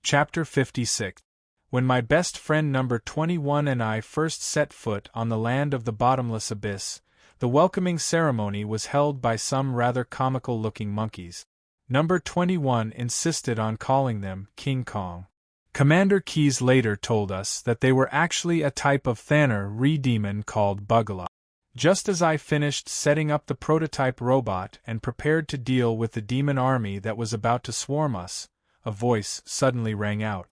Chapter 56. When my best friend number 21 and I first set foot on the land of the bottomless abyss, the welcoming ceremony was held by some rather comical-looking monkeys. Number 21 insisted on calling them King Kong. Commander Keyes later told us that they were actually a type of Thanner re-demon called Bugala. Just as I finished setting up the prototype robot and prepared to deal with the demon army that was about to swarm us, a voice suddenly rang out.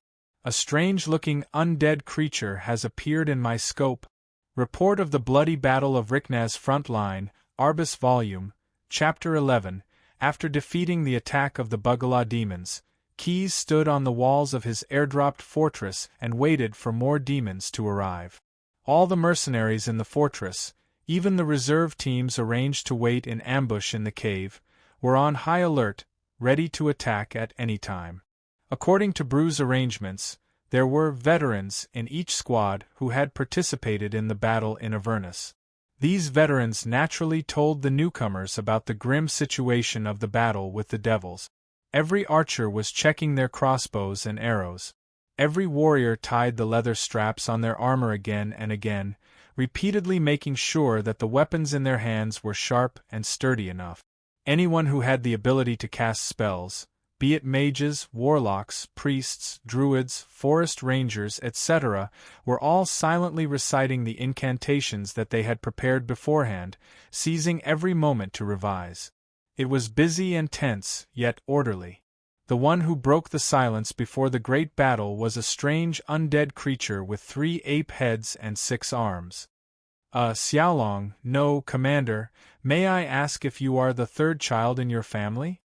A strange-looking undead creature has appeared in my scope. Report of the Bloody Battle of Riknaz Front Line, Arbus Volume, Chapter 11. After defeating the attack of the Bugala demons, Keyes stood on the walls of his airdropped fortress and waited for more demons to arrive. All the mercenaries in the fortress, even the reserve teams arranged to wait in ambush in the cave, were on high alert, ready to attack at any time. According to Brew's arrangements, there were veterans in each squad who had participated in the battle in Avernus. These veterans naturally told the newcomers about the grim situation of the battle with the devils. Every archer was checking their crossbows and arrows. Every warrior tied the leather straps on their armor again and again, repeatedly making sure that the weapons in their hands were sharp and sturdy enough. Anyone who had the ability to cast spells, be it mages, warlocks, priests, druids, forest rangers, etc., were all silently reciting the incantations that they had prepared beforehand, seizing every moment to revise. It was busy and tense, yet orderly. The one who broke the silence before the great battle was a strange undead creature with 3 ape heads and 6 arms. Xiaolong, no, Commander, may I ask if you are the 3rd child in your family?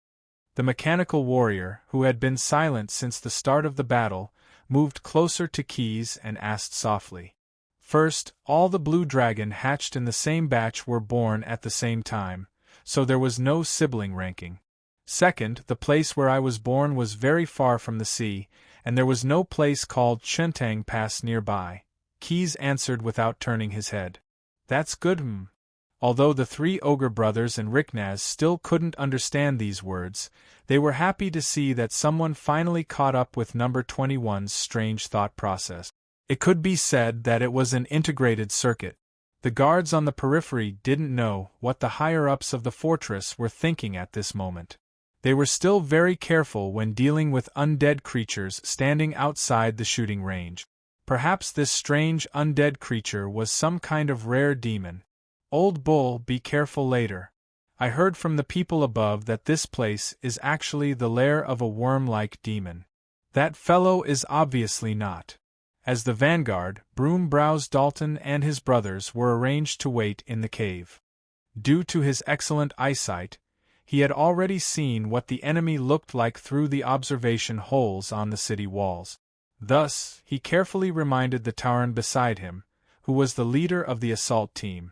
The mechanical warrior, who had been silent since the start of the battle, moved closer to Keyes and asked softly. First, all the blue dragon hatched in the same batch were born at the same time, so there was no sibling ranking. Second, the place where I was born was very far from the sea, and there was no place called Chuntang Pass nearby. Keyes answered without turning his head. That's good, Although the 3 ogre brothers and Riknaz still couldn't understand these words, they were happy to see that someone finally caught up with number 21's strange thought process. It could be said that it was an integrated circuit. The guards on the periphery didn't know what the higher-ups of the fortress were thinking at this moment. They were still very careful when dealing with undead creatures standing outside the shooting range. Perhaps this strange undead creature was some kind of rare demon. Old Bull, be careful later. I heard from the people above that this place is actually the lair of a worm-like demon. That fellow is obviously not. As the vanguard, Broom-Browse Dalton and his brothers were arranged to wait in the cave. Due to his excellent eyesight, he had already seen what the enemy looked like through the observation holes on the city walls. Thus, he carefully reminded the Tauren beside him, who was the leader of the assault team.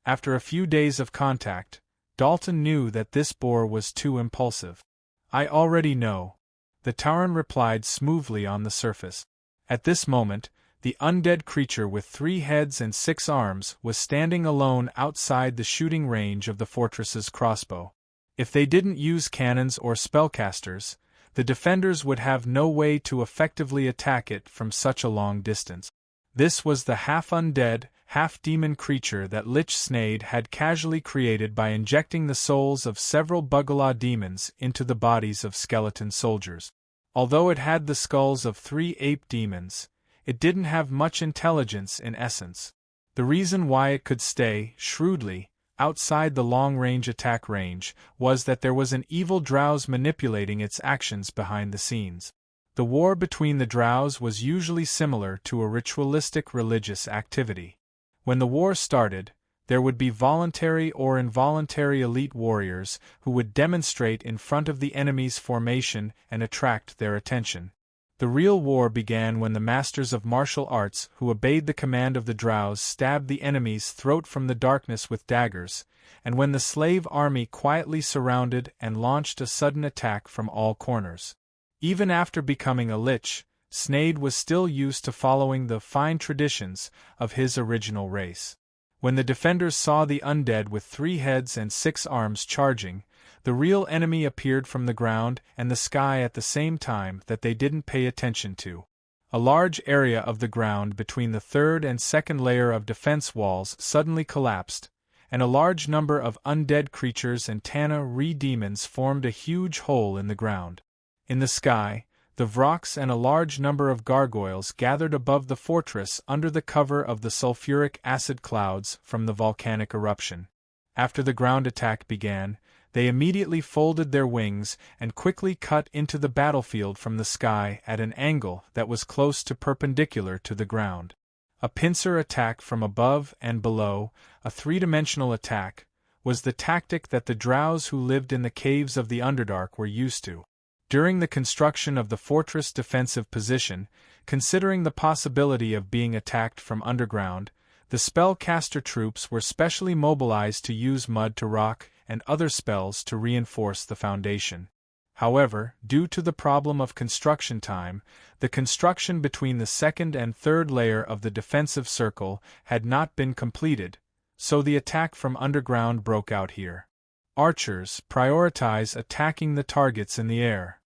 After a few days of contact, Dalton knew that this boar was too impulsive. I already know. The Tauren replied smoothly on the surface. At this moment, the undead creature with 3 heads and 6 arms was standing alone outside the shooting range of the fortress's crossbow. If they didn't use cannons or spellcasters, the defenders would have no way to effectively attack it from such a long distance. This was the half-undead, half-demon creature that Lich Snade had casually created by injecting the souls of several Bugala demons into the bodies of skeleton soldiers. Although it had the skulls of 3 ape demons, it didn't have much intelligence in essence. The reason why it could stay, shrewdly, outside the long-range attack range was that there was an evil drow manipulating its actions behind the scenes. The war between the drow was usually similar to a ritualistic religious activity. When the war started, there would be voluntary or involuntary elite warriors who would demonstrate in front of the enemy's formation and attract their attention. The real war began when the masters of martial arts who obeyed the command of the drow stabbed the enemy's throat from the darkness with daggers, and when the slave army quietly surrounded and launched a sudden attack from all corners. Even after becoming a lich, Snade was still used to following the fine traditions of his original race. When the defenders saw the undead with 3 heads and 6 arms charging, the real enemy appeared from the ground and the sky at the same time that they didn't pay attention to. A large area of the ground between the third and second layer of defense walls suddenly collapsed, and a large number of undead creatures and Tana re-demons formed a huge hole in the ground. In the sky, the Vrox and a large number of gargoyles gathered above the fortress under the cover of the sulfuric acid clouds from the volcanic eruption. After the ground attack began, they immediately folded their wings and quickly cut into the battlefield from the sky at an angle that was close to perpendicular to the ground. A pincer attack from above and below, a three-dimensional attack, was the tactic that the drows who lived in the caves of the Underdark were used to. During the construction of the fortress' defensive position, considering the possibility of being attacked from underground, the spellcaster troops were specially mobilized to use mud to rock and other spells to reinforce the foundation. However, due to the problem of construction time, the construction between the second and third layer of the defensive circle had not been completed, so the attack from underground broke out here. Archers prioritize attacking the targets in the air.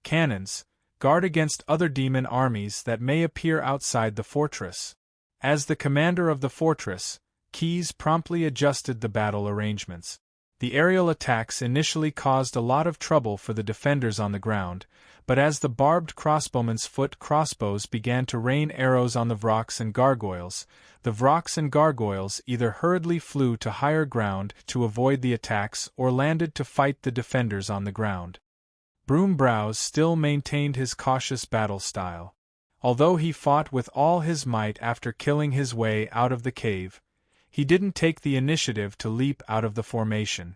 Cannons guard against other demon armies that may appear outside the fortress. As the commander of the fortress, Keyes promptly adjusted the battle arrangements. The aerial attacks initially caused a lot of trouble for the defenders on the ground, but as the barbed crossbowmen's foot crossbows began to rain arrows on the Vrox and gargoyles, the Vrox and gargoyles either hurriedly flew to higher ground to avoid the attacks or landed to fight the defenders on the ground. Broombrows still maintained his cautious battle style. Although he fought with all his might after killing his way out of the cave, he didn't take the initiative to leap out of the formation.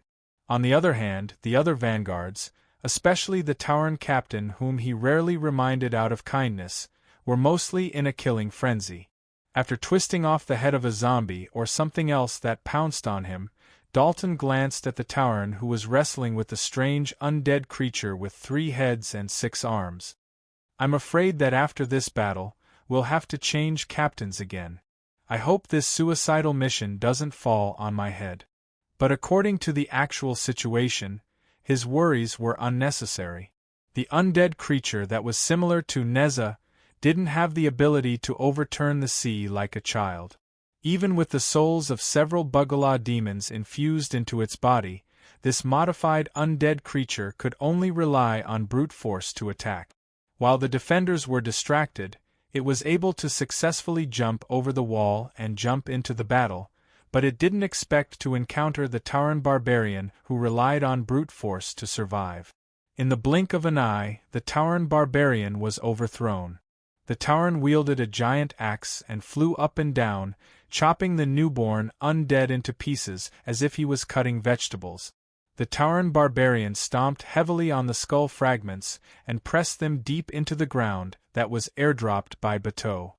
On the other hand, the other vanguards, especially the Tauren captain whom he rarely reminded out of kindness, were mostly in a killing frenzy. After twisting off the head of a zombie or something else that pounced on him, Dalton glanced at the Tauren who was wrestling with the strange undead creature with 3 heads and 6 arms. "I'm afraid that after this battle, we'll have to change captains again. I hope this suicidal mission doesn't fall on my head." But according to the actual situation, his worries were unnecessary. The undead creature that was similar to Neza didn't have the ability to overturn the sea like a child. Even with the souls of several Bugala demons infused into its body, this modified undead creature could only rely on brute force to attack. While the defenders were distracted, it was able to successfully jump over the wall and jump into the battle, but it didn't expect to encounter the Tauren barbarian who relied on brute force to survive. In the blink of an eye, the Tauren barbarian was overthrown. The Tauren wielded a giant axe and flew up and down, chopping the newborn undead into pieces as if he was cutting vegetables. The Tauren barbarian stomped heavily on the skull fragments and pressed them deep into the ground that was airdropped by Bateau.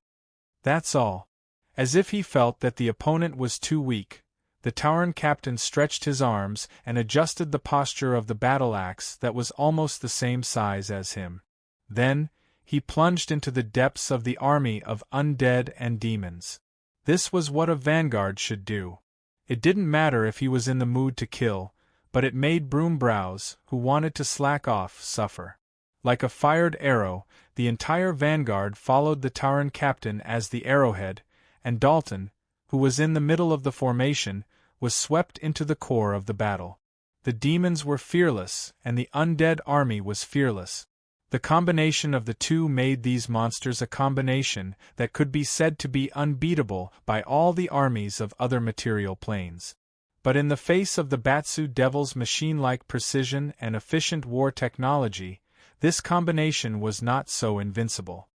That's all. As if he felt that the opponent was too weak, the Tauren captain stretched his arms and adjusted the posture of the battle axe that was almost the same size as him. Then, he plunged into the depths of the army of undead and demons. This was what a vanguard should do. It didn't matter if he was in the mood to kill, but it made Broombrows, who wanted to slack off, suffer. Like a fired arrow, the entire vanguard followed the Tauren captain as the arrowhead, and Dalton, who was in the middle of the formation, was swept into the core of the battle. The demons were fearless, and the undead army was fearless. The combination of the two made these monsters a combination that could be said to be unbeatable by all the armies of other material planes. But in the face of the Batsu Devil's machine-like precision and efficient war technology, this combination was not so invincible.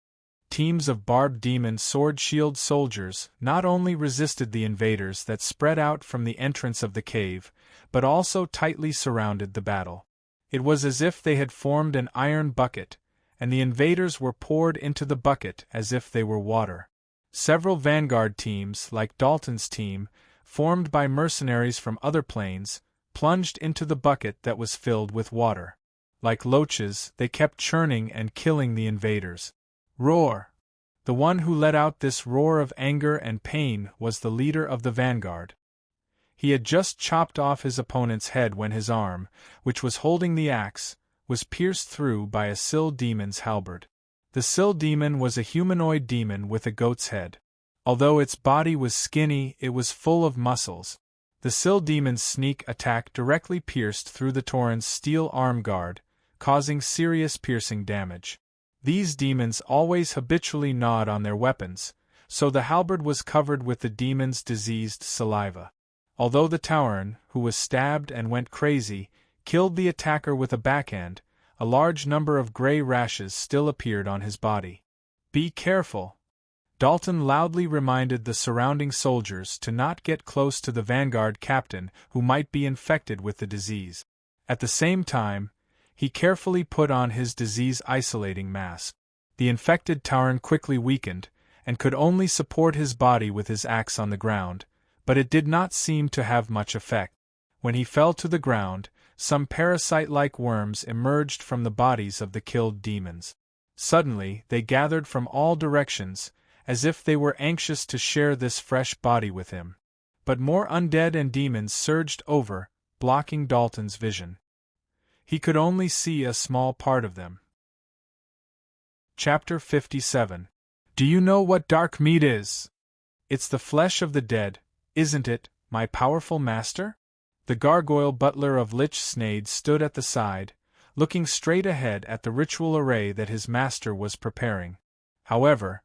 Teams of barbed demon sword-shield soldiers not only resisted the invaders that spread out from the entrance of the cave, but also tightly surrounded the battle. It was as if they had formed an iron bucket, and the invaders were poured into the bucket as if they were water. Several vanguard teams, like Dalton's team, formed by mercenaries from other planes, plunged into the bucket that was filled with water. Like loaches, they kept churning and killing the invaders. Roar! The one who let out this roar of anger and pain was the leader of the vanguard. He had just chopped off his opponent's head when his arm, which was holding the axe, was pierced through by a Sill demon's halberd. The Sill demon was a humanoid demon with a goat's head. Although its body was skinny, it was full of muscles. The Sill demon's sneak attack directly pierced through the Tauren's steel arm guard, causing serious piercing damage. These demons always habitually gnawed on their weapons, so the halberd was covered with the demon's diseased saliva. Although the Tauren, who was stabbed and went crazy, killed the attacker with a backhand, a large number of gray rashes still appeared on his body. "Be careful," Dalton loudly reminded the surrounding soldiers to not get close to the vanguard captain who might be infected with the disease. At the same time, he carefully put on his disease-isolating mask. The infected Tauren quickly weakened, and could only support his body with his axe on the ground, but it did not seem to have much effect. When he fell to the ground, some parasite-like worms emerged from the bodies of the killed demons. Suddenly, they gathered from all directions, as if they were anxious to share this fresh body with him. But more undead and demons surged over, blocking Dalton's vision. He could only see a small part of them. Chapter 57. Do you know what dark meat is? It's the flesh of the dead, isn't it, my powerful master? The gargoyle butler of Lich Snade stood at the side, looking straight ahead at the ritual array that his master was preparing. However,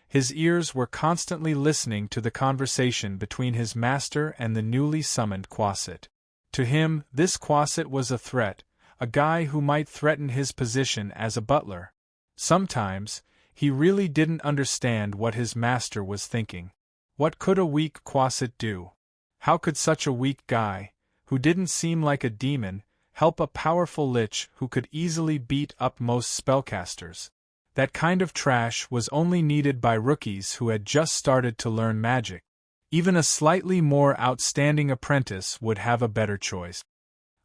his ears were constantly listening to the conversation between his master and the newly summoned Quasit. To him, this Quasit was a threat, a guy who might threaten his position as a butler. Sometimes, he really didn't understand what his master was thinking. What could a weak Quasit do? How could such a weak guy, who didn't seem like a demon, help a powerful lich who could easily beat up most spellcasters? That kind of trash was only needed by rookies who had just started to learn magic. Even a slightly more outstanding apprentice would have a better choice.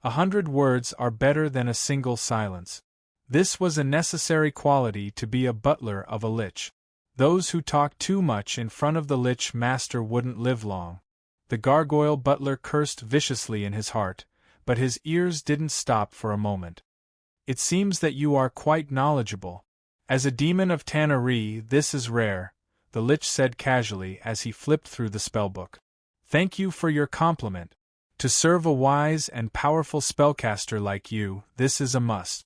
100 words are better than a single silence. This was a necessary quality to be a butler of a lich. Those who talked too much in front of the lich master wouldn't live long. The gargoyle butler cursed viciously in his heart, but his ears didn't stop for a moment. It seems that you are quite knowledgeable. As a demon of Tannery, this is rare, the lich said casually as he flipped through the spellbook. Thank you for your compliment. To serve a wise and powerful spellcaster like you, this is a must.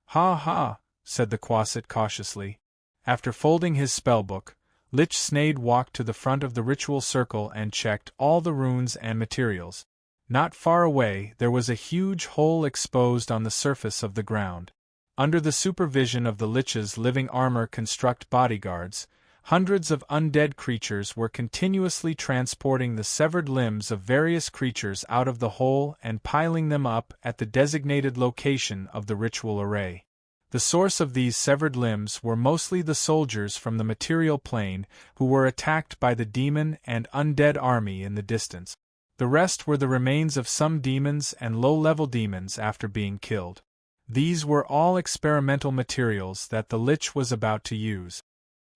Ha ha, said the Quasit cautiously. After folding his spellbook, Lich Snade walked to the front of the ritual circle and checked all the runes and materials. Not far away, there was a huge hole exposed on the surface of the ground. Under the supervision of the Lich's living armor construct bodyguards, hundreds of undead creatures were continuously transporting the severed limbs of various creatures out of the hole and piling them up at the designated location of the ritual array. The source of these severed limbs were mostly the soldiers from the material plane who were attacked by the demon and undead army in the distance. The rest were the remains of some demons and low-level demons after being killed. These were all experimental materials that the Lich was about to use.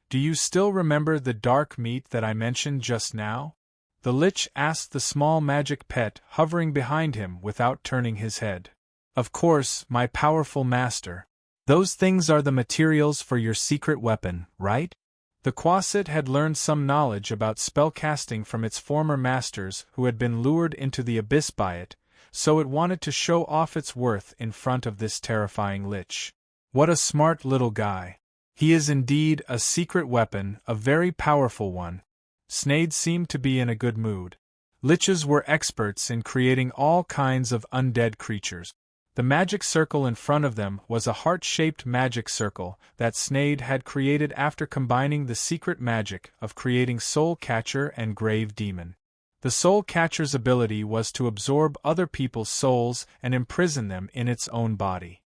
Do you still remember the dark meat that I mentioned just now? The Lich asked the small magic pet hovering behind him without turning his head. Of course, my powerful master. Those things are the materials for your secret weapon, right? The Quasit had learned some knowledge about spellcasting from its former masters who had been lured into the abyss by it, so it wanted to show off its worth in front of this terrifying lich. What a smart little guy. He is indeed a secret weapon, a very powerful one. Snade seemed to be in a good mood. Liches were experts in creating all kinds of undead creatures. The magic circle in front of them was a heart-shaped magic circle that Snade had created after combining the secret magic of creating Soul Catcher and Grave Demon. The Soul Catcher's ability was to absorb other people's souls and imprison them in its own body.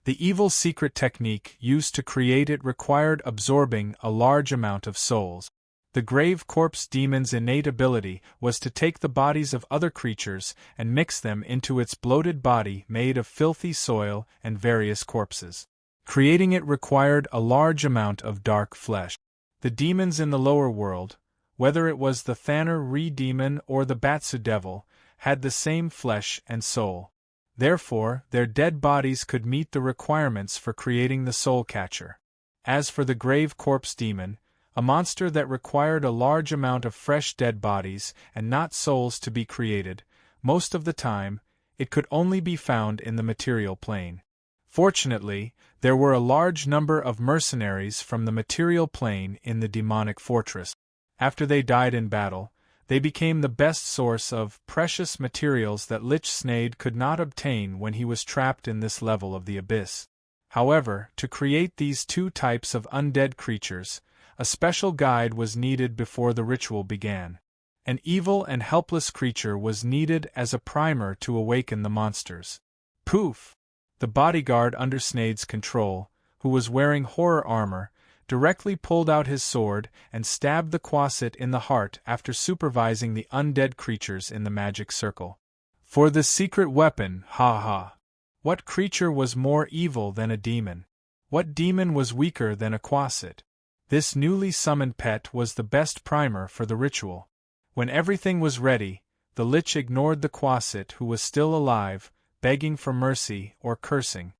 The evil secret technique used to create it required absorbing a large amount of souls. The Grave Corpse Demon's innate ability was to take the bodies of other creatures and mix them into its bloated body made of filthy soil and various corpses. Creating it required a large amount of dark flesh. The demons in the lower world, whether it was the Thanner Re-Demon or the Batsu Devil, had the same flesh and soul. Therefore, their dead bodies could meet the requirements for creating the soul catcher. As for the grave corpse demon, a monster that required a large amount of fresh dead bodies and not souls to be created, most of the time, it could only be found in the material plane. Fortunately, there were a large number of mercenaries from the material plane in the demonic fortress. After they died in battle, they became the best source of precious materials that Lich Sneyd could not obtain when he was trapped in this level of the abyss. However, to create these two types of undead creatures, a special guide was needed before the ritual began. An evil and helpless creature was needed as a primer to awaken the monsters. Poof! The bodyguard under Sneyd's control, who was wearing horror armor, directly pulled out his sword and stabbed the Quasit in the heart after supervising the undead creatures in the magic circle. For the secret weapon, ha ha! What creature was more evil than a demon? What demon was weaker than a Quasit? This newly summoned pet was the best primer for the ritual. When everything was ready, the Lich ignored the Quasit who was still alive, begging for mercy or cursing.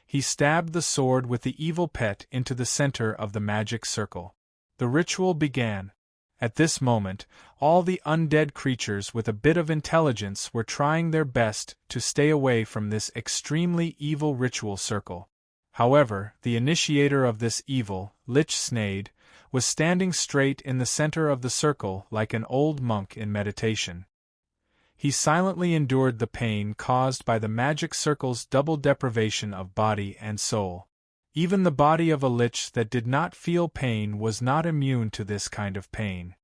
He stabbed the sword with the evil pet into the center of the magic circle. The ritual began. At this moment, all the undead creatures with a bit of intelligence were trying their best to stay away from this extremely evil ritual circle. However, the initiator of this evil, Lich Sneyd, was standing straight in the center of the circle like an old monk in meditation. He silently endured the pain caused by the magic circle's double deprivation of body and soul. Even the body of a lich that did not feel pain was not immune to this kind of pain.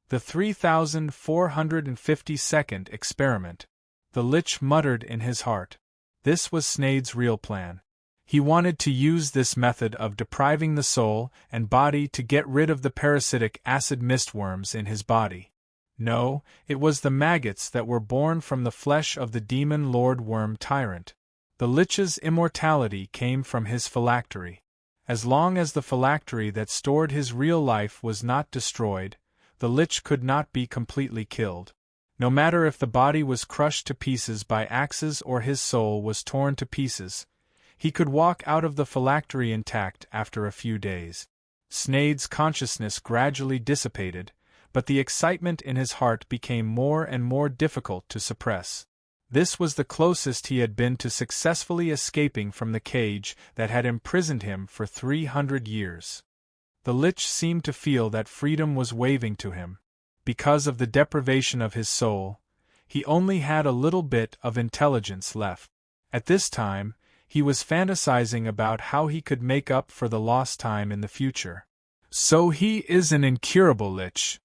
The 3452nd experiment. The lich muttered in his heart. This was Sneyd's real plan. He wanted to use this method of depriving the soul and body to get rid of the parasitic acid mistworms in his body. No, it was the maggots that were born from the flesh of the demon Lord Worm Tyrant. The Lich's immortality came from his phylactery. As long as the phylactery that stored his real life was not destroyed, the Lich could not be completely killed. No matter if the body was crushed to pieces by axes or his soul was torn to pieces, he could walk out of the phylactery intact after a few days. Sneyd's consciousness gradually dissipated, but the excitement in his heart became more and more difficult to suppress. This was the closest he had been to successfully escaping from the cage that had imprisoned him for 300 years. The Lich seemed to feel that freedom was waving to him. Because of the deprivation of his soul, he only had a little bit of intelligence left. At this time, he was fantasizing about how he could make up for the lost time in the future. So he is an incurable Lich.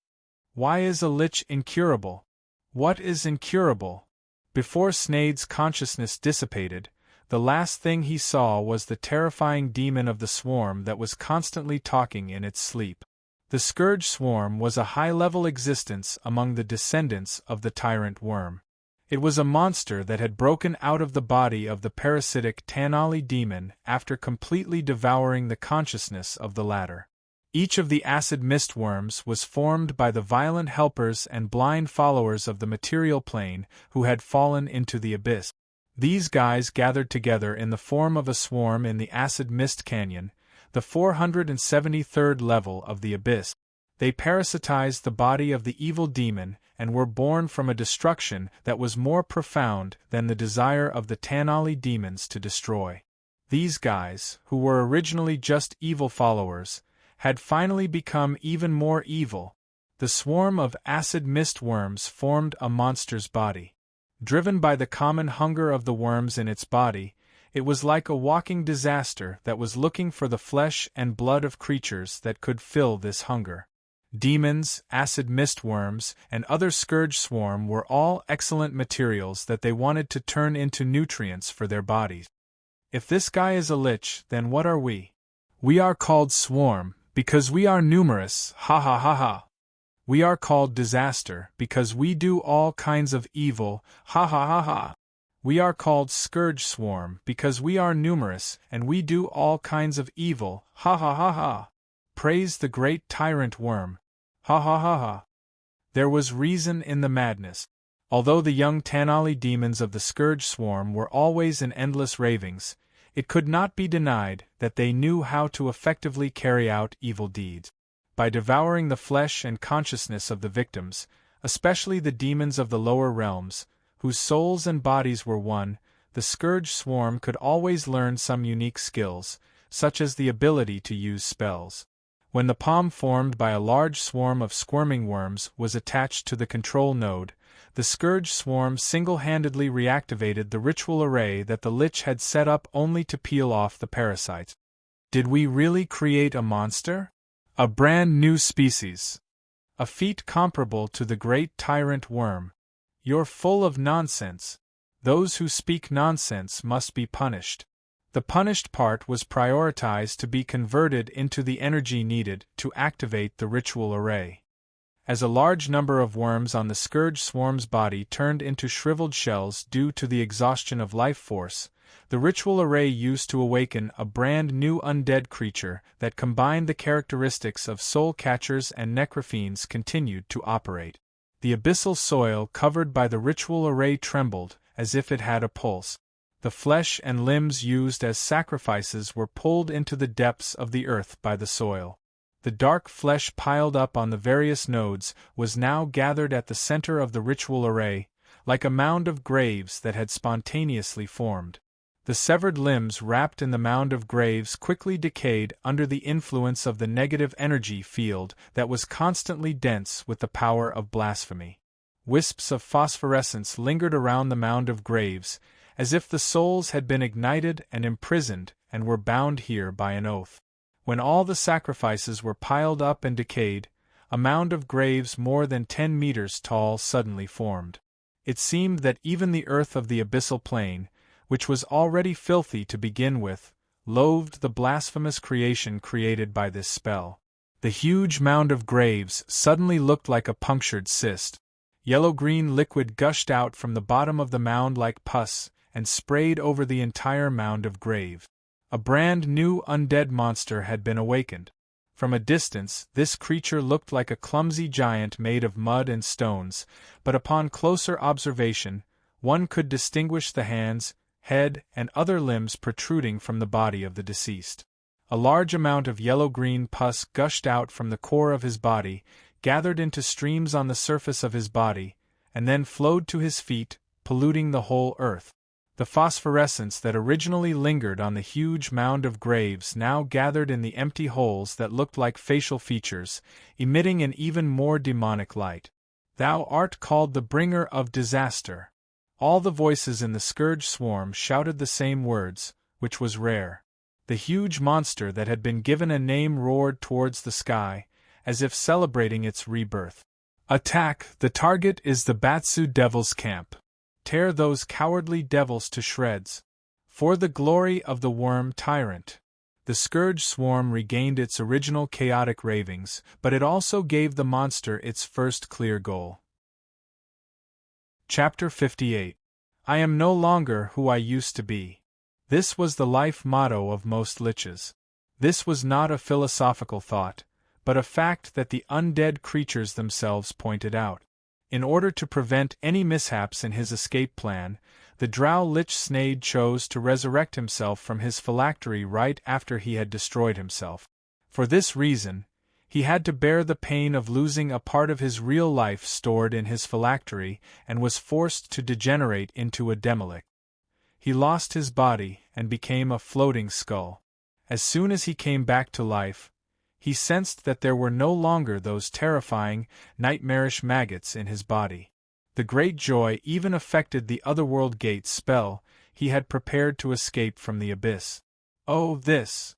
Why is a Lich incurable? What is incurable? Before Sneyd's consciousness dissipated, the last thing he saw was the terrifying demon of the swarm that was constantly talking in its sleep. The Scourge Swarm was a high-level existence among the descendants of the Tyrant Worm. It was a monster that had broken out of the body of the parasitic Tanali demon after completely devouring the consciousness of the latter. Each of the acid mistworms was formed by the violent helpers and blind followers of the material plane who had fallen into the abyss. These guys gathered together in the form of a swarm in the acid mist canyon, the 473rd level of the abyss. They parasitized the body of the evil demon and were born from a destruction that was more profound than the desire of the Tanali demons to destroy. These guys, who were originally just evil followers, had finally become even more evil. The swarm of acid mist worms formed a monster's body. Driven by the common hunger of the worms in its body, it was like a walking disaster that was looking for the flesh and blood of creatures that could fill this hunger. Demons, acid mist worms, and other scourge swarm were all excellent materials that they wanted to turn into nutrients for their bodies. If this guy is a lich, then what are we? We are called swarm, because we are numerous, ha ha ha ha. We are called disaster, because we do all kinds of evil, ha ha ha ha. We are called scourge swarm, because we are numerous, and we do all kinds of evil, ha ha ha ha. Praise the great tyrant worm, ha ha ha ha. There was reason in the madness. Although the young Tanali demons of the Scourge Swarm were always in endless ravings, it could not be denied that they knew how to effectively carry out evil deeds. By devouring the flesh and consciousness of the victims, especially the demons of the lower realms, whose souls and bodies were one, the Scourge Swarm could always learn some unique skills, such as the ability to use spells. When the palm formed by a large swarm of squirming worms was attached to the control node, the Scourge Swarm single-handedly reactivated the ritual array that the Lich had set up only to peel off the parasites. Did we really create a monster? A brand new species? A feat comparable to the great tyrant worm? You're full of nonsense. Those who speak nonsense must be punished. The punished part was prioritized to be converted into the energy needed to activate the ritual array. As a large number of worms on the Scourge Swarm's body turned into shriveled shells due to the exhaustion of life force, the ritual array used to awaken a brand new undead creature that combined the characteristics of soul catchers and necrophiends continued to operate. The abyssal soil covered by the ritual array trembled, as if it had a pulse. The flesh and limbs used as sacrifices were pulled into the depths of the earth by the soil. The dark flesh piled up on the various nodes was now gathered at the center of the ritual array, like a mound of graves that had spontaneously formed. The severed limbs wrapped in the mound of graves quickly decayed under the influence of the negative energy field that was constantly dense with the power of blasphemy. Wisps of phosphorescence lingered around the mound of graves, as if the souls had been ignited and imprisoned and were bound here by an oath. When all the sacrifices were piled up and decayed, a mound of graves more than 10 meters tall suddenly formed. It seemed that even the earth of the abyssal plane, which was already filthy to begin with, loathed the blasphemous creation created by this spell. The huge mound of graves suddenly looked like a punctured cyst. Yellow-green liquid gushed out from the bottom of the mound like pus and sprayed over the entire mound of graves. A brand new undead monster had been awakened. From a distance, this creature looked like a clumsy giant made of mud and stones, but upon closer observation, one could distinguish the hands, head, and other limbs protruding from the body of the deceased. A large amount of yellow-green pus gushed out from the core of his body, gathered into streams on the surface of his body, and then flowed to his feet, polluting the whole earth. The phosphorescence that originally lingered on the huge mound of graves now gathered in the empty holes that looked like facial features, emitting an even more demonic light. Thou art called the bringer of disaster. All the voices in the Scourge Swarm shouted the same words, which was rare. The huge monster that had been given a name roared towards the sky, as if celebrating its rebirth. Attack! The target is the Batsu Devil's camp. Tear those cowardly devils to shreds. For the glory of the worm tyrant. The Scourge Swarm regained its original chaotic ravings, but it also gave the monster its first clear goal. Chapter 58. I am no longer who I used to be. This was the life motto of most liches. This was not a philosophical thought, but a fact that the undead creatures themselves pointed out. In order to prevent any mishaps in his escape plan, the Drow Lich Snade chose to resurrect himself from his phylactery right after he had destroyed himself. For this reason, he had to bear the pain of losing a part of his real life stored in his phylactery and was forced to degenerate into a Demolic. He lost his body and became a floating skull. As soon as he came back to life, he sensed that there were no longer those terrifying, nightmarish maggots in his body. The great joy even affected the Otherworld Gate spell he had prepared to escape from the abyss. Oh, this!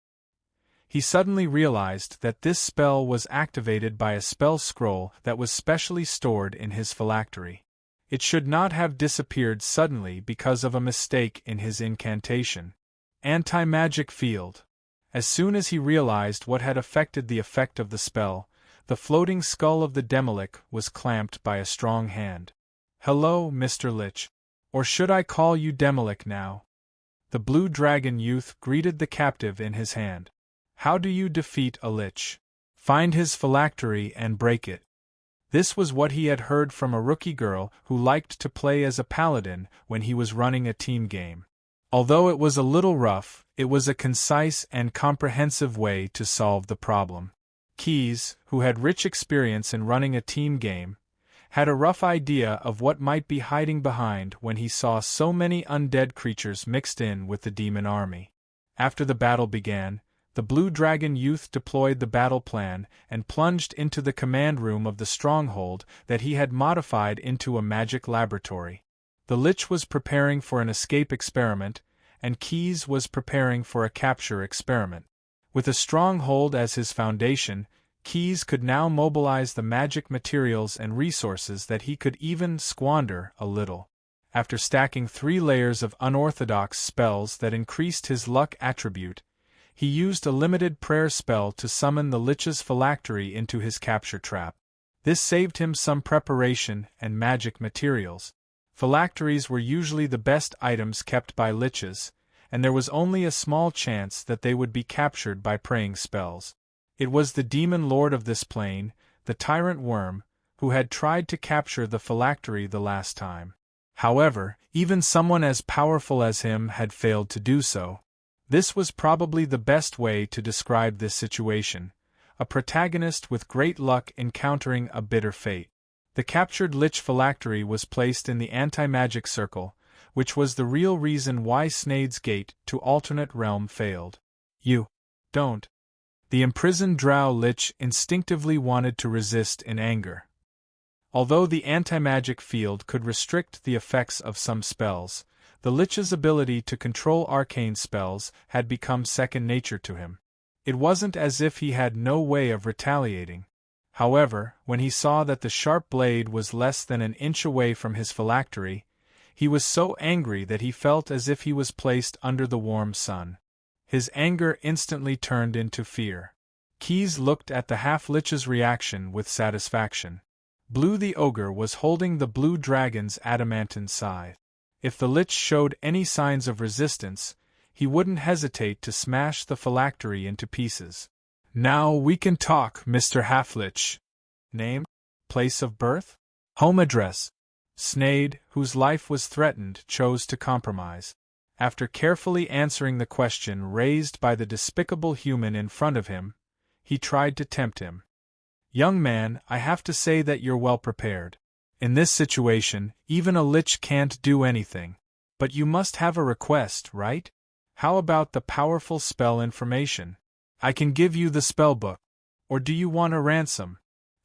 He suddenly realized that this spell was activated by a spell scroll that was specially stored in his phylactery. It should not have disappeared suddenly because of a mistake in his incantation. Anti-magic field. As soon as he realized what had affected the effect of the spell, the floating skull of the Demolic was clamped by a strong hand. Hello, Mr. Lich. Or should I call you Demolic now? The blue dragon youth greeted the captive in his hand. How do you defeat a Lich? Find his phylactery and break it. This was what he had heard from a rookie girl who liked to play as a paladin when he was running a team game. Although it was a little rough, it was a concise and comprehensive way to solve the problem. Keyes, who had rich experience in running a team game, had a rough idea of what might be hiding behind when he saw so many undead creatures mixed in with the demon army. After the battle began, the Blue Dragon youth deployed the battle plan and plunged into the command room of the stronghold that he had modified into a magic laboratory. The Lich was preparing for an escape experiment, and Keyes was preparing for a capture experiment. With a stronghold as his foundation, Keyes could now mobilize the magic materials and resources that he could even squander a little. After stacking 3 layers of unorthodox spells that increased his luck attribute, he used a limited prayer spell to summon the Lich's phylactery into his capture trap. This saved him some preparation and magic materials. Phylacteries were usually the best items kept by Liches, and there was only a small chance that they would be captured by praying spells. It was the demon lord of this plane, the tyrant worm, who had tried to capture the phylactery the last time. However, even someone as powerful as him had failed to do so. This was probably the best way to describe this situation, a protagonist with great luck encountering a bitter fate. The captured Lich phylactery was placed in the anti-magic circle, which was the real reason why Snade's gate to alternate realm failed. You don't. The imprisoned drow Lich instinctively wanted to resist in anger. Although the anti-magic field could restrict the effects of some spells, the Lich's ability to control arcane spells had become second nature to him. It wasn't as if he had no way of retaliating. However, when he saw that the sharp blade was less than an inch away from his phylactery, he was so angry that he felt as if he was placed under the warm sun. His anger instantly turned into fear. Keyes looked at the half-Lich's reaction with satisfaction. Blue the ogre was holding the blue dragon's adamantine scythe. If the Lich showed any signs of resistance, he wouldn't hesitate to smash the phylactery into pieces. Now we can talk, Mr. Half-Lich. Name? Place of birth? Home address? Snade, whose life was threatened, chose to compromise. After carefully answering the question raised by the despicable human in front of him, he tried to tempt him. Young man, I have to say that you're well prepared. In this situation, even a Lich can't do anything. But you must have a request, right? How about the powerful spell information? I can give you the spellbook. Or do you want a ransom?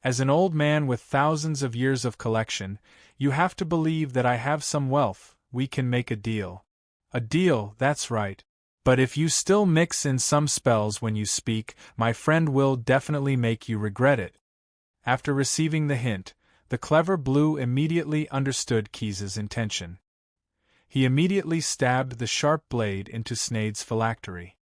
As an old man with thousands of years of collection, you have to believe that I have some wealth. We can make a deal. A deal, that's right. But if you still mix in some spells when you speak, my friend will definitely make you regret it. After receiving the hint, the clever Blue immediately understood Keyes' intention. He immediately stabbed the sharp blade into Snade's phylactery.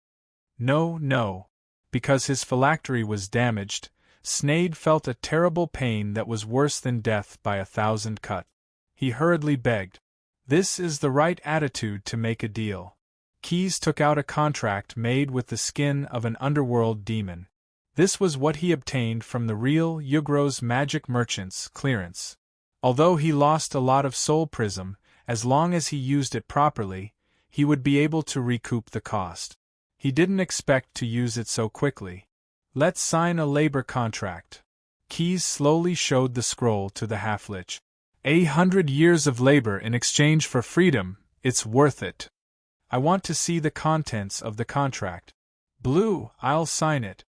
No. Because his phylactery was damaged, Snade felt a terrible pain that was worse than death by 1,000 cuts. He hurriedly begged. This is the right attitude to make a deal. Keyes took out a contract made with the skin of an underworld demon. This was what he obtained from the real Yuggro's magic merchant's clearance. Although he lost a lot of soul prism, as long as he used it properly, he would be able to recoup the cost. He didn't expect to use it so quickly. Let's sign a labor contract. Keyes slowly showed the scroll to the half-Lich. 100 years of labor in exchange for freedom, it's worth it. I want to see the contents of the contract. Blue, I'll sign it.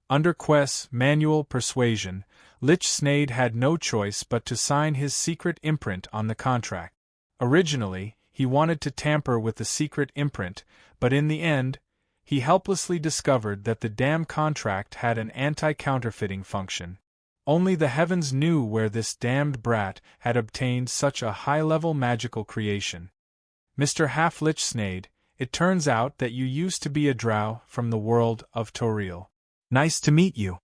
Under Quest's manual persuasion, Lich Snade had no choice but to sign his secret imprint on the contract. Originally, he wanted to tamper with the secret imprint, but in the end, he helplessly discovered that the damn contract had an anti-counterfeiting function. Only the heavens knew where this damned brat had obtained such a high-level magical creation. Mr. Half-Lich Snade, it turns out that you used to be a drow from the world of Toriel. Nice to meet you.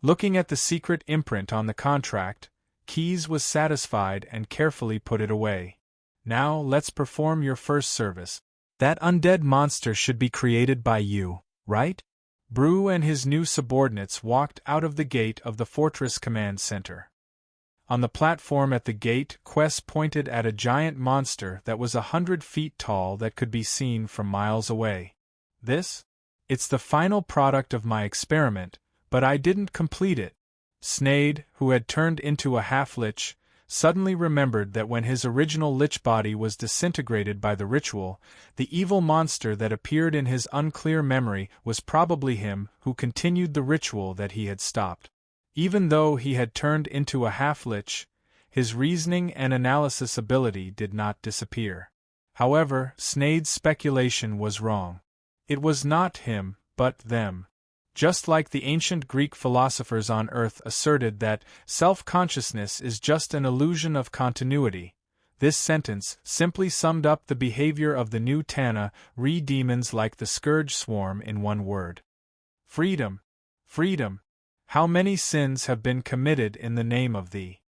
Looking at the secret imprint on the contract, Keyes was satisfied and carefully put it away. Now let's perform your first service. That undead monster should be created by you, right? Brew and his new subordinates walked out of the gate of the fortress command center. On the platform at the gate, Quest pointed at a giant monster that was 100 feet tall that could be seen from miles away. It's the final product of my experiment, but I didn't complete it. Sneyd, who had turned into a half-lich, suddenly remembered that when his original lich body was disintegrated by the ritual, the evil monster that appeared in his unclear memory was probably him who continued the ritual that he had stopped. Even though he had turned into a half-lich, his reasoning and analysis ability did not disappear. However, Sneyd's speculation was wrong. It was not him, but them. Just like the ancient Greek philosophers on Earth asserted that self-consciousness is just an illusion of continuity, this sentence simply summed up the behavior of the new Tana demons like the Scourge Swarm in one word. Freedom! Freedom! How many sins have been committed in the name of thee?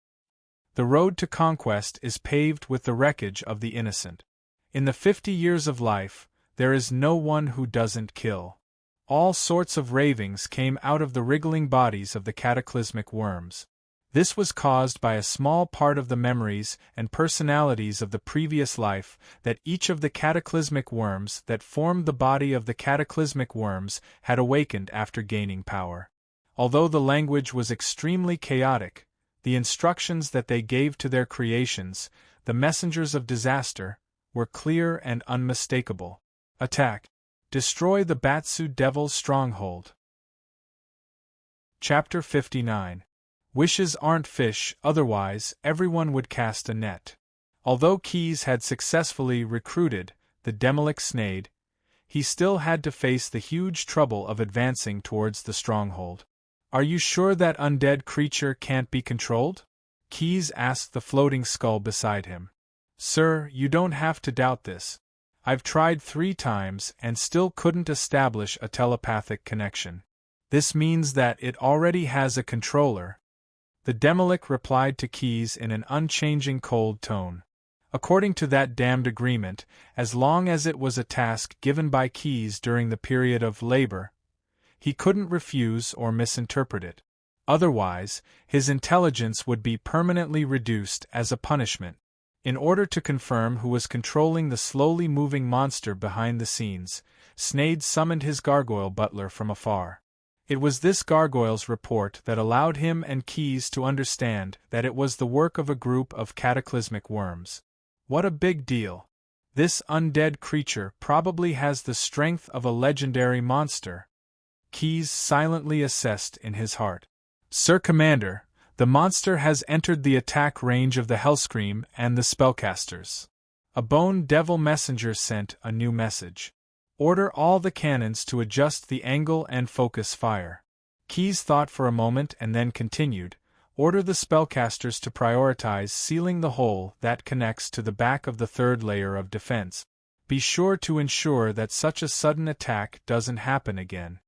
The road to conquest is paved with the wreckage of the innocent. In the 50 years of life, there is no one who doesn't kill. All sorts of ravings came out of the wriggling bodies of the cataclysmic worms. This was caused by a small part of the memories and personalities of the previous life that each of the cataclysmic worms that formed the body of the cataclysmic worms had awakened after gaining power. Although the language was extremely chaotic, the instructions that they gave to their creations, the messengers of disaster, were clear and unmistakable. Attack! Destroy the Batsu Devil's stronghold. Chapter 59. Wishes aren't fish, otherwise everyone would cast a net. Although Keyes had successfully recruited the demonic Sneyd, he still had to face the huge trouble of advancing towards the stronghold. Are you sure that undead creature can't be controlled? Keyes asked the floating skull beside him. Sir, you don't have to doubt this. I've tried 3 times and still couldn't establish a telepathic connection. This means that it already has a controller. The demonic replied to Keyes in an unchanging cold tone. According to that damned agreement, as long as it was a task given by Keyes during the period of labor, he couldn't refuse or misinterpret it. Otherwise, his intelligence would be permanently reduced as a punishment. In order to confirm who was controlling the slowly moving monster behind the scenes, Sneyd summoned his gargoyle butler from afar. It was this gargoyle's report that allowed him and Keyes to understand that it was the work of a group of cataclysmic worms. What a big deal! This undead creature probably has the strength of a legendary monster. Keyes silently assessed in his heart. Sir Commander, the monster has entered the attack range of the Hellscream and the spellcasters. A bone devil messenger sent a new message. Order all the cannons to adjust the angle and focus fire. Keyes thought for a moment and then continued. Order the spellcasters to prioritize sealing the hole that connects to the back of the 3rd layer of defense. Be sure to ensure that such a sudden attack doesn't happen again.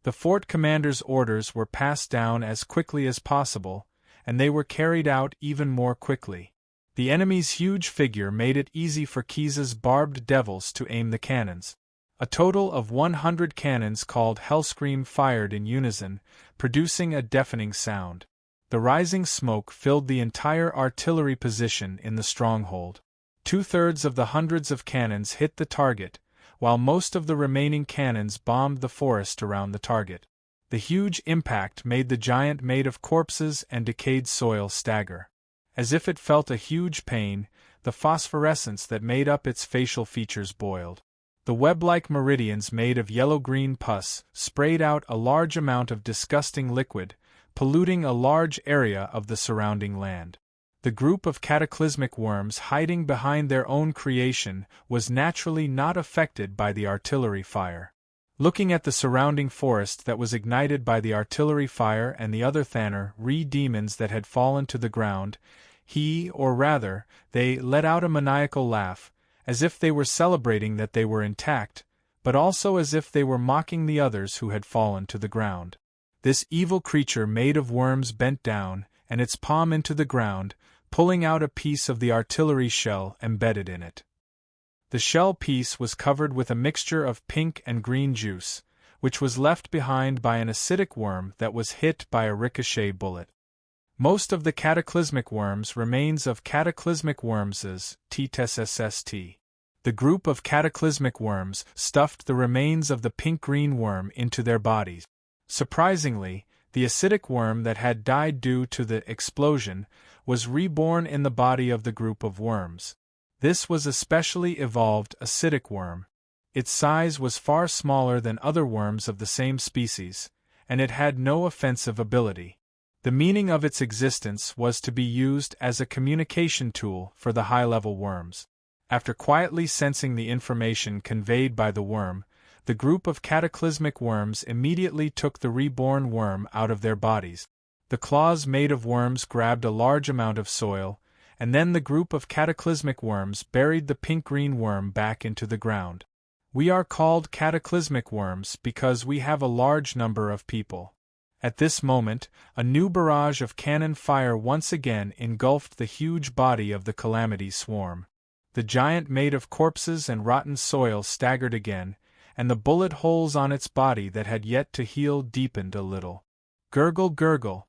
The fort commander's orders were passed down as quickly as possible, and they were carried out even more quickly. The enemy's huge figure made it easy for Keyes's barbed devils to aim the cannons. A total of 100 cannons called Hellscream fired in unison, producing a deafening sound. The rising smoke filled the entire artillery position in the stronghold. 2/3 of the hundreds of cannons hit the target, while most of the remaining cannons bombed the forest around the target. The huge impact made the giant made of corpses and decayed soil stagger. As if it felt a huge pain, the phosphorescence that made up its facial features boiled. The web-like meridians made of yellow-green pus sprayed out a large amount of disgusting liquid, polluting a large area of the surrounding land. The group of cataclysmic worms hiding behind their own creation was naturally not affected by the artillery fire. Looking at the surrounding forest that was ignited by the artillery fire and the other Thaner demons that had fallen to the ground, he, or rather, they, let out a maniacal laugh, as if they were celebrating that they were intact, but also as if they were mocking the others who had fallen to the ground. This evil creature made of worms bent down, and its palm into the ground, pulling out a piece of the artillery shell embedded in it. The shell piece was covered with a mixture of pink and green juice, which was left behind by an acidic worm that was hit by a ricochet bullet. Most of the cataclysmic worms remains of cataclysmic worms TSSST. The group of cataclysmic worms stuffed the remains of the pink-green worm into their bodies. Surprisingly, the acidic worm that had died due to the explosion was reborn in the body of the group of worms. This was a specially evolved acidic worm. Its size was far smaller than other worms of the same species, and it had no offensive ability. The meaning of its existence was to be used as a communication tool for the high-level worms. After quietly sensing the information conveyed by the worm, the group of cataclysmic worms immediately took the reborn worm out of their bodies. The claws made of worms grabbed a large amount of soil, and then the group of cataclysmic worms buried the pink-green worm back into the ground. We are called cataclysmic worms because we have a large number of people. At this moment, a new barrage of cannon fire once again engulfed the huge body of the Calamity swarm. The giant made of corpses and rotten soil staggered again, and the bullet holes on its body that had yet to heal deepened a little. Gurgle, gurgle.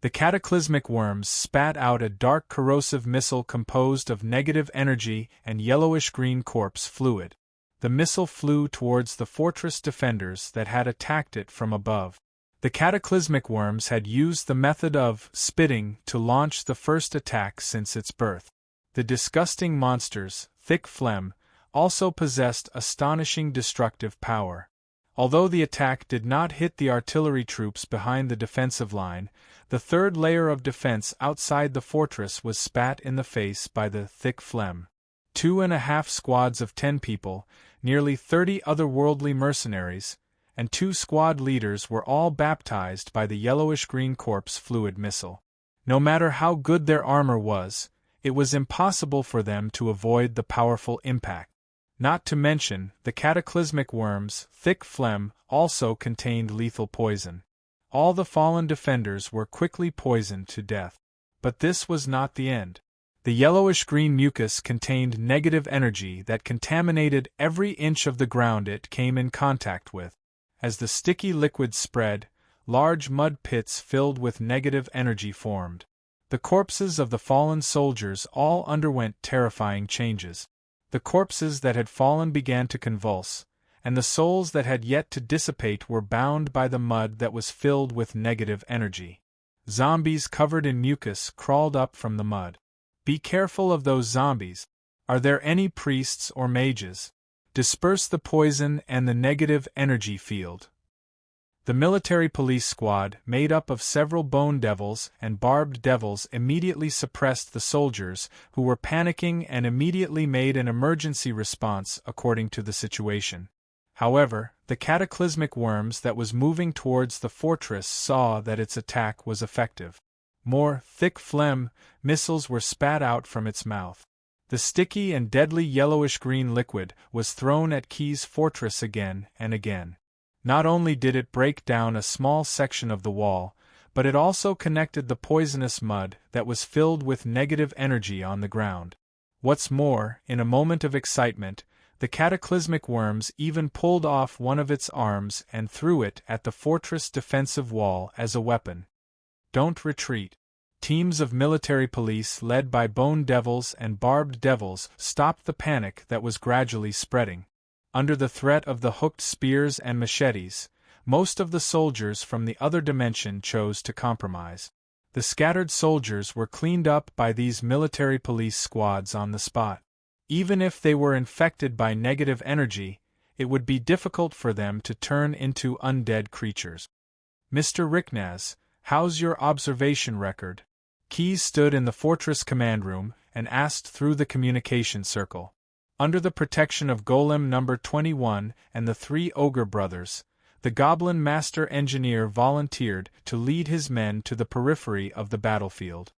The cataclysmic worms spat out a dark corrosive missile composed of negative energy and yellowish-green corpse fluid. The missile flew towards the fortress defenders that had attacked it from above. The cataclysmic worms had used the method of spitting to launch the first attack since its birth. The disgusting monsters, thick phlegm, also possessed astonishing destructive power. Although the attack did not hit the artillery troops behind the defensive line, the third layer of defense outside the fortress was spat in the face by the thick phlegm. 2.5 squads of 10 people, nearly 30 otherworldly mercenaries, and 2 squad leaders were all baptized by the yellowish-green corpse fluid missile. No matter how good their armor was, it was impossible for them to avoid the powerful impact. Not to mention, the cataclysmic worms' thick phlegm also contained lethal poison. All the fallen defenders were quickly poisoned to death. But this was not the end. The yellowish-green mucus contained negative energy that contaminated every inch of the ground it came in contact with. As the sticky liquid spread, large mud pits filled with negative energy formed. The corpses of the fallen soldiers all underwent terrifying changes. The corpses that had fallen began to convulse, and the souls that had yet to dissipate were bound by the mud that was filled with negative energy. Zombies covered in mucus crawled up from the mud. Be careful of those zombies. Are there any priests or mages? Disperse the poison and the negative energy field. The military police squad, made up of several bone devils and barbed devils, immediately suppressed the soldiers, who were panicking, and immediately made an emergency response according to the situation. However, the cataclysmic worms that was moving towards the fortress saw that its attack was effective. More thick phlegm missiles were spat out from its mouth. The sticky and deadly yellowish-green liquid was thrown at Key's fortress again and again. Not only did it break down a small section of the wall, but it also connected the poisonous mud that was filled with negative energy on the ground. What's more, in a moment of excitement, the cataclysmic worms even pulled off one of its arms and threw it at the fortress defensive wall as a weapon. Don't retreat. Teams of military police led by bone devils and barbed devils stopped the panic that was gradually spreading. Under the threat of the hooked spears and machetes, most of the soldiers from the other dimension chose to compromise. The scattered soldiers were cleaned up by these military police squads on the spot. Even if they were infected by negative energy, it would be difficult for them to turn into undead creatures. Mr. Ricknaz, how's your observation record? Keyes stood in the fortress command room and asked through the communication circle. Under the protection of Golem number 21 and the 3 Ogre brothers, the Goblin Master Engineer volunteered to lead his men to the periphery of the battlefield.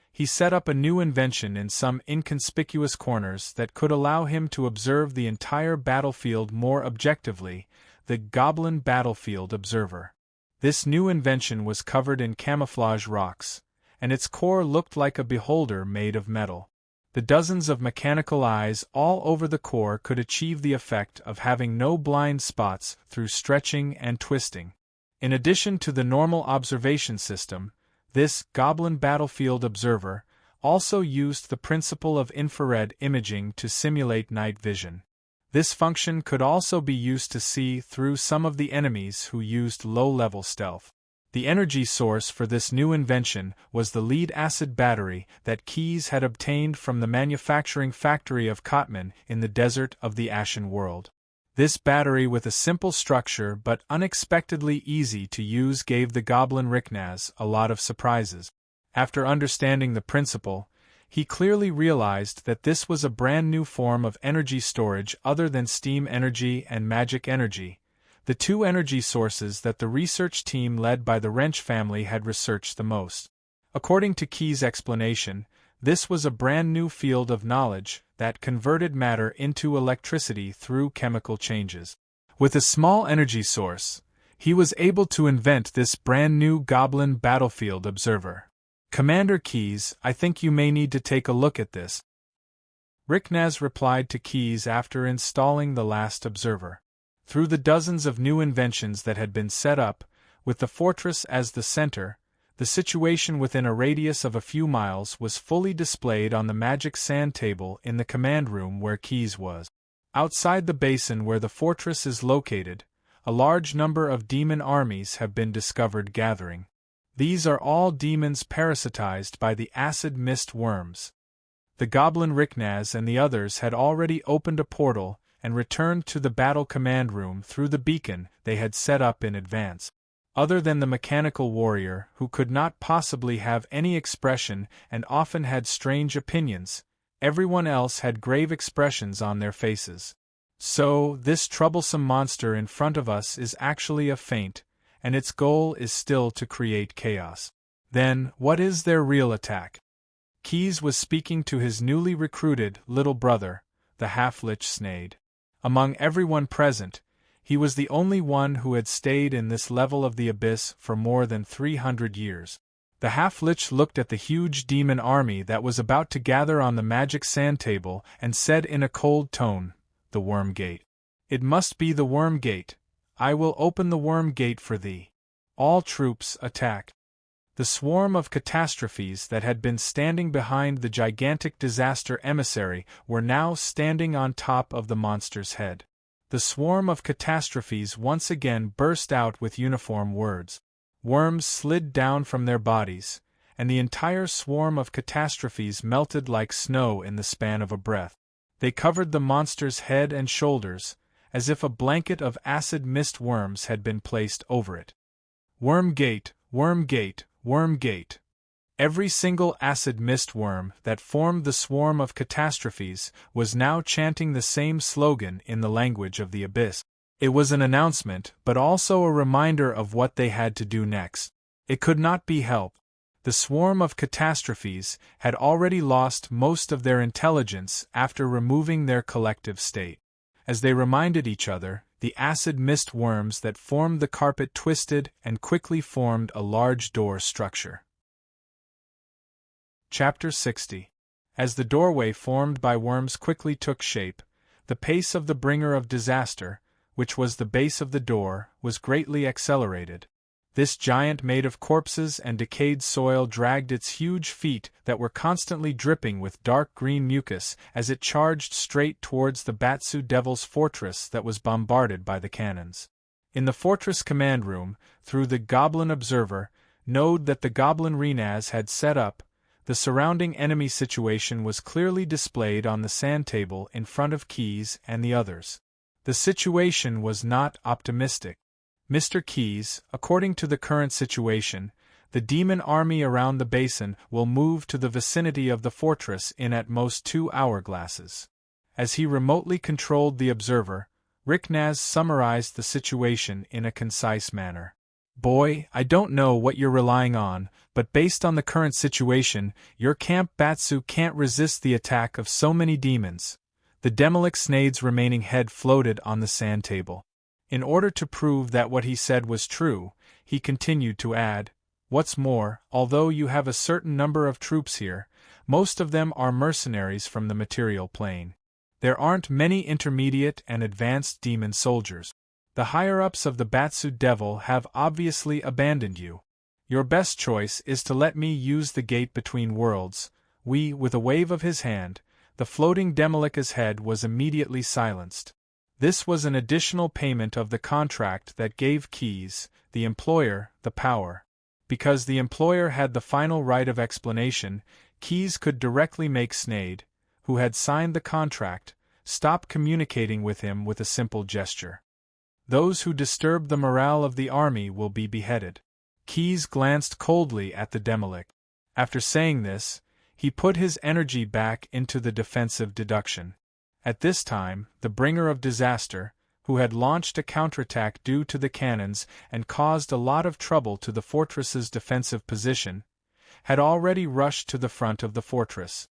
He set up a new invention in some inconspicuous corners that could allow him to observe the entire battlefield more objectively, the Goblin Battlefield Observer. This new invention was covered in camouflage rocks, and its core looked like a beholder made of metal. The dozens of mechanical eyes all over the core could achieve the effect of having no blind spots through stretching and twisting. In addition to the normal observation system, this Goblin Battlefield Observer also used the principle of infrared imaging to simulate night vision. This function could also be used to see through some of the enemies who used low-level stealth. The energy source for this new invention was the lead-acid battery that Keyes had obtained from the manufacturing factory of Cotman in the desert of the Ashen World. This battery, with a simple structure but unexpectedly easy to use, gave the Goblin Ricknaz a lot of surprises. After understanding the principle, he clearly realized that this was a brand new form of energy storage other than steam energy and magic energy, the two energy sources that the research team led by the Wrench family had researched the most. According to Keyes' explanation, this was a brand new field of knowledge that converted matter into electricity through chemical changes. With a small energy source, he was able to invent this brand new Goblin Battlefield Observer. Commander Keyes, I think you may need to take a look at this. Ricknaz replied to Keyes after installing the last observer. Through the dozens of new inventions that had been set up, with the fortress as the center, the situation within a radius of a few miles was fully displayed on the magic sand table in the command room where Keyes was. Outside the basin where the fortress is located, a large number of demon armies have been discovered gathering. These are all demons parasitized by the acid mist worms. The Goblin Ricknaz and the others had already opened a portal and returned to the battle command room through the beacon they had set up in advance. Other than the mechanical warrior, who could not possibly have any expression and often had strange opinions, everyone else had grave expressions on their faces. So, this troublesome monster in front of us is actually a feint, and its goal is still to create chaos. Then, what is their real attack? Keyes was speaking to his newly recruited little brother, the half-lich Snade. Among everyone present, he was the only one who had stayed in this level of the abyss for more than 300 years. The half-lich looked at the huge demon army that was about to gather on the magic sand table and said in a cold tone, "The Worm Gate. It must be the Worm Gate. I will open the Worm Gate for thee. All troops attack." The swarm of catastrophes that had been standing behind the gigantic disaster emissary were now standing on top of the monster's head. The swarm of catastrophes once again burst out with uniform words. Worms slid down from their bodies, and the entire swarm of catastrophes melted like snow in the span of a breath. They covered the monster's head and shoulders, as if a blanket of acid mist worms had been placed over it. Worm Gate, Worm Gate, Worm Gate. Every single acid mist worm that formed the swarm of catastrophes was now chanting the same slogan in the language of the abyss. It was an announcement, but also a reminder of what they had to do next. It could not be helped. The swarm of catastrophes had already lost most of their intelligence after removing their collective state. As they reminded each other, the acid mist worms that formed the carpet twisted and quickly formed a large door structure. Chapter 60. As the doorway formed by worms quickly took shape, the pace of the bringer of disaster, which was the base of the door, was greatly accelerated. This giant made of corpses and decayed soil dragged its huge feet that were constantly dripping with dark green mucus as it charged straight towards the Batsu Devil's fortress that was bombarded by the cannons. In the fortress command room, through the Goblin Observer node that the Goblin Ricknaz had set up, the surrounding enemy situation was clearly displayed on the sand table in front of Keyes and the others. The situation was not optimistic. Mr. Keyes, according to the current situation, the demon army around the basin will move to the vicinity of the fortress in at most 2 hourglasses. As he remotely controlled the observer, Ricknaz summarized the situation in a concise manner. "Boy, I don't know what you're relying on, but based on the current situation, your Camp Batsu can't resist the attack of so many demons." The Demolic Snade's remaining head floated on the sand table. In order to prove that what he said was true, he continued to add, "What's more, although you have a certain number of troops here, Most of them are mercenaries from the material plane. There aren't many intermediate and advanced demon soldiers. The higher-ups of the Batsu Devil have obviously abandoned you. Your best choice is to let me use the gate between worlds. With a wave of his hand, the floating Demolika's head was immediately silenced. This was an additional payment of the contract that gave Keys, the employer, the power. Because the employer had the final right of explanation, Keys could directly make Snade, who had signed the contract, stop communicating with him with a simple gesture. Those who disturb the morale of the army will be beheaded. Keys glanced coldly at the Demolik. After saying this, he put his energy back into the defensive deduction. At this time, the bringer of disaster, who had launched a counterattack due to the cannons and caused a lot of trouble to the fortress's defensive position, had already rushed to the front of the fortress.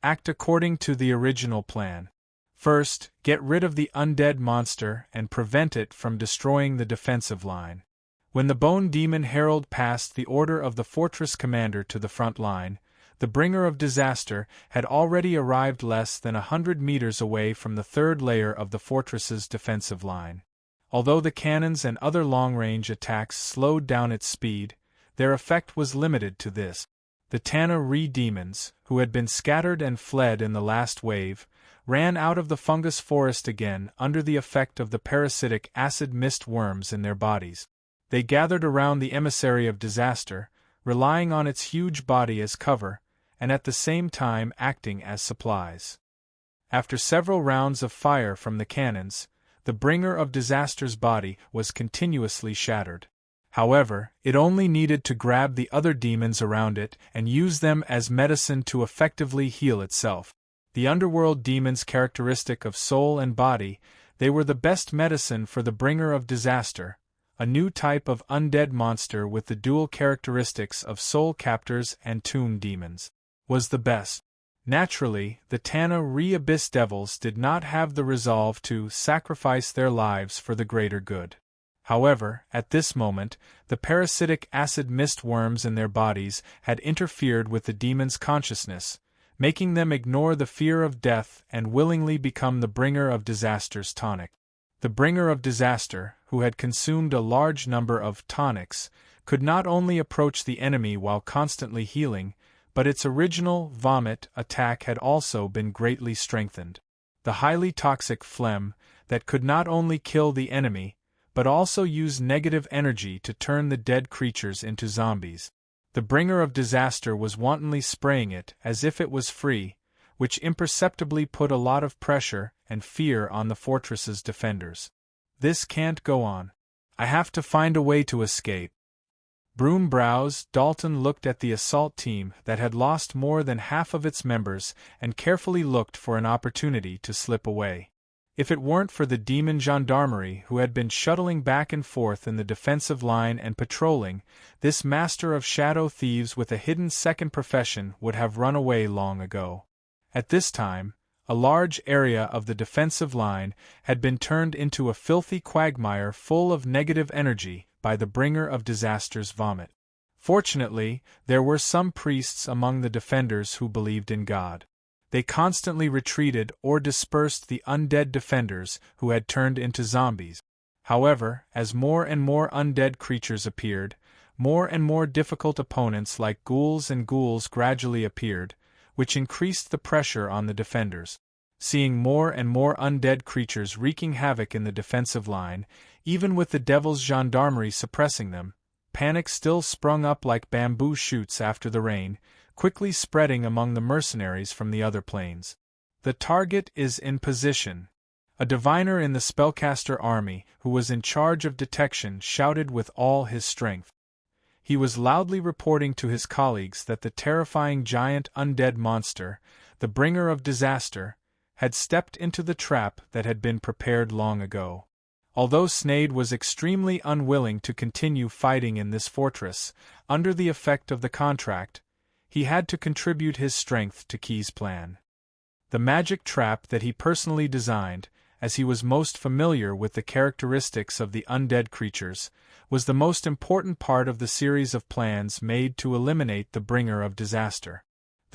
Act according to the original plan. First, get rid of the undead monster and prevent it from destroying the defensive line. When the Bone Demon Herald passed the order of the fortress commander to the front line, the bringer of disaster had already arrived less than 100 meters away from the third layer of the fortress's defensive line. Although the cannons and other long-range attacks slowed down its speed, their effect was limited to this. The Tana Re-demons, who had been scattered and fled in the last wave, ran out of the fungus forest again under the effect of the parasitic acid mist worms in their bodies. They gathered around the emissary of disaster, relying on its huge body as cover, and at the same time acting as supplies. After several rounds of fire from the cannons, the bringer of disaster's body was continuously shattered. However, it only needed to grab the other demons around it and use them as medicine to effectively heal itself. The underworld demons characteristic of soul and body, they were the best medicine for the bringer of disaster, a new type of undead monster with the dual characteristics of soul captors and tomb demons, was the best. Naturally, the Tana Re-Abyss Devils did not have the resolve to sacrifice their lives for the greater good. However, at this moment, the parasitic acid mist worms in their bodies had interfered with the demons' consciousness, making them ignore the fear of death and willingly become the bringer of disaster's tonic. The bringer of disaster, who had consumed a large number of tonics, could not only approach the enemy while constantly healing, but its original vomit attack had also been greatly strengthened. The highly toxic phlegm that could not only kill the enemy, but also use negative energy to turn the dead creatures into zombies. The bringer of disaster was wantonly spraying it as if it was free, which imperceptibly put a lot of pressure and fear on the fortress's defenders. This can't go on. I have to find a way to escape. Broom brows, Dalton looked at the assault team that had lost more than half of its members and carefully looked for an opportunity to slip away. If it weren't for the demon gendarmerie who had been shuttling back and forth in the defensive line and patrolling, this master of shadow thieves with a hidden second profession would have run away long ago. At this time, a large area of the defensive line had been turned into a filthy quagmire full of negative energy by the bringer of disaster's vomit. Fortunately, there were some priests among the defenders who believed in God. They constantly retreated or dispersed the undead defenders who had turned into zombies. However, as more and more undead creatures appeared, more and more difficult opponents like ghouls and ghouls gradually appeared, which increased the pressure on the defenders. Seeing more and more undead creatures wreaking havoc in the defensive line, even with the devil's gendarmerie suppressing them, panic still sprung up like bamboo shoots after the rain, quickly spreading among the mercenaries from the other planes. The target is in position. A diviner in the spellcaster army, who was in charge of detection, shouted with all his strength. He was loudly reporting to his colleagues that the terrifying giant undead monster, the bringer of disaster, had stepped into the trap that had been prepared long ago. Although Snade was extremely unwilling to continue fighting in this fortress, under the effect of the contract, he had to contribute his strength to Key's plan. The magic trap that he personally designed, as he was most familiar with the characteristics of the undead creatures, was the most important part of the series of plans made to eliminate the bringer of disaster.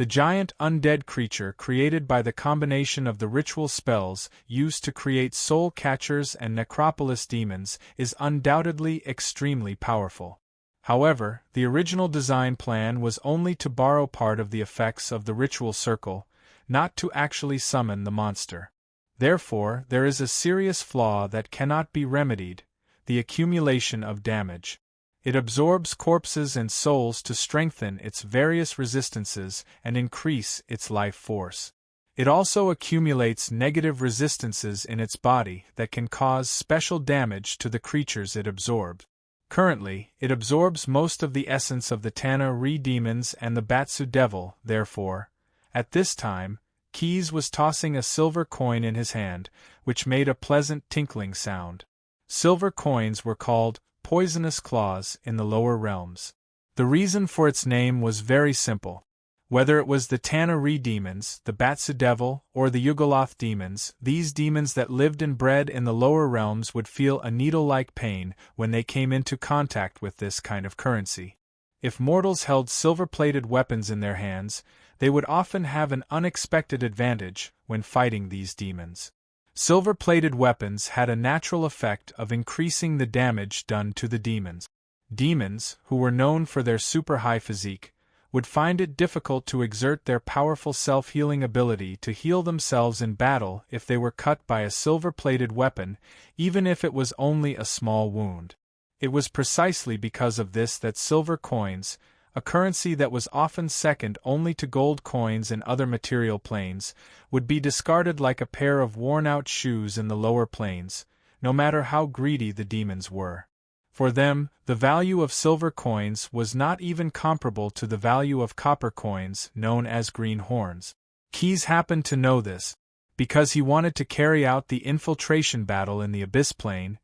The giant undead creature created by the combination of the ritual spells used to create soul catchers and necropolis demons is undoubtedly extremely powerful. However, the original design plan was only to borrow part of the effects of the ritual circle, not to actually summon the monster. Therefore, there is a serious flaw that cannot be remedied: the accumulation of damage. It absorbs corpses and souls to strengthen its various resistances and increase its life force. It also accumulates negative resistances in its body that can cause special damage to the creatures it absorbs. Currently, it absorbs most of the essence of the Tana Re-demons and the Batsu Devil. Therefore, at this time, Keys was tossing a silver coin in his hand, which made a pleasant tinkling sound. Silver coins were called poisonous claws in the lower realms. The reason for its name was very simple. Whether it was the Tana Re-demons, the Batsu Devil, or the Yugoloth demons, these demons that lived and bred in the lower realms would feel a needle-like pain when they came into contact with this kind of currency. If mortals held silver-plated weapons in their hands, they would often have an unexpected advantage when fighting these demons. Silver-plated weapons had a natural effect of increasing the damage done to the demons. Demons, who were known for their super-high physique, would find it difficult to exert their powerful self-healing ability to heal themselves in battle if they were cut by a silver-plated weapon, even if it was only a small wound. It was precisely because of this that silver coins, a currency that was often second only to gold coins in other material planes, would be discarded like a pair of worn-out shoes in the lower planes, no matter how greedy the demons were. For them, the value of silver coins was not even comparable to the value of copper coins, known as green horns. Keys happened to know this. Because he wanted to carry out the infiltration battle in the Abyss Plane,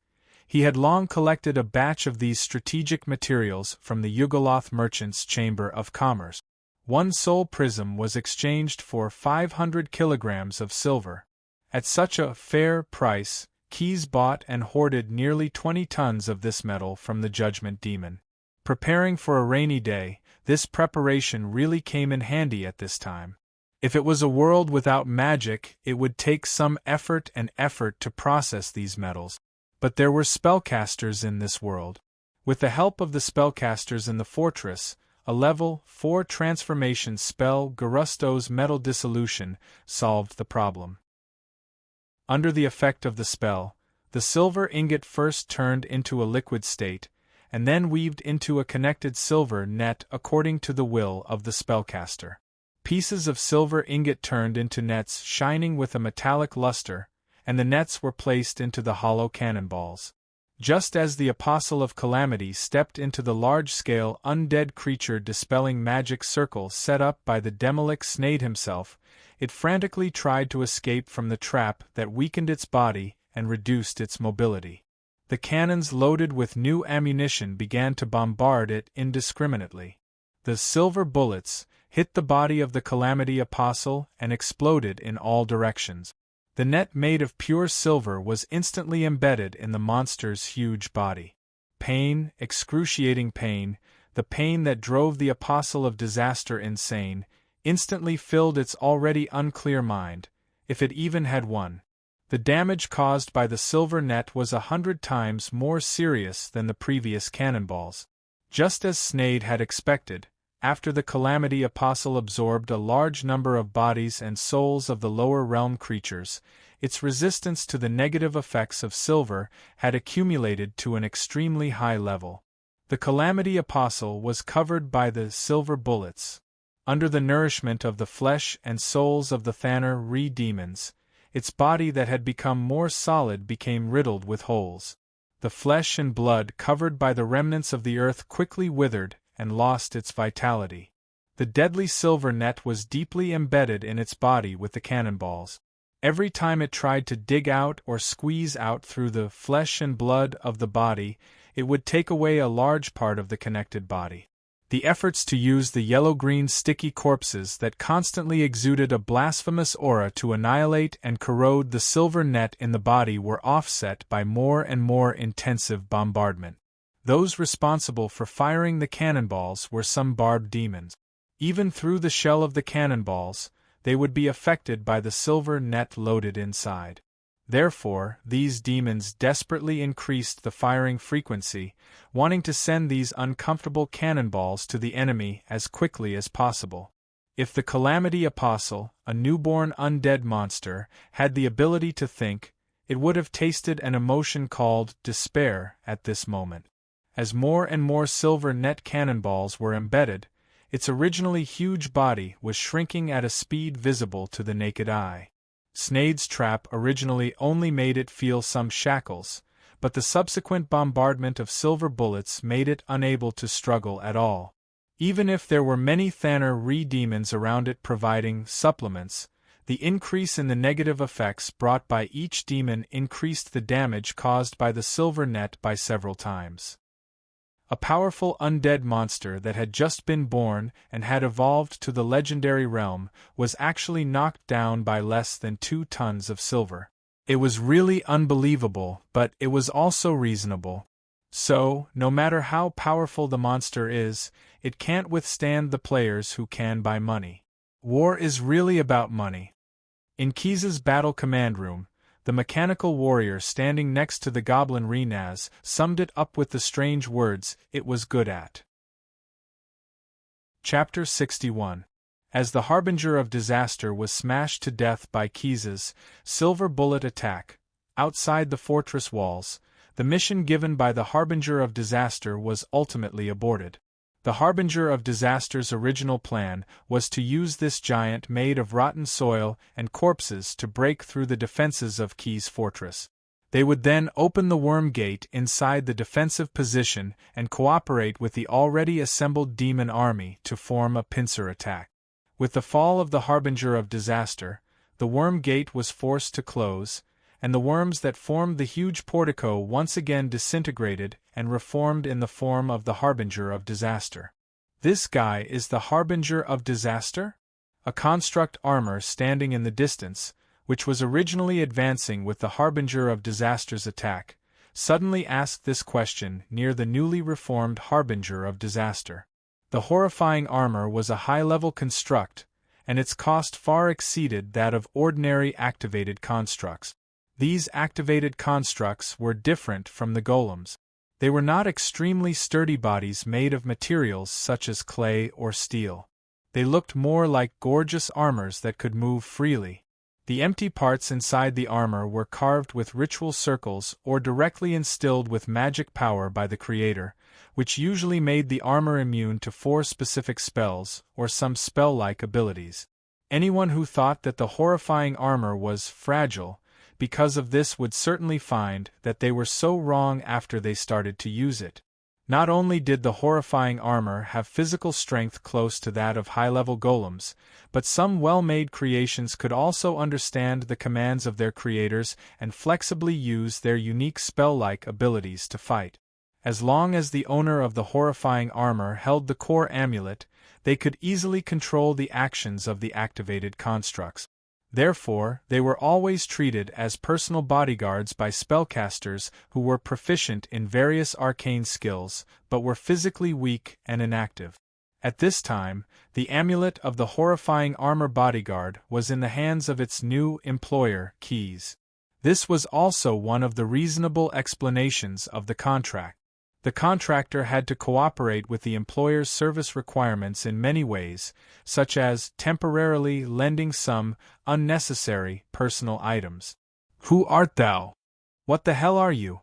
he had long collected a batch of these strategic materials from the Yugoloth Merchants' Chamber of Commerce. One sole prism was exchanged for 500 kilograms of silver. At such a fair price, Keys bought and hoarded nearly 20 tons of this metal from the Judgment Demon. Preparing for a rainy day, this preparation really came in handy at this time. If it was a world without magic, it would take some effort to process these metals. But there were spellcasters in this world. With the help of the spellcasters in the fortress, a level 4 transformation spell, Garusto's Metal Dissolution, solved the problem. Under the effect of the spell, the silver ingot first turned into a liquid state, and then weaved into a connected silver net according to the will of the spellcaster. Pieces of silver ingot turned into nets shining with a metallic luster, and the nets were placed into the hollow cannonballs. Just as the Apostle of Calamity stepped into the large-scale undead creature dispelling magic circle set up by the demonic Snade himself, it frantically tried to escape from the trap that weakened its body and reduced its mobility. The cannons loaded with new ammunition began to bombard it indiscriminately. The silver bullets hit the body of the Calamity Apostle and exploded in all directions. The net made of pure silver was instantly embedded in the monster's huge body. Pain, excruciating pain, the pain that drove the Apostle of Disaster insane, instantly filled its already unclear mind, if it even had one. The damage caused by the silver net was 100 times more serious than the previous cannonballs. Just as Snade had expected, after the Calamity Apostle absorbed a large number of bodies and souls of the lower realm creatures, its resistance to the negative effects of silver had accumulated to an extremely high level. The Calamity Apostle was covered by the silver bullets. Under the nourishment of the flesh and souls of the Thanner Re-demons, its body that had become more solid became riddled with holes. The flesh and blood covered by the remnants of the earth quickly withered and lost its vitality. The deadly silver net was deeply embedded in its body with the cannonballs. Every time it tried to dig out or squeeze out through the flesh and blood of the body, it would take away a large part of the connected body. The efforts to use the yellow-green sticky corpses that constantly exuded a blasphemous aura to annihilate and corrode the silver net in the body were offset by more and more intensive bombardment. Those responsible for firing the cannonballs were some barbed demons. Even through the shell of the cannonballs, they would be affected by the silver net loaded inside. Therefore, these demons desperately increased the firing frequency, wanting to send these uncomfortable cannonballs to the enemy as quickly as possible. If the Calamity Apostle, a newborn undead monster, had the ability to think, it would have tasted an emotion called despair at this moment. As more and more silver net cannonballs were embedded, its originally huge body was shrinking at a speed visible to the naked eye. Snade's trap originally only made it feel some shackles, but the subsequent bombardment of silver bullets made it unable to struggle at all. Even if there were many Thanner re-demons around it providing supplements, the increase in the negative effects brought by each demon increased the damage caused by the silver net by several times. A powerful undead monster that had just been born and had evolved to the legendary realm was actually knocked down by less than 2 tons of silver. It was really unbelievable, but it was also reasonable. So, no matter how powerful the monster is, it can't withstand the players who can buy money. War is really about money. In Keys's battle command room, the mechanical warrior standing next to the goblin Renaz summed it up with the strange words it was good at. Chapter 61. As the Harbinger of Disaster was smashed to death by Keys's silver bullet attack, outside the fortress walls, the mission given by the Harbinger of Disaster was ultimately aborted. The Harbinger of Disaster's original plan was to use this giant made of rotten soil and corpses to break through the defenses of Keys' fortress. They would then open the worm gate inside the defensive position and cooperate with the already assembled demon army to form a pincer attack. With the fall of the Harbinger of Disaster, the worm gate was forced to close, and the worms that formed the huge portico once again disintegrated and reformed in the form of the Harbinger of Disaster. This guy is the Harbinger of Disaster? A construct armor standing in the distance, which was originally advancing with the Harbinger of Disaster's attack, suddenly asked this question near the newly reformed Harbinger of Disaster. The horrifying armor was a high-level construct, and its cost far exceeded that of ordinary activated constructs. These activated constructs were different from the golems. They were not extremely sturdy bodies made of materials such as clay or steel. They looked more like gorgeous armors that could move freely. The empty parts inside the armor were carved with ritual circles or directly instilled with magic power by the creator, which usually made the armor immune to 4 specific spells or some spell-like abilities. Anyone who thought that the horrifying armor was fragile because of this would certainly find that they were so wrong after they started to use it. Not only did the horrifying armor have physical strength close to that of high-level golems, but some well-made creations could also understand the commands of their creators and flexibly use their unique spell-like abilities to fight. As long as the owner of the horrifying armor held the core amulet, they could easily control the actions of the activated constructs. Therefore, they were always treated as personal bodyguards by spellcasters who were proficient in various arcane skills, but were physically weak and inactive. At this time, the amulet of the horrifying armor bodyguard was in the hands of its new employer, Keys. This was also one of the reasonable explanations of the contract. The contractor had to cooperate with the employer's service requirements in many ways, such as temporarily lending some unnecessary personal items. "Who art thou? What the hell are you?"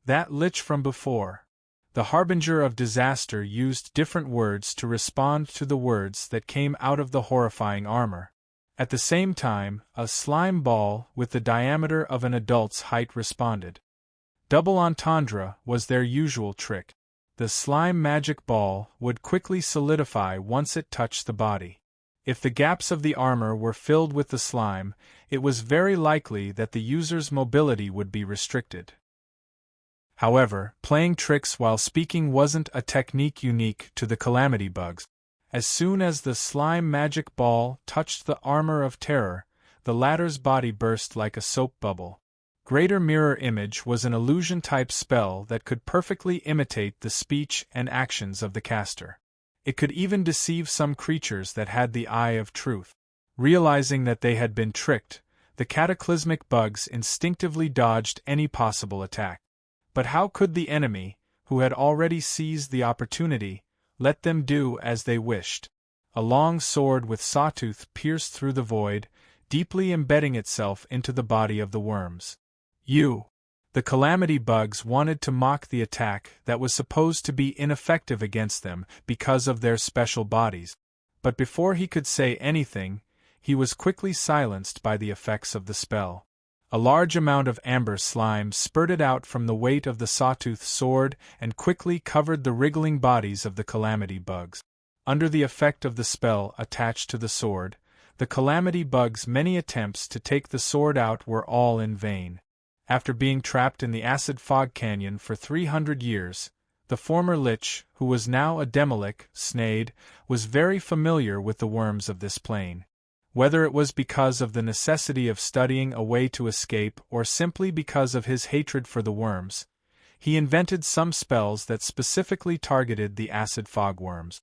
That lich from before. The Harbinger of Disaster used different words to respond to the words that came out of the horrifying armor. At the same time, a slime ball with the diameter of an adult's height responded. Double entendre was their usual trick. The slime magic ball would quickly solidify once it touched the body. If the gaps of the armor were filled with the slime, it was very likely that the user's mobility would be restricted. However, playing tricks while speaking wasn't a technique unique to the Calamity Bugs. As soon as the slime magic ball touched the armor of terror, the latter's body burst like a soap bubble. Greater Mirror Image was an illusion-type spell that could perfectly imitate the speech and actions of the caster. It could even deceive some creatures that had the eye of truth. Realizing that they had been tricked, the cataclysmic bugs instinctively dodged any possible attack. But how could the enemy, who had already seized the opportunity, let them do as they wished? A long sword with sawtooth pierced through the void, deeply embedding itself into the body of the worms. The calamity bugs wanted to mock the attack that was supposed to be ineffective against them because of their special bodies. But before he could say anything, he was quickly silenced by the effects of the spell. A large amount of amber slime spurted out from the weight of the sawtooth sword and quickly covered the wriggling bodies of the calamity bugs. Under the effect of the spell attached to the sword, the calamity bugs' many attempts to take the sword out were all in vain. After being trapped in the acid fog canyon for 300 years, the former lich, who was now a demolic, Sneyd, was very familiar with the worms of this plane. Whether it was because of the necessity of studying a way to escape or simply because of his hatred for the worms, he invented some spells that specifically targeted the acid fog worms.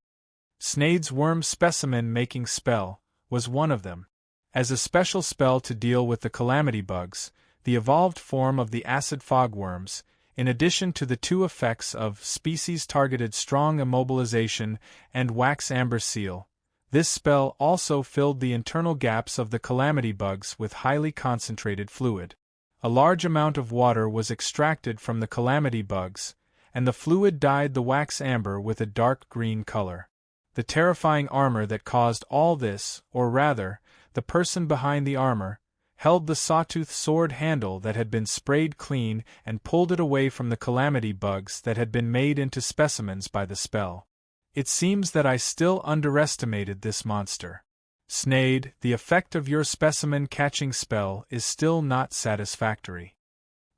Sneyd's worm specimen-making spell was one of them. As a special spell to deal with the calamity bugs, the evolved form of the acid fog worms, in addition to the two effects of species-targeted strong immobilization and wax amber seal, this spell also filled the internal gaps of the calamity bugs with highly concentrated fluid. A large amount of water was extracted from the calamity bugs, and the fluid dyed the wax amber with a dark green color. The terrifying armor that caused all this, or rather, the person behind the armor, held the sawtooth sword handle that had been sprayed clean and pulled it away from the calamity bugs that had been made into specimens by the spell. It seems that I still underestimated this monster. Sneyd, the effect of your specimen-catching spell is still not satisfactory.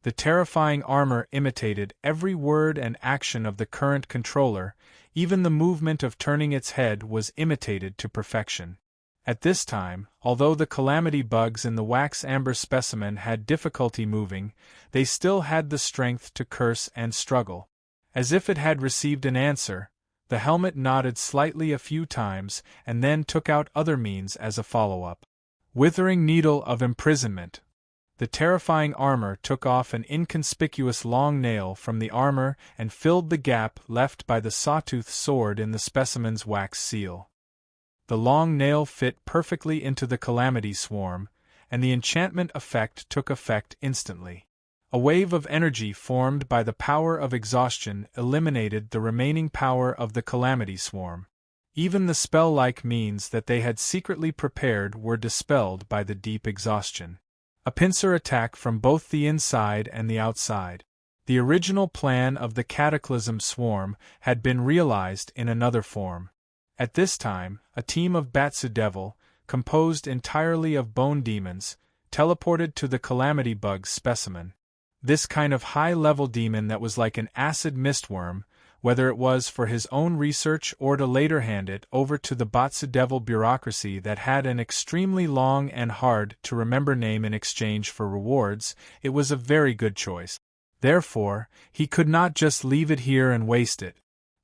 The terrifying armor imitated every word and action of the current controller, even the movement of turning its head was imitated to perfection. At this time, although the calamity bugs in the wax amber specimen had difficulty moving, they still had the strength to curse and struggle. As if it had received an answer, the helmet nodded slightly a few times and then took out other means as a follow-up. Withering needle of imprisonment. The terrifying armor took off an inconspicuous long nail from the armor and filled the gap left by the sawtooth sword in the specimen's wax seal. The long nail fit perfectly into the calamity swarm, and the enchantment effect took effect instantly. A wave of energy formed by the power of exhaustion eliminated the remaining power of the calamity swarm. Even the spell-like means that they had secretly prepared were dispelled by the deep exhaustion. A pincer attack from both the inside and the outside. The original plan of the cataclysm swarm had been realized in another form. At this time, a team of Batsu Devil, composed entirely of bone demons, teleported to the calamity bug specimen. This kind of high-level demon that was like an acid mistworm, whether it was for his own research or to later hand it over to the Batsu Devil bureaucracy that had an extremely long and hard-to-remember name in exchange for rewards, it was a very good choice. Therefore, he could not just leave it here and waste it.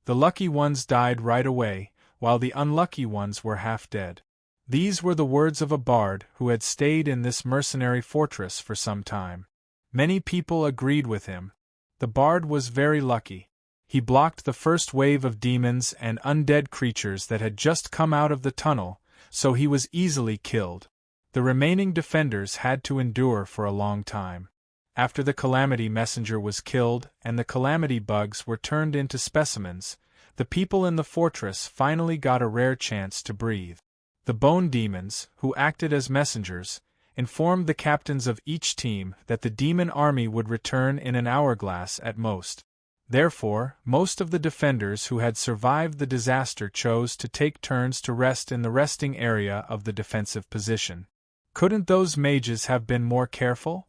The lucky ones died right away, while the unlucky ones were half dead. These were the words of a bard who had stayed in this mercenary fortress for some time. Many people agreed with him. The bard was very lucky. He blocked the first wave of demons and undead creatures that had just come out of the tunnel, so he was easily killed. The remaining defenders had to endure for a long time. After the calamity messenger was killed and the calamity bugs were turned into specimens, the people in the fortress finally got a rare chance to breathe. The bone demons, who acted as messengers, informed the captains of each team that the demon army would return in an hourglass at most. Therefore, most of the defenders who had survived the disaster chose to take turns to rest in the resting area of the defensive position. Couldn't those mages have been more careful?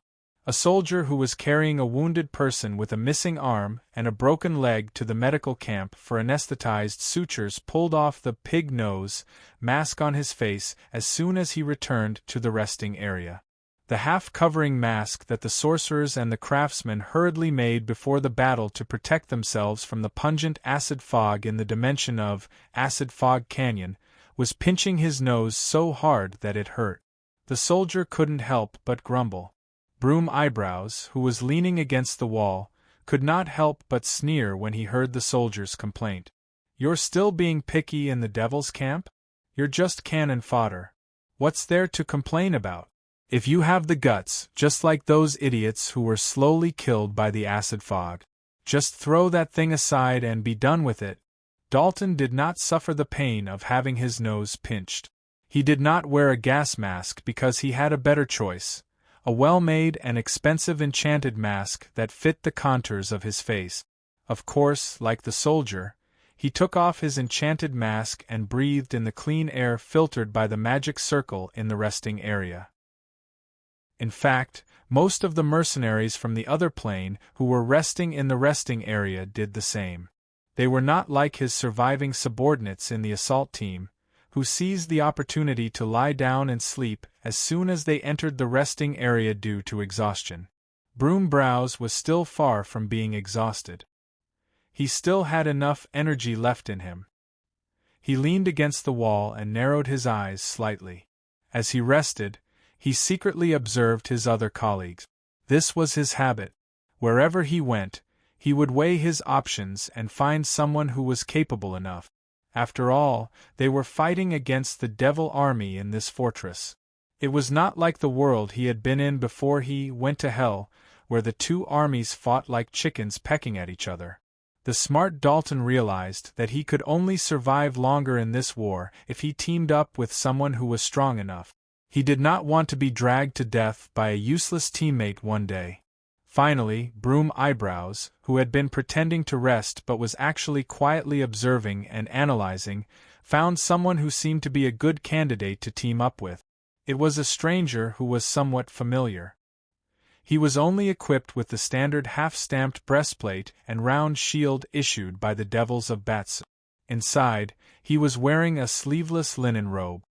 A soldier who was carrying a wounded person with a missing arm and a broken leg to the medical camp for anesthetized sutures pulled off the pig nose mask on his face as soon as he returned to the resting area. the half-covering mask that the sorcerers and the craftsmen hurriedly made before the battle to protect themselves from the pungent acid fog in the dimension of Acid Fog Canyon, was pinching his nose so hard that it hurt. The soldier couldn't help but grumble. Broom Eyebrows, who was leaning against the wall, could not help but sneer when he heard the soldier's complaint. "You're still being picky in the devil's camp? You're just cannon fodder. What's there to complain about? If you have the guts, just like those idiots who were slowly killed by the acid fog, just throw that thing aside and be done with it." Dalton did not suffer the pain of having his nose pinched. He did not wear a gas mask because he had a better choice, a well-made and expensive enchanted mask that fit the contours of his face. Of course, like the soldier, he took off his enchanted mask and breathed in the clean air filtered by the magic circle in the resting area. In fact, most of the mercenaries from the other plane who were resting in the resting area did the same. They were not like his surviving subordinates in the assault team, who seized the opportunity to lie down and sleep as soon as they entered the resting area due to exhaustion. Broom Brows was still far from being exhausted. He still had enough energy left in him. He leaned against the wall and narrowed his eyes slightly. As he rested, he secretly observed his other colleagues. This was his habit. Wherever he went, he would weigh his options and find someone who was capable enough. After all, they were fighting against the devil army in this fortress. It was not like the world he had been in before he went to hell, where the two armies fought like chickens pecking at each other. The smart Dalton realized that he could only survive longer in this war if he teamed up with someone who was strong enough. He did not want to be dragged to death by a useless teammate one day. Finally, Broom Eyebrows, who had been pretending to rest but was actually quietly observing and analyzing, found someone who seemed to be a good candidate to team up with. It was a stranger who was somewhat familiar. He was only equipped with the standard half-stamped breastplate and round shield issued by the Devils of Bats. Inside, he was wearing a sleeveless linen robe.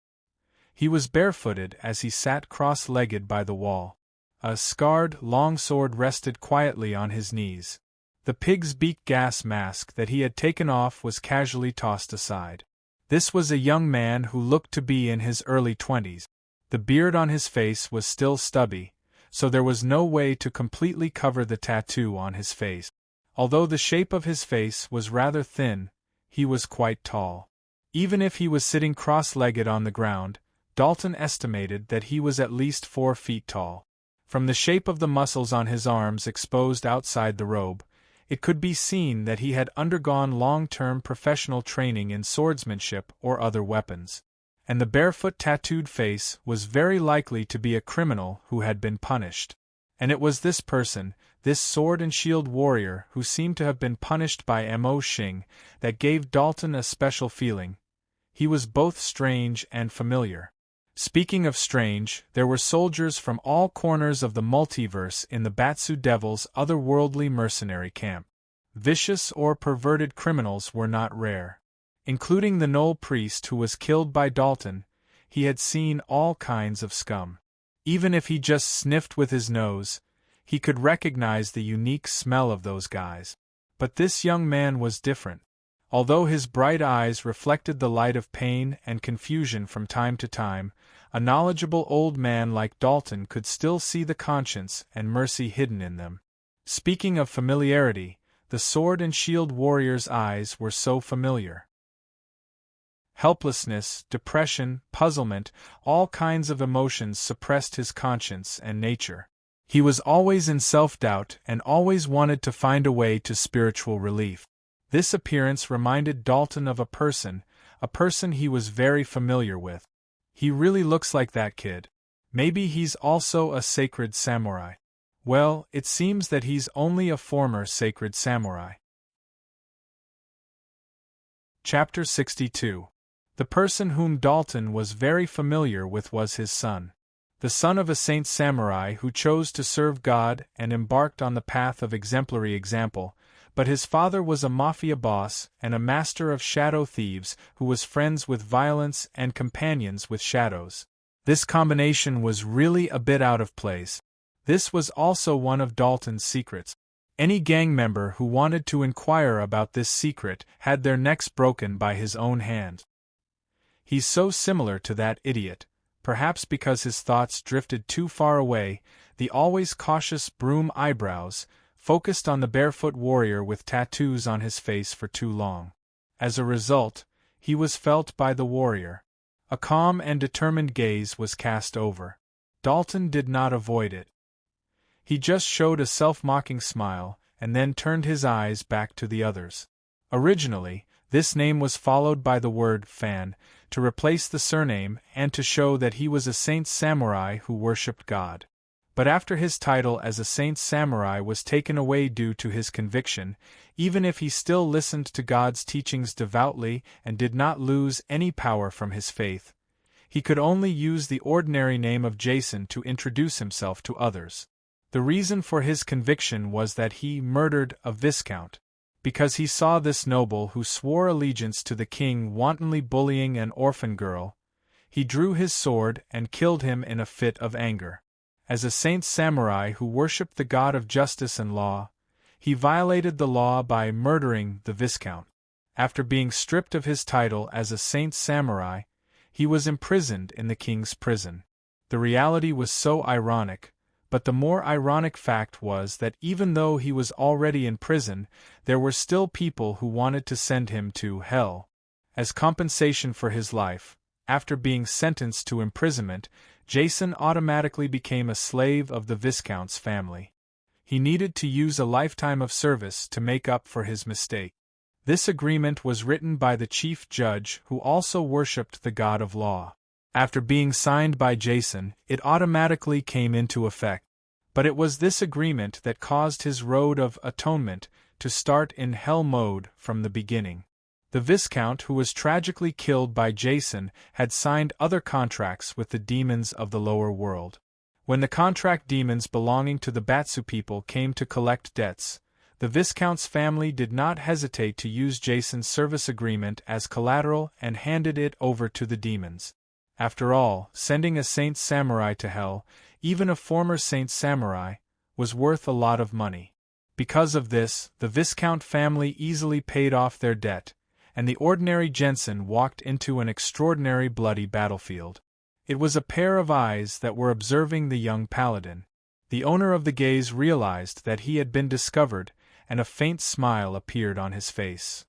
He was barefooted as he sat cross-legged by the wall. A scarred longsword rested quietly on his knees. The pig's beak gas mask that he had taken off was casually tossed aside. This was a young man who looked to be in his early 20s. The beard on his face was still stubby, so there was no way to completely cover the tattoo on his face. Although the shape of his face was rather thin, he was quite tall. Even if he was sitting cross-legged on the ground, Dalton estimated that he was at least 4 feet tall. From the shape of the muscles on his arms exposed outside the robe, it could be seen that he had undergone long-term professional training in swordsmanship or other weapons. And the barefoot tattooed face was very likely to be a criminal who had been punished. And it was this person, this sword and shield warrior who seemed to have been punished by Mo Xing, that gave Dalton a special feeling. He was both strange and familiar. Speaking of strange, there were soldiers from all corners of the multiverse in the Batsu Devil's otherworldly mercenary camp. Vicious or perverted criminals were not rare. Including the Knoll priest who was killed by Dalton, he had seen all kinds of scum. Even if he just sniffed with his nose, he could recognize the unique smell of those guys. But this young man was different. Although his bright eyes reflected the light of pain and confusion from time to time, a knowledgeable old man like Dalton could still see the conscience and mercy hidden in them. Speaking of familiarity, the sword and shield warrior's eyes were so familiar. Helplessness, depression, puzzlement, all kinds of emotions suppressed his conscience and nature. He was always in self-doubt and always wanted to find a way to spiritual relief. This appearance reminded Dalton of a person he was very familiar with. He really looks like that kid. Maybe he's also a sacred samurai. Well, it seems that he's only a former sacred samurai. Chapter 62. The person whom Dalton was very familiar with was his son. The son of a saint samurai who chose to serve God and embarked on the path of exemplary example, but his father was a mafia boss and a master of shadow thieves who was friends with violence and companions with shadows. This combination was really a bit out of place. This was also one of Dalton's secrets. Any gang member who wanted to inquire about this secret had their necks broken by his own hand. He's so similar to that idiot, perhaps because his thoughts drifted too far away, the always cautious broom eyebrows, focused on the barefoot warrior with tattoos on his face for too long. As a result, he was felt by the warrior. A calm and determined gaze was cast over. Dalton did not avoid it. He just showed a self-mocking smile, and then turned his eyes back to the others. Originally, this name was followed by the word fan, to replace the surname and to show that he was a saint samurai who worshipped God. But after his title as a saint samurai was taken away due to his conviction, even if he still listened to God's teachings devoutly and did not lose any power from his faith, he could only use the ordinary name of Jason to introduce himself to others. The reason for his conviction was that he murdered a viscount, because he saw this noble who swore allegiance to the king wantonly bullying an orphan girl. He drew his sword and killed him in a fit of anger. As a saint samurai who worshipped the god of justice and law, he violated the law by murdering the viscount. After being stripped of his title as a saint samurai, he was imprisoned in the king's prison. The reality was so ironic, but the more ironic fact was that even though he was already in prison, there were still people who wanted to send him to hell. As compensation for his life, after being sentenced to imprisonment, Jason automatically became a slave of the Viscount's family. He needed to use a lifetime of service to make up for his mistake. This agreement was written by the chief judge who also worshipped the god of law. After being signed by Jason, it automatically came into effect. But it was this agreement that caused his road of atonement to start in hell mode from the beginning. The Viscount, who was tragically killed by Jason, had signed other contracts with the demons of the lower world. When the contract demons belonging to the Batsu people came to collect debts, the Viscount's family did not hesitate to use Jason's service agreement as collateral and handed it over to the demons. After all, sending a saint samurai to hell, even a former saint samurai, was worth a lot of money. Because of this, the Viscount family easily paid off their debt, and the ordinary Jensen walked into an extraordinary bloody battlefield. It was a pair of eyes that were observing the young paladin. The owner of the gaze realized that he had been discovered, and a faint smile appeared on his face.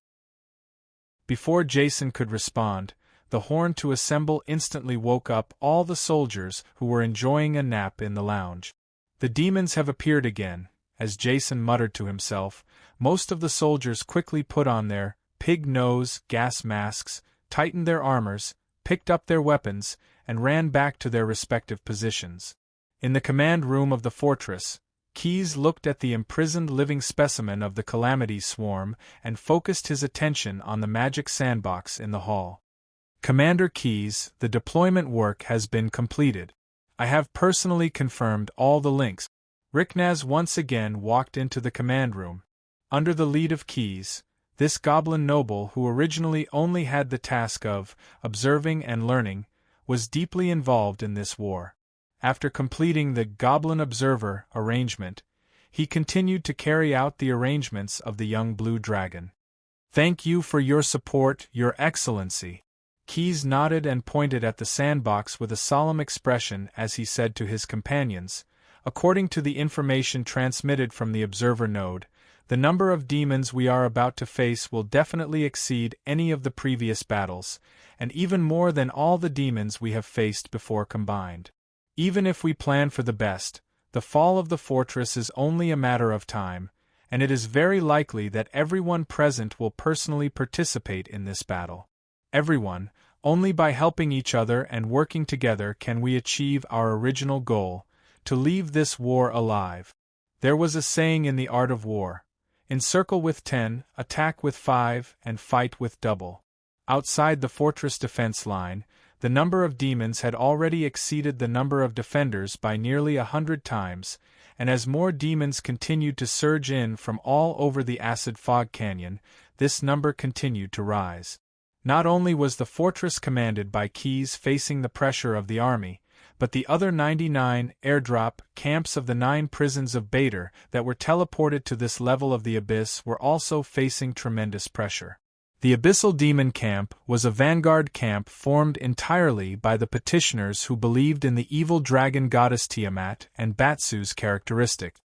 Before Jason could respond, the horn to assemble instantly woke up all the soldiers who were enjoying a nap in the lounge. The demons have appeared again, as Jason muttered to himself. Most of the soldiers quickly put on their pig nose gas masks, tightened their armors, picked up their weapons, and ran back to their respective positions. In the command room of the fortress, Keyes looked at the imprisoned living specimen of the Calamity Swarm and focused his attention on the magic sandbox in the hall. Commander Keyes, the deployment work has been completed. I have personally confirmed all the links. Ricknaz once again walked into the command room. Under the lead of Keyes, this goblin noble who originally only had the task of observing and learning, was deeply involved in this war. After completing the Goblin Observer arrangement, he continued to carry out the arrangements of the young blue dragon. Thank you for your support, Your Excellency. Keyes nodded and pointed at the sandbox with a solemn expression as he said to his companions, according to the information transmitted from the observer node, the number of demons we are about to face will definitely exceed any of the previous battles, and even more than all the demons we have faced before combined. Even if we plan for the best, the fall of the fortress is only a matter of time, and it is very likely that everyone present will personally participate in this battle. Everyone, only by helping each other and working together can we achieve our original goal, to leave this war alive. There was a saying in the art of war: encircle with 10, attack with 5, and fight with double. Outside the fortress defense line, the number of demons had already exceeded the number of defenders by nearly 100 times, and as more demons continued to surge in from all over the acid fog canyon, this number continued to rise. Not only was the fortress commanded by Keyes facing the pressure of the army, but the other 99 airdrop camps of the 9 prisons of Bader that were teleported to this level of the abyss were also facing tremendous pressure. The Abyssal Demon Camp was a vanguard camp formed entirely by the petitioners who believed in the evil dragon goddess Tiamat and Batsu's characteristic.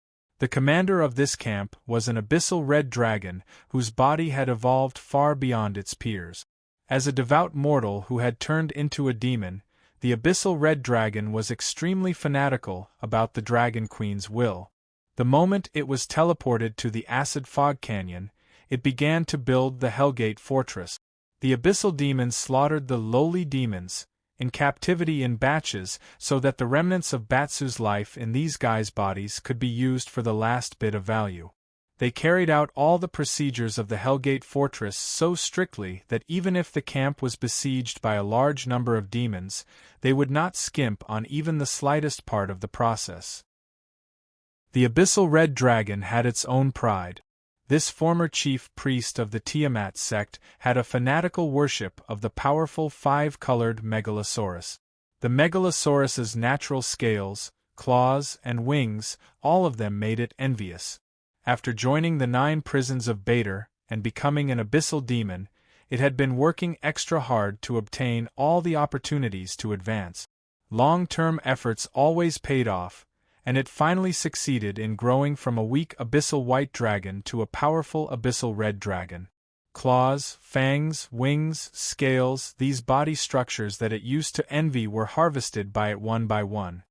The commander of this camp was an abyssal red dragon whose body had evolved far beyond its peers. As a devout mortal who had turned into a demon, the abyssal red dragon was extremely fanatical about the Dragon Queen's will. The moment it was teleported to the Acid Fog Canyon, it began to build the Hellgate Fortress. The abyssal demons slaughtered the lowly demons in captivity in batches so that the remnants of Batsu's life in these guys' bodies could be used for the last bit of value. They carried out all the procedures of the Hellgate Fortress so strictly that even if the camp was besieged by a large number of demons, they would not skimp on even the slightest part of the process. The Abyssal Red Dragon had its own pride. This former chief priest of the Tiamat sect had a fanatical worship of the powerful 5-colored Megalosaurus. The Megalosaurus's natural scales, claws, and wings, all of them made it envious. After joining the 9 prisons of Bader and becoming an abyssal demon, it had been working extra hard to obtain all the opportunities to advance. Long-term efforts always paid off, and it finally succeeded in growing from a weak abyssal white dragon to a powerful abyssal red dragon. Claws, fangs, wings, scales, these body structures that it used to envy were harvested by it one by one.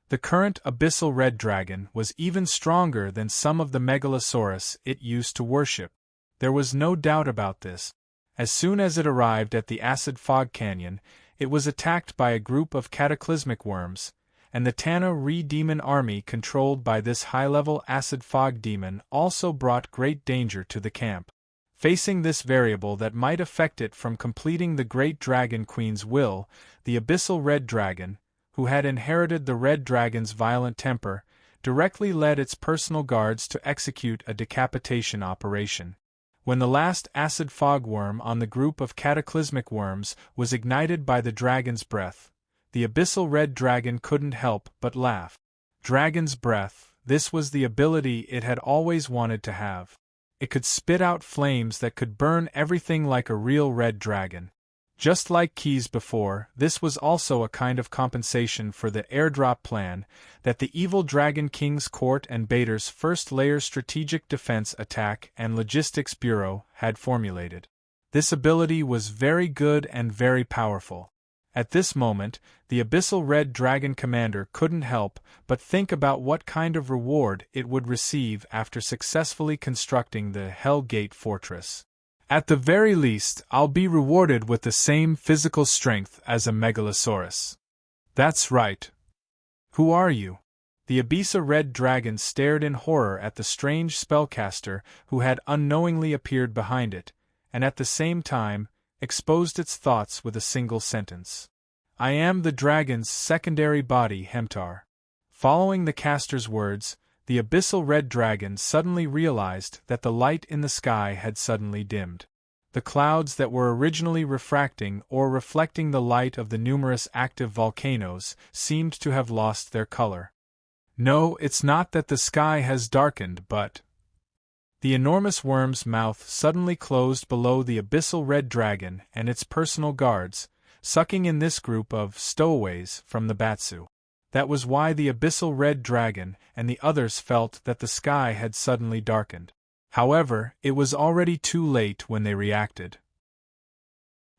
The current abyssal red dragon was even stronger than some of the Megalosaurus it used to worship. There was no doubt about this. As soon as it arrived at the Acid Fog Canyon, it was attacked by a group of cataclysmic worms, and the Tana Re-Demon army controlled by this high-level acid fog demon also brought great danger to the camp. Facing this variable that might affect it from completing the Great Dragon Queen's will, the Abyssal Red Dragon, who had inherited the Red Dragon's violent temper, directly led its personal guards to execute a decapitation operation. When the last acid fog worm on the group of cataclysmic worms was ignited by the dragon's breath, the Abyssal Red Dragon couldn't help but laugh. Dragon's breath, this was the ability it had always wanted to have. It could spit out flames that could burn everything like a real red dragon. Just like Keys before, this was also a kind of compensation for the airdrop plan that the evil Dragon King's court and Bader's first-layer strategic defense attack and logistics bureau had formulated. This ability was very good and very powerful. At this moment, the Abyssal Red Dragon commander couldn't help but think about what kind of reward it would receive after successfully constructing the Hellgate Fortress. At the very least, I'll be rewarded with the same physical strength as a Megalosaurus. That's right. Who are you? The Abyssal Red Dragon stared in horror at the strange spellcaster who had unknowingly appeared behind it, and at the same time, exposed its thoughts with a single sentence. I am the dragon's secondary body, Hemtar. Following the caster's words, the Abyssal Red Dragon suddenly realized that the light in the sky had suddenly dimmed. The clouds that were originally refracting or reflecting the light of the numerous active volcanoes seemed to have lost their color. No, it's not that the sky has darkened, but... The enormous worm's mouth suddenly closed below the Abyssal Red Dragon and its personal guards, sucking in this group of stowaways from the Batsu. That was why the Abyssal Red Dragon and the others felt that the sky had suddenly darkened. However, it was already too late when they reacted.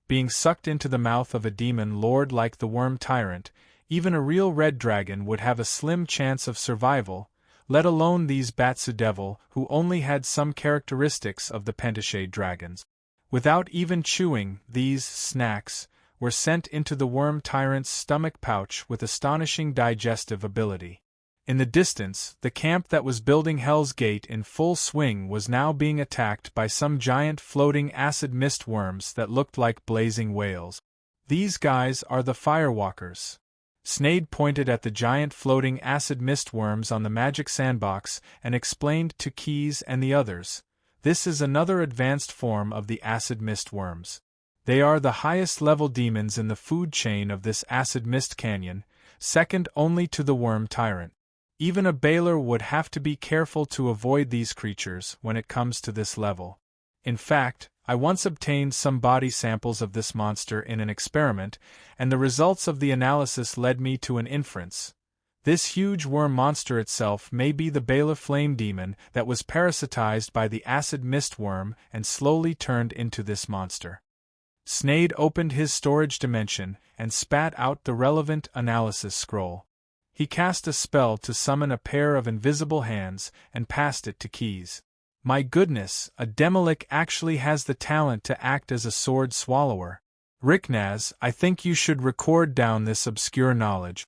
Being sucked into the mouth of a demon lord like the Worm Tyrant, even a real red dragon would have a slim chance of survival, let alone these Batsu Devil who only had some characteristics of the Pentashade dragons. Without even chewing, these snacks were sent into the Worm Tyrant's stomach pouch with astonishing digestive ability. In the distance, the camp that was building Hell's Gate in full swing was now being attacked by some giant floating acid mist worms that looked like blazing whales. These guys are the Firewalkers. Snade pointed at the giant floating acid mist worms on the magic sandbox and explained to Keys and the others, this is another advanced form of the acid mist worms. They are the highest level demons in the food chain of this acid mist canyon, second only to the worm tyrant. Even a bailer would have to be careful to avoid these creatures when it comes to this level. In fact, I once obtained some body samples of this monster in an experiment, and the results of the analysis led me to an inference. This huge worm monster itself may be the bailer flame demon that was parasitized by the acid mist worm and slowly turned into this monster. Sneyd opened his storage dimension and spat out the relevant analysis scroll. He cast a spell to summon a pair of invisible hands and passed it to Keys. My goodness, a Demolic actually has the talent to act as a sword swallower. Riknaz, I think you should record down this obscure knowledge.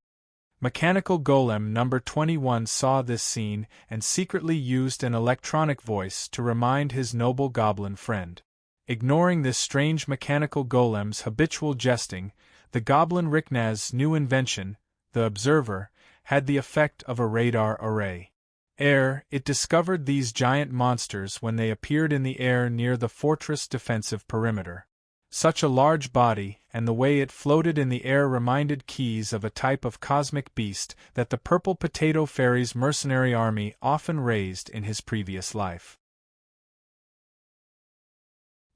Mechanical Golem number 21 saw this scene and secretly used an electronic voice to remind his noble goblin friend. Ignoring this strange mechanical golem's habitual jesting, the goblin Riknaz's new invention, the Observer, had the effect of a radar array. It discovered these giant monsters when they appeared in the air near the fortress defensive perimeter. Such a large body, and the way it floated in the air reminded Keys of a type of cosmic beast that the Purple Potato Fairy's mercenary army often raised in his previous life.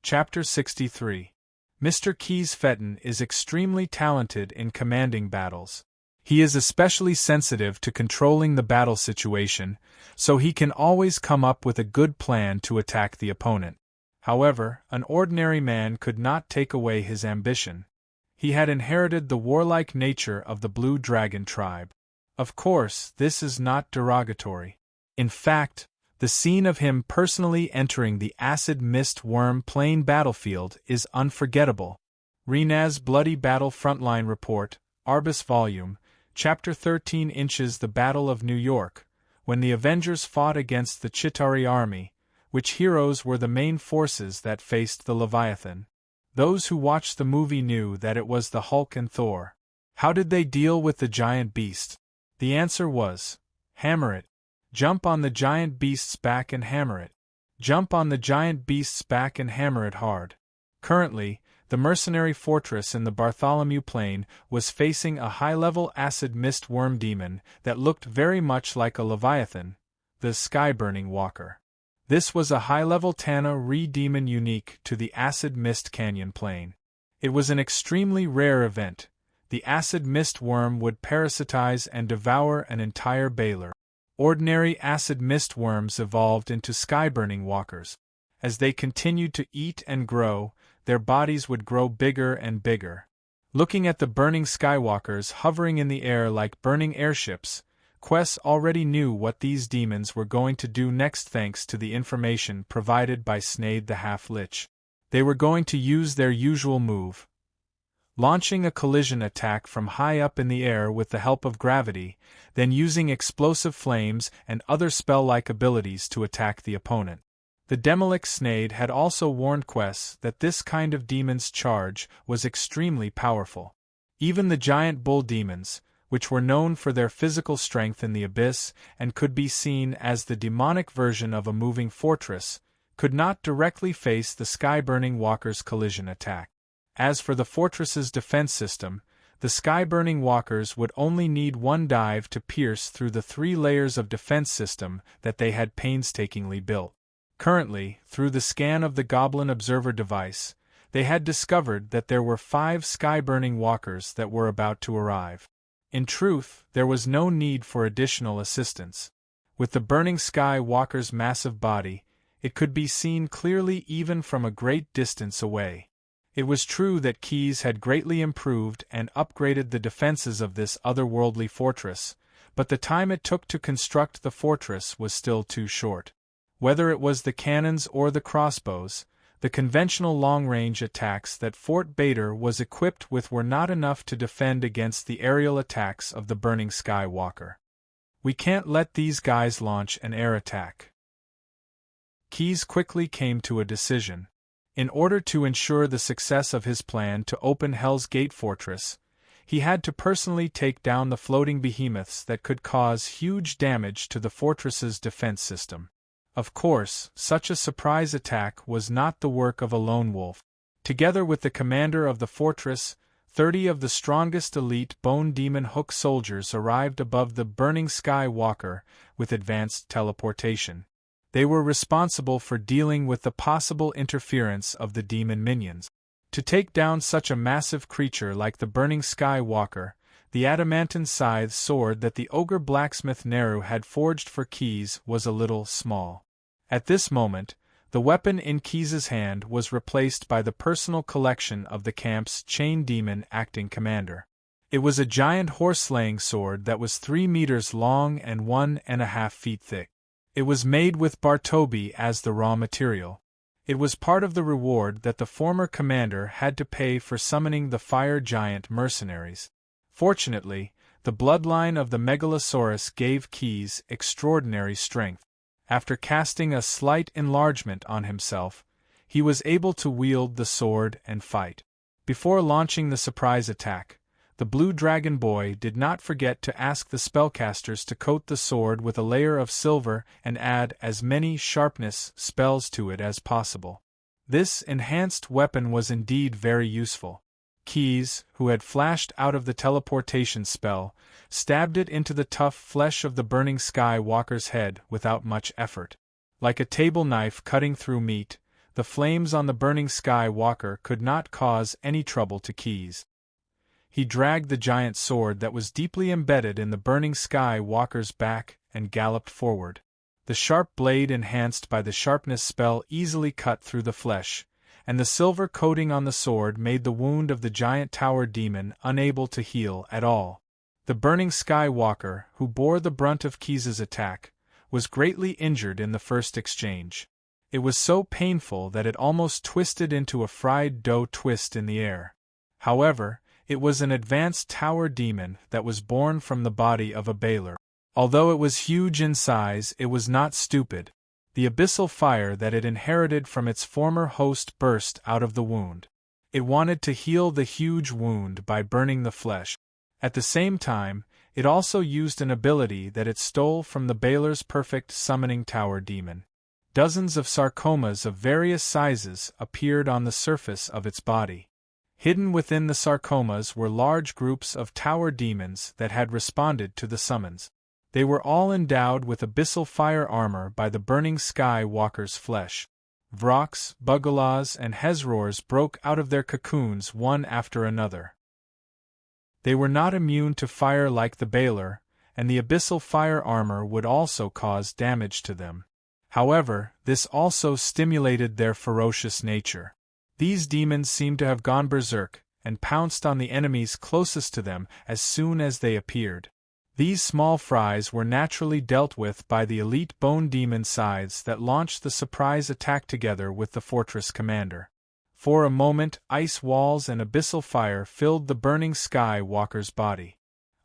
Chapter 63. Mr. Keys Fenton is extremely talented in commanding battles. He is especially sensitive to controlling the battle situation, so he can always come up with a good plan to attack the opponent. However, an ordinary man could not take away his ambition. He had inherited the warlike nature of the Blue Dragon tribe. Of course, this is not derogatory. In fact, the scene of him personally entering the acid mist worm plain battlefield is unforgettable. Riknaz's Bloody Battle Frontline Report, Arbus Volume, Chapter 13 inches The Battle of New York, when the Avengers fought against the Chitauri army, which heroes were the main forces that faced the Leviathan. Those who watched the movie knew that it was the Hulk and Thor. How did they deal with the giant beast? The answer was, hammer it. Jump on the giant beast's back and hammer it. Jump on the giant beast's back and hammer it hard. Currently, the mercenary fortress in the Bartholomew Plain was facing a high-level acid mist worm demon that looked very much like a Leviathan, the Sky-Burning Walker. This was a high-level Tana Re-demon unique to the acid mist canyon plain. It was an extremely rare event. The acid mist worm would parasitize and devour an entire bailer. Ordinary acid mist worms evolved into Sky-Burning Walkers. As they continued to eat and grow, their bodies would grow bigger and bigger. Looking at the burning skywalkers hovering in the air like burning airships, Quess already knew what these demons were going to do next thanks to the information provided by Sneyd the Half-Lich. They were going to use their usual move, launching a collision attack from high up in the air with the help of gravity, then using explosive flames and other spell-like abilities to attack the opponent. The Demolic Sneyd had also warned Quess that this kind of demon's charge was extremely powerful. Even the giant bull demons, which were known for their physical strength in the abyss and could be seen as the demonic version of a moving fortress, could not directly face the Sky-Burning Walker's collision attack. As for the fortress's defense system, the Sky-Burning Walkers would only need one dive to pierce through the 3 layers of defense system that they had painstakingly built. Currently, through the scan of the Goblin Observer device, they had discovered that there were 5 Sky-Burning Walkers that were about to arrive. In truth, there was no need for additional assistance. With the Burning Sky Walker's massive body, it could be seen clearly even from a great distance away. It was true that Keys had greatly improved and upgraded the defenses of this otherworldly fortress, but the time it took to construct the fortress was still too short. Whether it was the cannons or the crossbows, the conventional long-range attacks that Fort Bader was equipped with were not enough to defend against the aerial attacks of the Burning Sky Walker. We can't let these guys launch an air attack. Keys quickly came to a decision. In order to ensure the success of his plan to open Hell's Gate Fortress, he had to personally take down the floating behemoths that could cause huge damage to the fortress's defense system. Of course, such a surprise attack was not the work of a lone wolf. Together with the commander of the fortress, 30 of the strongest elite Bone Demon Hook soldiers arrived above the Burning Sky Walker with advanced teleportation. They were responsible for dealing with the possible interference of the demon minions. To take down such a massive creature like the Burning Sky Walker, the adamantine scythe sword that the ogre blacksmith Neru had forged for Keys was a little small. At this moment, the weapon in Keys's hand was replaced by the personal collection of the camp's chain demon acting commander. It was a giant horse-slaying sword that was 3 meters long and 1.5 feet thick. It was made with Bartobi as the raw material. It was part of the reward that the former commander had to pay for summoning the fire giant mercenaries. Fortunately, the bloodline of the Megalosaurus gave Keys extraordinary strength. After casting a slight enlargement on himself, he was able to wield the sword and fight. Before launching the surprise attack, the Blue Dragon Boy did not forget to ask the spellcasters to coat the sword with a layer of silver and add as many sharpness spells to it as possible. This enhanced weapon was indeed very useful. Keys, who had flashed out of the teleportation spell, stabbed it into the tough flesh of the Burning Sky Walker's head without much effort. Like a table knife cutting through meat, the flames on the Burning Sky Walker could not cause any trouble to Keys. He dragged the giant sword that was deeply embedded in the Burning Sky Walker's back and galloped forward. The sharp blade enhanced by the sharpness spell easily cut through the flesh, and the silver coating on the sword made the wound of the giant tower demon unable to heal at all. The Burning Sky Walker, who bore the brunt of Keys's attack, was greatly injured in the first exchange. It was so painful that it almost twisted into a fried dough twist in the air. However, it was an advanced tower demon that was born from the body of a Baylor. Although it was huge in size, it was not stupid. The abyssal fire that it inherited from its former host burst out of the wound. It wanted to heal the huge wound by burning the flesh. At the same time, it also used an ability that it stole from the Baylor's perfect summoning tower demon. Dozens of sarcomas of various sizes appeared on the surface of its body. Hidden within the sarcomas were large groups of tower demons that had responded to the summons. They were all endowed with abyssal fire armor by the Burning Sky Walker's flesh. Vroks, Bugalas, and Hezroars broke out of their cocoons one after another. They were not immune to fire like the Baylor, and the abyssal fire armor would also cause damage to them. However, this also stimulated their ferocious nature. These demons seemed to have gone berserk, and pounced on the enemies closest to them as soon as they appeared. These small fries were naturally dealt with by the elite bone demon scythes that launched the surprise attack together with the fortress commander. For a moment, ice walls and abyssal fire filled the Burning Sky Walker's body.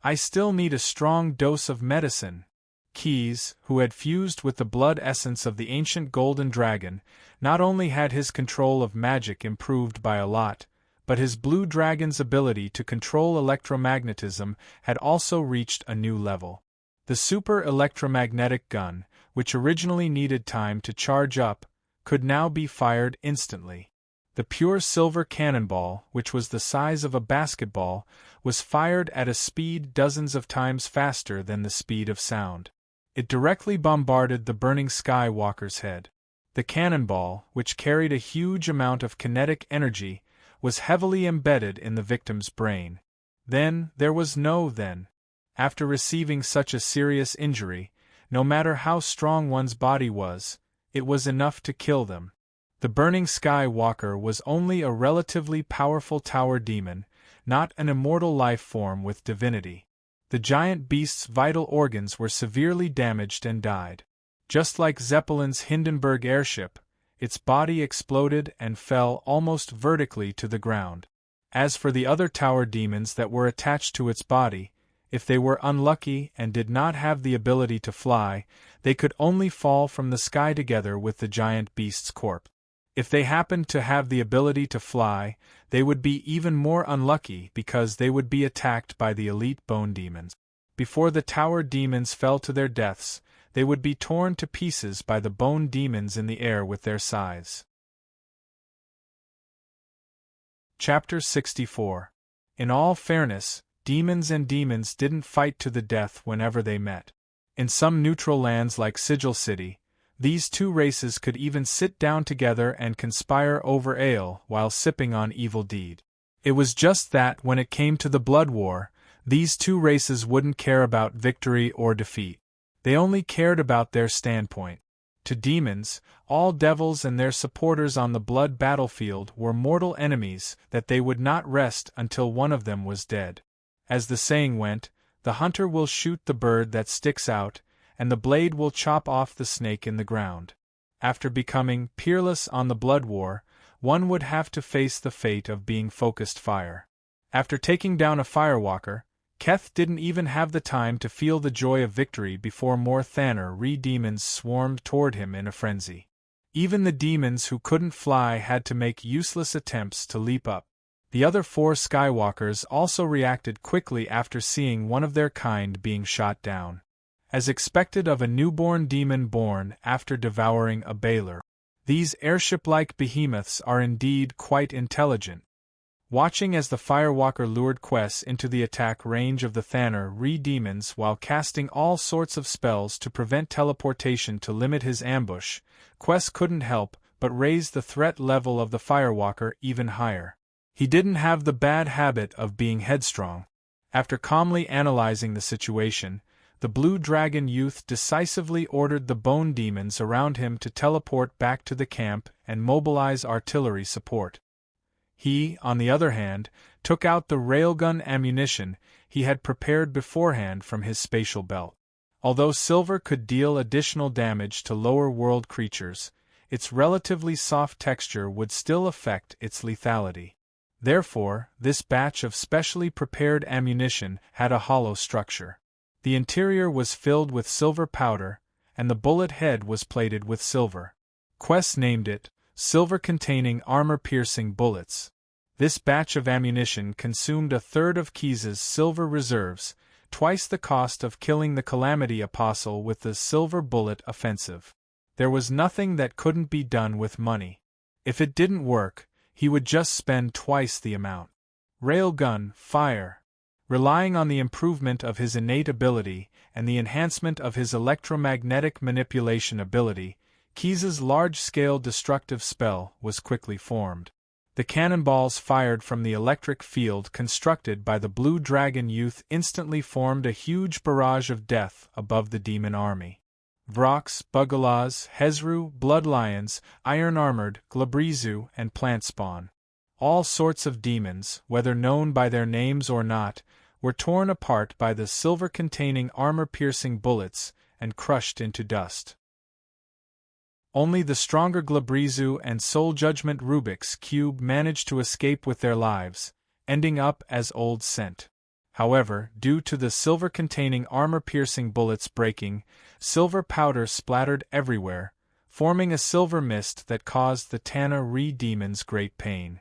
"I still need a strong dose of medicine." Keys, who had fused with the blood essence of the ancient golden dragon, not only had his control of magic improved by a lot, but his blue dragon's ability to control electromagnetism had also reached a new level. The super electromagnetic gun, which originally needed time to charge up, could now be fired instantly. The pure silver cannonball, which was the size of a basketball, was fired at a speed dozens of times faster than the speed of sound. It directly bombarded the Burning Sky Walker's head. The cannonball, which carried a huge amount of kinetic energy, was heavily embedded in the victim's brain. Then, there was no then. After receiving such a serious injury, no matter how strong one's body was, it was enough to kill them. The Burning Sky Walker was only a relatively powerful tower demon, not an immortal life form with divinity. The giant beast's vital organs were severely damaged and died. Just like Zeppelin's Hindenburg airship, its body exploded and fell almost vertically to the ground. As for the other tower demons that were attached to its body, if they were unlucky and did not have the ability to fly, they could only fall from the sky together with the giant beast's corpse. If they happened to have the ability to fly, they would be even more unlucky because they would be attacked by the elite bone demons. Before the tower demons fell to their deaths, they would be torn to pieces by the bone demons in the air with their scythes. Chapter 64. In all fairness, demons and demons didn't fight to the death whenever they met. In some neutral lands like Sigil City, these two races could even sit down together and conspire over ale while sipping on evil deed. It was just that when it came to the blood war, these two races wouldn't care about victory or defeat. They only cared about their standpoint. To demons, all devils and their supporters on the blood battlefield were mortal enemies that they would not rest until one of them was dead. As the saying went, the hunter will shoot the bird that sticks out, and the blade will chop off the snake in the ground. After becoming peerless on the blood war, one would have to face the fate of being focused fire. After taking down a firewalker, Keth didn't even have the time to feel the joy of victory before more Thanner demons swarmed toward him in a frenzy. Even the demons who couldn't fly had to make useless attempts to leap up. The other 4 Skywalkers also reacted quickly after seeing one of their kind being shot down. As expected of a newborn demon born after devouring a Baylor, these airship-like behemoths are indeed quite intelligent. Watching as the Firewalker lured Quess into the attack range of the Thanner demons while casting all sorts of spells to prevent teleportation to limit his ambush, Quess couldn't help but raise the threat level of the Firewalker even higher. He didn't have the bad habit of being headstrong. After calmly analyzing the situation, the Blue Dragon youth decisively ordered the bone demons around him to teleport back to the camp and mobilize artillery support. He, on the other hand, took out the railgun ammunition he had prepared beforehand from his spatial belt. Although silver could deal additional damage to lower world creatures, its relatively soft texture would still affect its lethality. Therefore, this batch of specially prepared ammunition had a hollow structure. The interior was filled with silver powder, and the bullet head was plated with silver. Quess named it silver-containing armor-piercing bullets. This batch of ammunition consumed a third of Keyes' silver reserves, twice the cost of killing the Calamity Apostle with the silver bullet offensive. There was nothing that couldn't be done with money. If it didn't work, he would just spend twice the amount. Railgun fire. Relying on the improvement of his innate ability and the enhancement of his electromagnetic manipulation ability, Keyes' large-scale destructive spell was quickly formed. The cannonballs fired from the electric field constructed by the Blue Dragon youth instantly formed a huge barrage of death above the demon army. Vrox, Bugalas, Hezru, Bloodlions, Iron-Armored, Glabrizu, and Plant Spawn. All sorts of demons, whether known by their names or not, were torn apart by the silver-containing armor-piercing bullets and crushed into dust. Only the stronger Glabrizu and Soul Judgment Rubik's Cube managed to escape with their lives, ending up as old scent. However, due to the silver-containing armor-piercing bullets breaking, silver powder splattered everywhere, forming a silver mist that caused the Tana demons great pain.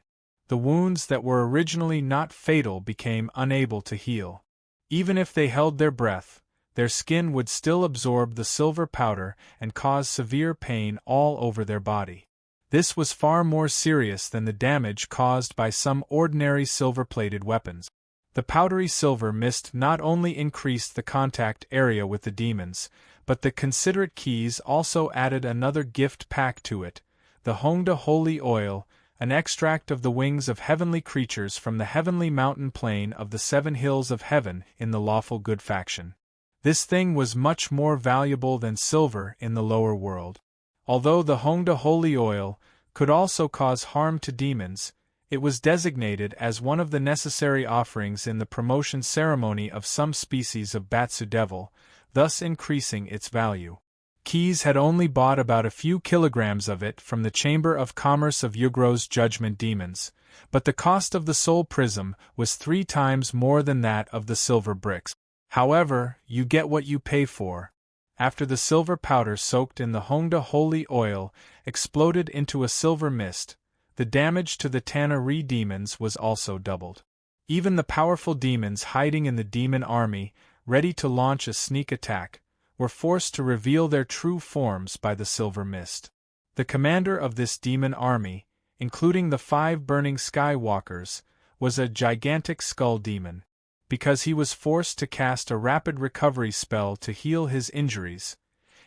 The wounds that were originally not fatal became unable to heal. Even if they held their breath, their skin would still absorb the silver powder and cause severe pain all over their body. This was far more serious than the damage caused by some ordinary silver-plated weapons. The powdery silver mist not only increased the contact area with the demons, but the considerate Keyes also added another gift pack to it, the Hongda Holy Oil, an extract of the wings of heavenly creatures from the heavenly mountain plain of the 7 hills of heaven in the lawful good faction. This thing was much more valuable than silver in the lower world. Although the Hongda Holy Oil could also cause harm to demons, it was designated as one of the necessary offerings in the promotion ceremony of some species of Batsu Devil, thus increasing its value. Keyes had only bought about a few kilograms of it from the Chamber of Commerce of Yugro's Judgment Demons, but the cost of the Soul Prism was 3 times more than that of the silver bricks. However, you get what you pay for. After the silver powder soaked in the Hongda Holy Oil exploded into a silver mist, the damage to the Tana demons was also doubled. Even the powerful demons hiding in the demon army, ready to launch a sneak attack, were forced to reveal their true forms by the silver mist. The commander of this demon army, including the 5 burning Skywalkers, was a gigantic skull demon. Because he was forced to cast a rapid recovery spell to heal his injuries,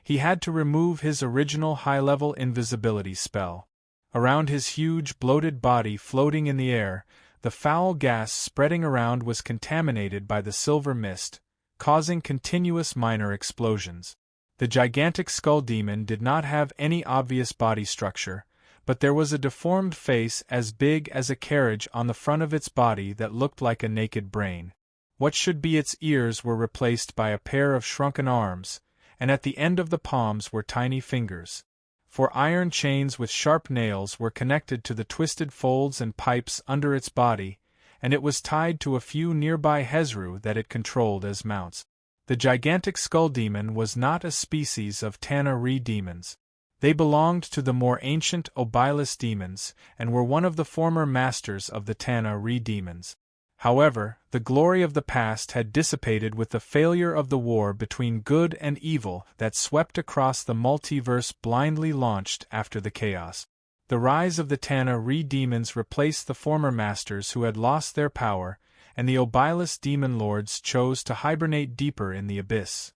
he had to remove his original high-level invisibility spell. Around his huge, bloated body floating in the air, the foul gas spreading around was contaminated by the silver mist, causing continuous minor explosions. The gigantic skull demon did not have any obvious body structure, but there was a deformed face as big as a carriage on the front of its body that looked like a naked brain. What should be its ears were replaced by a pair of shrunken arms, and at the end of the palms were tiny fingers. For iron chains with sharp nails were connected to the twisted folds and pipes under its body, and it was tied to a few nearby Hezru that it controlled as mounts. The gigantic skull demon was not a species of Tana-Re demons. They belonged to the more ancient Obylis demons, and were one of the former masters of the Tana-Re demons. However, the glory of the past had dissipated with the failure of the war between good and evil that swept across the multiverse blindly launched after the chaos. The rise of the Tana-Re demons replaced the former masters who had lost their power, and the Obylis demon lords chose to hibernate deeper in the abyss.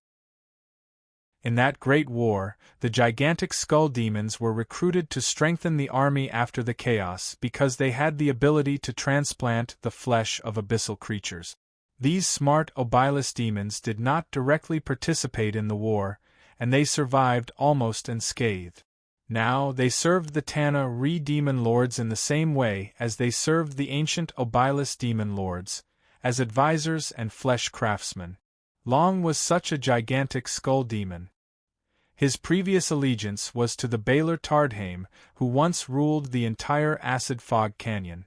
In that great war, the gigantic skull demons were recruited to strengthen the army after the chaos because they had the ability to transplant the flesh of abyssal creatures. These smart Obylis demons did not directly participate in the war, and they survived almost unscathed. Now they served the Tana-Re demon lords in the same way as they served the ancient Obylis demon lords, as advisors and flesh craftsmen. Long was such a gigantic skull demon. His previous allegiance was to the Baylor Tardheim, who once ruled the entire Acid Fog Canyon.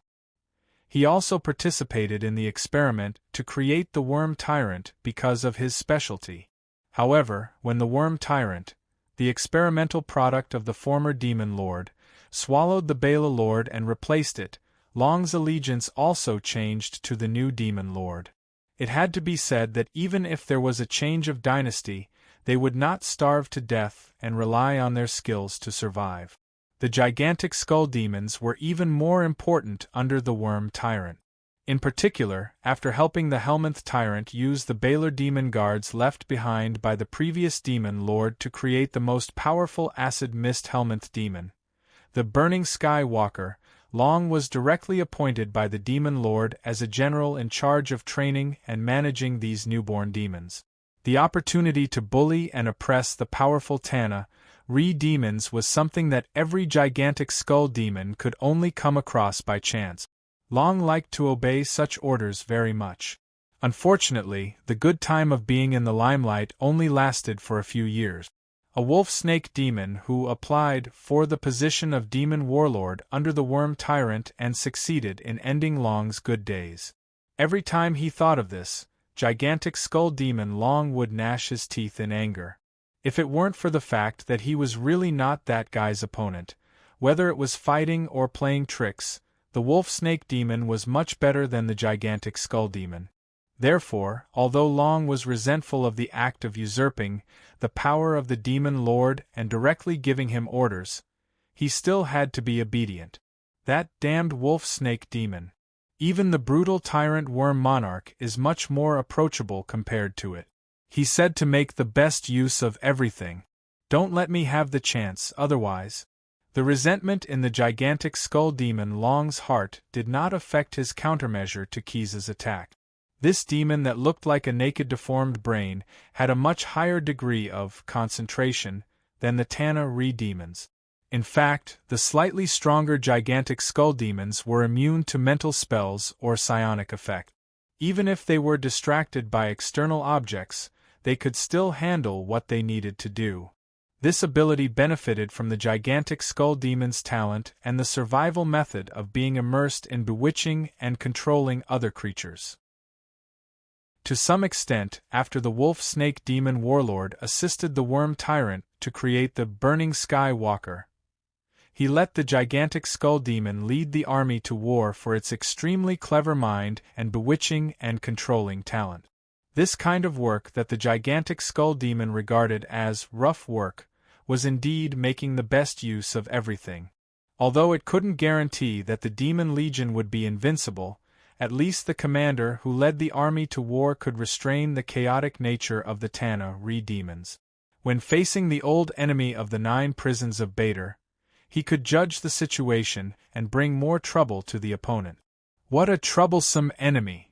He also participated in the experiment to create the Worm Tyrant because of his specialty. However, when the Worm Tyrant, the experimental product of the former Demon Lord, swallowed the Bela Lord and replaced it, Long's allegiance also changed to the new Demon Lord. It had to be said that even if there was a change of dynasty, they would not starve to death and rely on their skills to survive. The gigantic skull demons were even more important under the Worm Tyrant. In particular, after helping the Helminth Tyrant use the Baylor demon guards left behind by the previous Demon Lord to create the most powerful Acid Mist Helminth demon, the Burning Sky Walker, Long was directly appointed by the Demon Lord as a general in charge of training and managing these newborn demons. The opportunity to bully and oppress the powerful Tana-Re demons was something that every gigantic skull demon could only come across by chance. Long liked to obey such orders very much. Unfortunately, the good time of being in the limelight only lasted for a few years. A wolf-snake demon who applied for the position of demon warlord under the Worm Tyrant and succeeded in ending Long's good days. Every time he thought of this, gigantic skull demon Long would gnash his teeth in anger. If it weren't for the fact that he was really not that guy's opponent, whether it was fighting or playing tricks, the wolf-snake demon was much better than the gigantic skull demon. Therefore, although Long was resentful of the act of usurping the power of the Demon Lord and directly giving him orders, he still had to be obedient. That damned wolf-snake demon. Even the brutal tyrant Worm Monarch is much more approachable compared to it. He said to make the best use of everything. Don't let me have the chance, otherwise. The resentment in the gigantic skull demon Long's heart did not affect his countermeasure to Keys's attack. This demon that looked like a naked deformed brain had a much higher degree of concentration than the Tana-Re demons. In fact, the slightly stronger gigantic skull demons were immune to mental spells or psionic effect. Even if they were distracted by external objects, they could still handle what they needed to do. This ability benefited from the gigantic skull demon's talent and the survival method of being immersed in bewitching and controlling other creatures. To some extent, after the wolf-snake demon warlord assisted the Worm Tyrant to create the Burning Sky Walker, he let the gigantic skull demon lead the army to war for its extremely clever mind and bewitching and controlling talent. This kind of work that the gigantic skull demon regarded as rough work was indeed making the best use of everything. Although it couldn't guarantee that the Demon Legion would be invincible, At least the commander who led the army to war could restrain the chaotic nature of the Tana-Re demons. When facing the old enemy of the 9 prisons of Bader, he could judge the situation and bring more trouble to the opponent. What a troublesome enemy!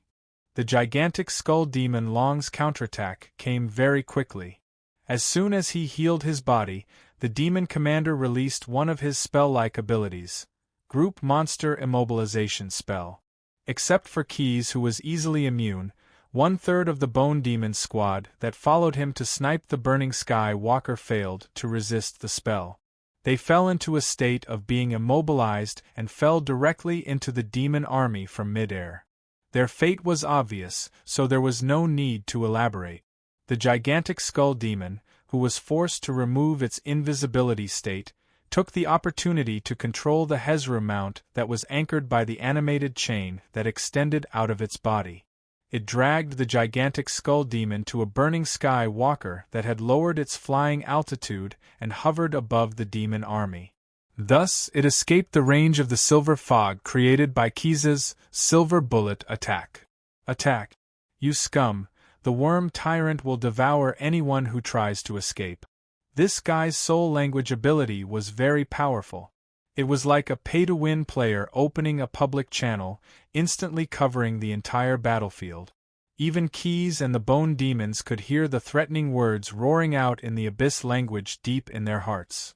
The gigantic skull demon Long's counterattack came very quickly. As soon as he healed his body, the demon commander released one of his spell-like abilities, Group Monster Immobilization Spell. Except for Keys, who was easily immune, 1/3 of the Bone Demon squad that followed him to snipe the Burning Sky Walker failed to resist the spell. They fell into a state of being immobilized and fell directly into the demon army from mid-air. Their fate was obvious, so there was no need to elaborate. The gigantic skull demon, who was forced to remove its invisibility state, took the opportunity to control the Hezra mount that was anchored by the animated chain that extended out of its body. It dragged the gigantic skull demon to a Burning Sky Walker that had lowered its flying altitude and hovered above the demon army. Thus, it escaped the range of the silver fog created by Keys's silver bullet attack. Attack! You scum! The worm tyrant will devour anyone who tries to escape. This guy's soul language ability was very powerful. It was like a pay-to-win player opening a public channel, instantly covering the entire battlefield. Even Keys and the Bone Demons could hear the threatening words roaring out in the Abyss language deep in their hearts.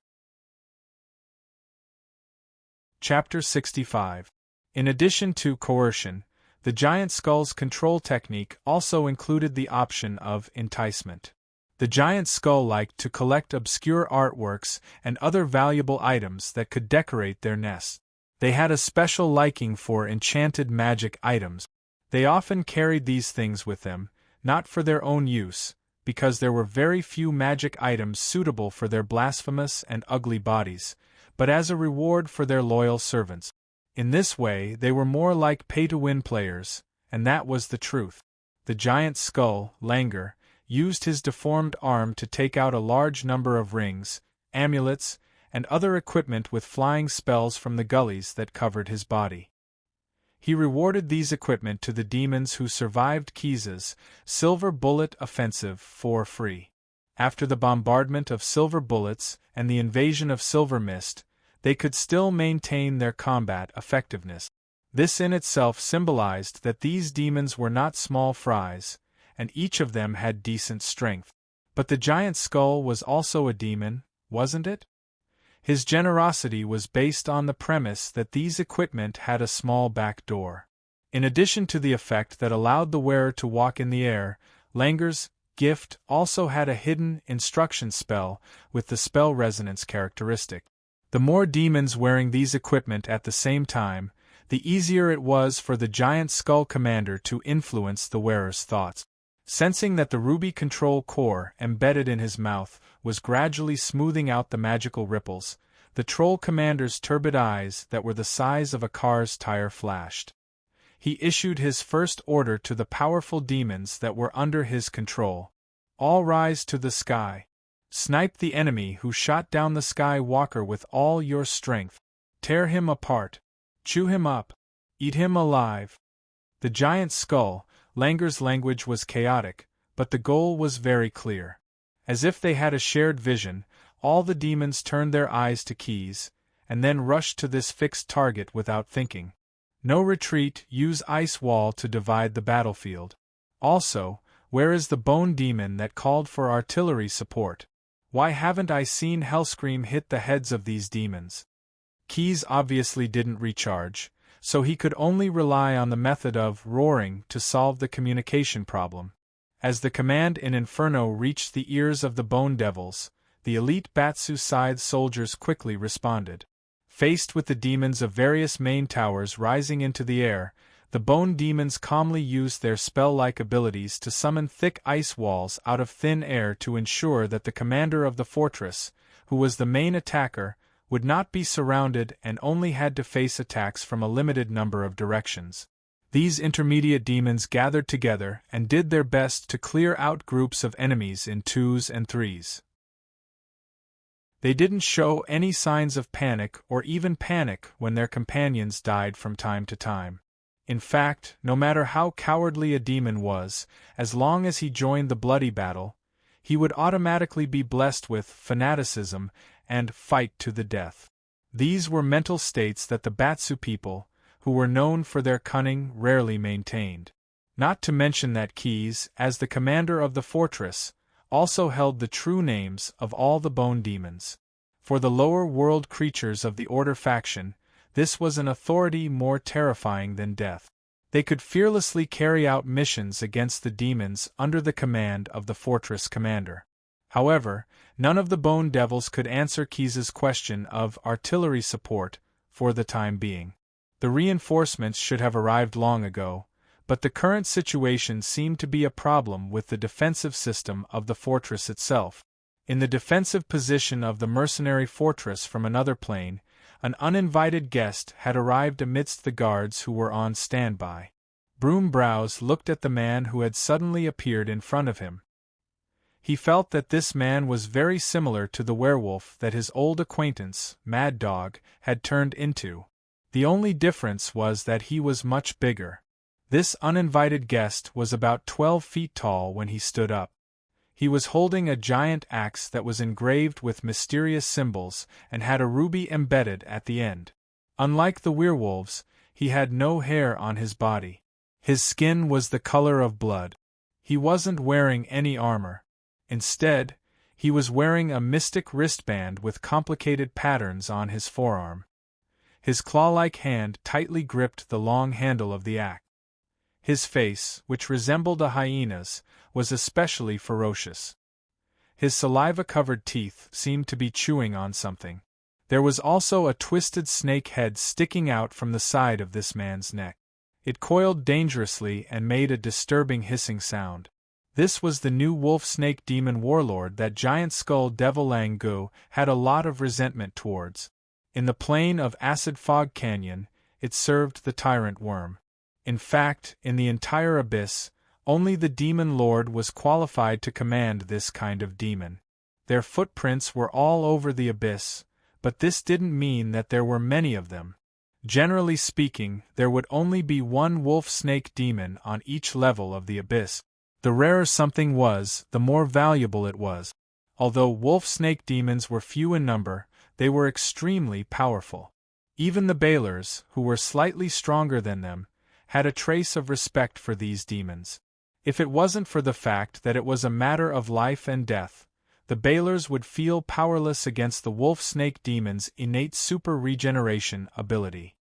Chapter 65. In addition to coercion, the Giant Skull's control technique also included the option of enticement. The giant skull liked to collect obscure artworks and other valuable items that could decorate their nests. They had a special liking for enchanted magic items. They often carried these things with them, not for their own use, because there were very few magic items suitable for their blasphemous and ugly bodies, but as a reward for their loyal servants. In this way, they were more like pay-to-win players, and that was the truth. The giant skull, Langer, used his deformed arm to take out a large number of rings, amulets, and other equipment with flying spells from the gullies that covered his body. He rewarded these equipment to the demons who survived Keys's silver bullet offensive for free. After the bombardment of silver bullets and the invasion of silver mist, they could still maintain their combat effectiveness. This in itself symbolized that these demons were not small fries, and each of them had decent strength. But the giant skull was also a demon, wasn't it? His generosity was based on the premise that these equipment had a small back door. In addition to the effect that allowed the wearer to walk in the air, Langer's gift also had a hidden instruction spell with the spell resonance characteristic. The more demons wearing these equipment at the same time, the easier it was for the giant skull commander to influence the wearer's thoughts. Sensing that the ruby control core embedded in his mouth was gradually smoothing out the magical ripples, the troll commander's turbid eyes that were the size of a car's tire flashed. He issued his first order to the powerful demons that were under his control. All rise to the sky. Snipe the enemy who shot down the Sky Walker with all your strength. Tear him apart. Chew him up. Eat him alive. The giant skull, Langer's language was chaotic, but the goal was very clear. As if they had a shared vision, all the demons turned their eyes to Keys, and then rushed to this fixed target without thinking. No retreat, use ice wall to divide the battlefield. Also, where is the bone demon that called for artillery support? Why haven't I seen Hellscream hit the heads of these demons? Keys obviously didn't recharge, so he could only rely on the method of roaring to solve the communication problem. As the command in Inferno reached the ears of the Bone Devils, the elite Batsu Scythe soldiers quickly responded. Faced with the demons of various main towers rising into the air, the Bone Demons calmly used their spell-like abilities to summon thick ice walls out of thin air to ensure that the commander of the fortress, who was the main attacker, would not be surrounded and only had to face attacks from a limited number of directions. These intermediate demons gathered together and did their best to clear out groups of enemies in 2s and 3s. They didn't show any signs of panic or even panic when their companions died from time to time. In fact, no matter how cowardly a demon was, as long as he joined the bloody battle, he would automatically be blessed with fanaticism and fight to the death. These were mental states that the Batsu people, who were known for their cunning, rarely maintained. Not to mention that Keys, as the commander of the fortress, also held the true names of all the bone demons. For the lower world creatures of the Order faction, this was an authority more terrifying than death. They could fearlessly carry out missions against the demons under the command of the fortress commander. However, none of the bone devils could answer Keys's question of artillery support for the time being. The reinforcements should have arrived long ago, but the current situation seemed to be a problem with the defensive system of the fortress itself. In the defensive position of the mercenary fortress from another plane, an uninvited guest had arrived amidst the guards who were on standby. Broombrows looked at the man who had suddenly appeared in front of him. He felt that this man was very similar to the werewolf that his old acquaintance, Mad Dog, had turned into. The only difference was that he was much bigger. This uninvited guest was about 12 feet tall when he stood up. He was holding a giant axe that was engraved with mysterious symbols and had a ruby embedded at the end. Unlike the werewolves, he had no hair on his body. His skin was the color of blood. He wasn't wearing any armor. Instead, he was wearing a mystic wristband with complicated patterns on his forearm. His claw-like hand tightly gripped the long handle of the axe. His face, which resembled a hyena's, was especially ferocious. His saliva-covered teeth seemed to be chewing on something. There was also a twisted snake head sticking out from the side of this man's neck. It coiled dangerously and made a disturbing hissing sound. This was the new wolf-snake demon warlord that Giant Skull Devil Langu had a lot of resentment towards. In the plain of Acid Fog Canyon, it served the tyrant worm. In fact, in the entire abyss, only the demon lord was qualified to command this kind of demon. Their footprints were all over the abyss, but this didn't mean that there were many of them. Generally speaking, there would only be one wolf-snake demon on each level of the abyss. The rarer something was, the more valuable it was. Although wolf-snake demons were few in number, they were extremely powerful. Even the Balers, who were slightly stronger than them, had a trace of respect for these demons. If it wasn't for the fact that it was a matter of life and death, the Balers would feel powerless against the wolf-snake demon's innate super-regeneration ability.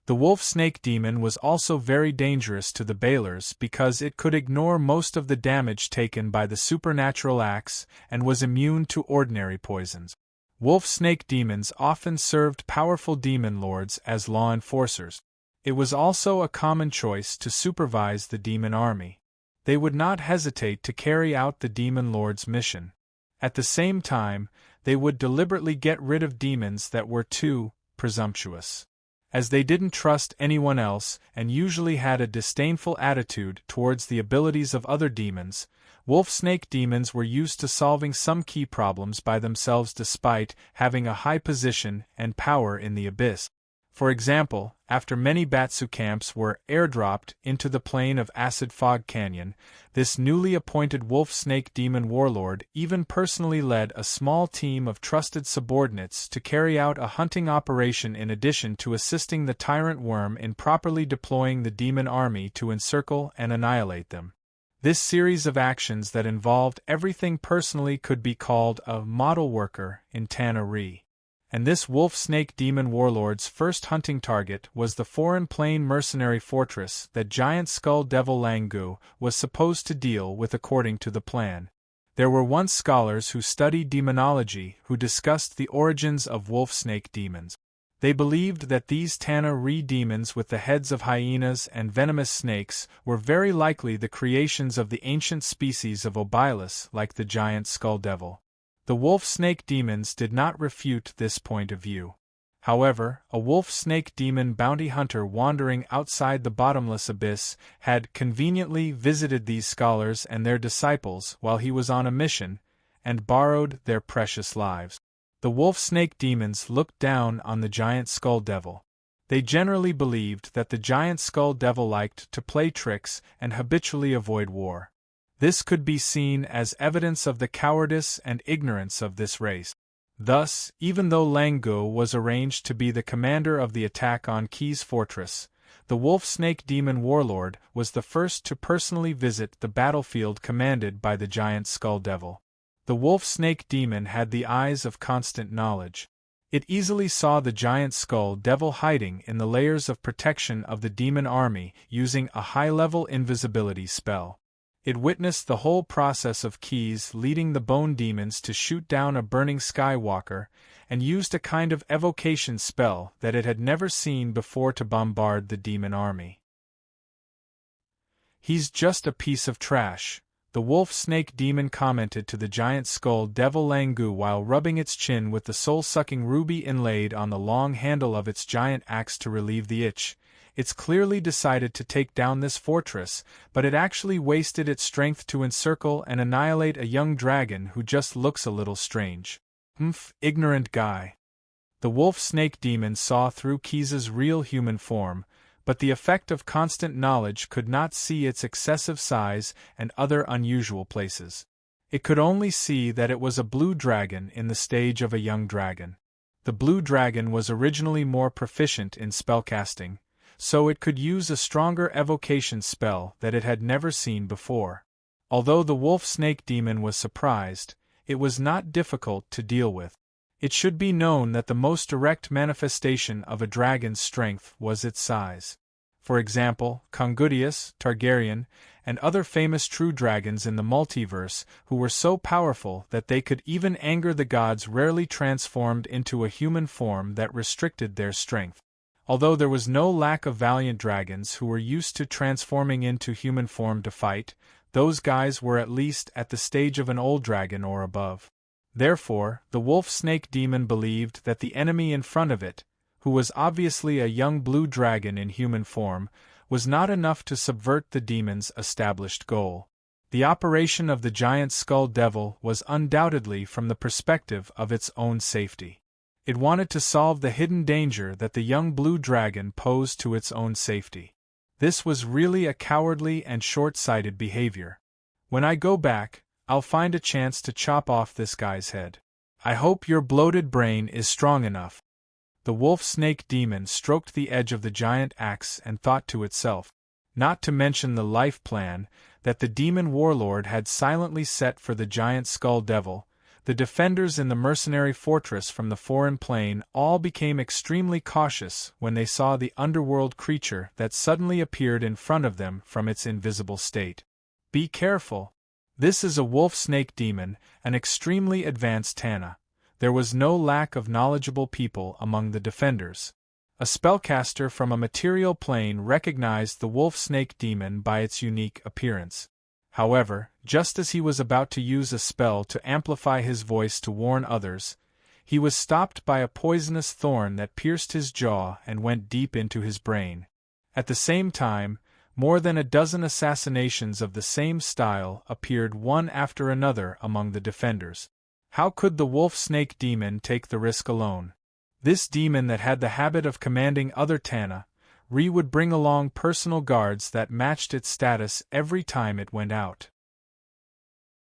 The wolf-snake demon was also very dangerous to the Balers because it could ignore most of the damage taken by the supernatural axe and was immune to ordinary poisons. Wolf-snake demons often served powerful demon lords as law enforcers. It was also a common choice to supervise the demon army. They would not hesitate to carry out the demon lord's mission. At the same time, they would deliberately get rid of demons that were too presumptuous. As they didn't trust anyone else and usually had a disdainful attitude towards the abilities of other demons, wolf-snake demons were used to solving some key problems by themselves despite having a high position and power in the abyss. For example, after many Batsu camps were airdropped into the plain of Acid Fog Canyon, this newly appointed wolf-snake demon warlord even personally led a small team of trusted subordinates to carry out a hunting operation in addition to assisting the tyrant worm in properly deploying the demon army to encircle and annihilate them. This series of actions that involved everything personally could be called a model worker in Tanna-Ri. And this wolf-snake demon warlord's first hunting target was the foreign plain mercenary fortress that Giant Skull Devil Langu was supposed to deal with according to the plan. There were once scholars who studied demonology who discussed the origins of wolf-snake demons. They believed that these Tanna-Ri demons with the heads of hyenas and venomous snakes were very likely the creations of the ancient species of Obilus like the Giant Skull Devil. The wolf-snake demons did not refute this point of view. However, a wolf-snake demon bounty hunter wandering outside the bottomless abyss had conveniently visited these scholars and their disciples while he was on a mission, and borrowed their precious lives. The wolf-snake demons looked down on the Giant Skull Devil. They generally believed that the giant skull devil liked to play tricks and habitually avoid war. This could be seen as evidence of the cowardice and ignorance of this race. Thus, even though Langu was arranged to be the commander of the attack on Key's fortress, the wolf-snake demon warlord was the first to personally visit the battlefield commanded by the giant skull devil. The wolf-snake demon had the eyes of constant knowledge. It easily saw the giant skull devil hiding in the layers of protection of the demon army using a high-level invisibility spell. It witnessed the whole process of Key's leading the bone demons to shoot down a burning skywalker, and used a kind of evocation spell that it had never seen before to bombard the demon army. "He's just a piece of trash," the wolf-snake demon commented to the giant skull devil Langu while rubbing its chin with the soul-sucking ruby inlaid on the long handle of its giant axe to relieve the itch. "It's clearly decided to take down this fortress, but it actually wasted its strength to encircle and annihilate a young dragon who just looks a little strange. Ignorant guy." The wolf-snake demon saw through Key's real human form, but the effect of constant knowledge could not see its excessive size and other unusual places. It could only see that it was a blue dragon in the stage of a young dragon. The blue dragon was originally more proficient in spellcasting, so it could use a stronger evocation spell that it had never seen before. Although the wolf-snake demon was surprised, it was not difficult to deal with. It should be known that the most direct manifestation of a dragon's strength was its size. For example, Congudius, Targaryen, and other famous true dragons in the multiverse who were so powerful that they could even anger the gods rarely transformed into a human form that restricted their strength. Although there was no lack of valiant dragons who were used to transforming into human form to fight, those guys were at least at the stage of an old dragon or above. Therefore, the wolf-snake demon believed that the enemy in front of it, who was obviously a young blue dragon in human form, was not enough to subvert the demon's established goal. The operation of the giant skull devil was undoubtedly from the perspective of its own safety. It wanted to solve the hidden danger that the young blue dragon posed to its own safety. This was really a cowardly and short-sighted behavior. "When I go back, I'll find a chance to chop off this guy's head. I hope your bloated brain is strong enough." The wolf-snake demon stroked the edge of the giant axe and thought to itself, not to mention the life plan that the demon warlord had silently set for the giant skull devil. The defenders in the mercenary fortress from the foreign plane all became extremely cautious when they saw the underworld creature that suddenly appeared in front of them from its invisible state. "Be careful. This is a wolf-snake demon, an extremely advanced Tana." There was no lack of knowledgeable people among the defenders. A spellcaster from a material plane recognized the wolf-snake demon by its unique appearance. However, just as he was about to use a spell to amplify his voice to warn others, he was stopped by a poisonous thorn that pierced his jaw and went deep into his brain. At the same time, more than a dozen assassinations of the same style appeared one after another among the defenders. How could the wolf-snake demon take the risk alone? This demon that had the habit of commanding other Tana, would bring along personal guards that matched its status every time it went out.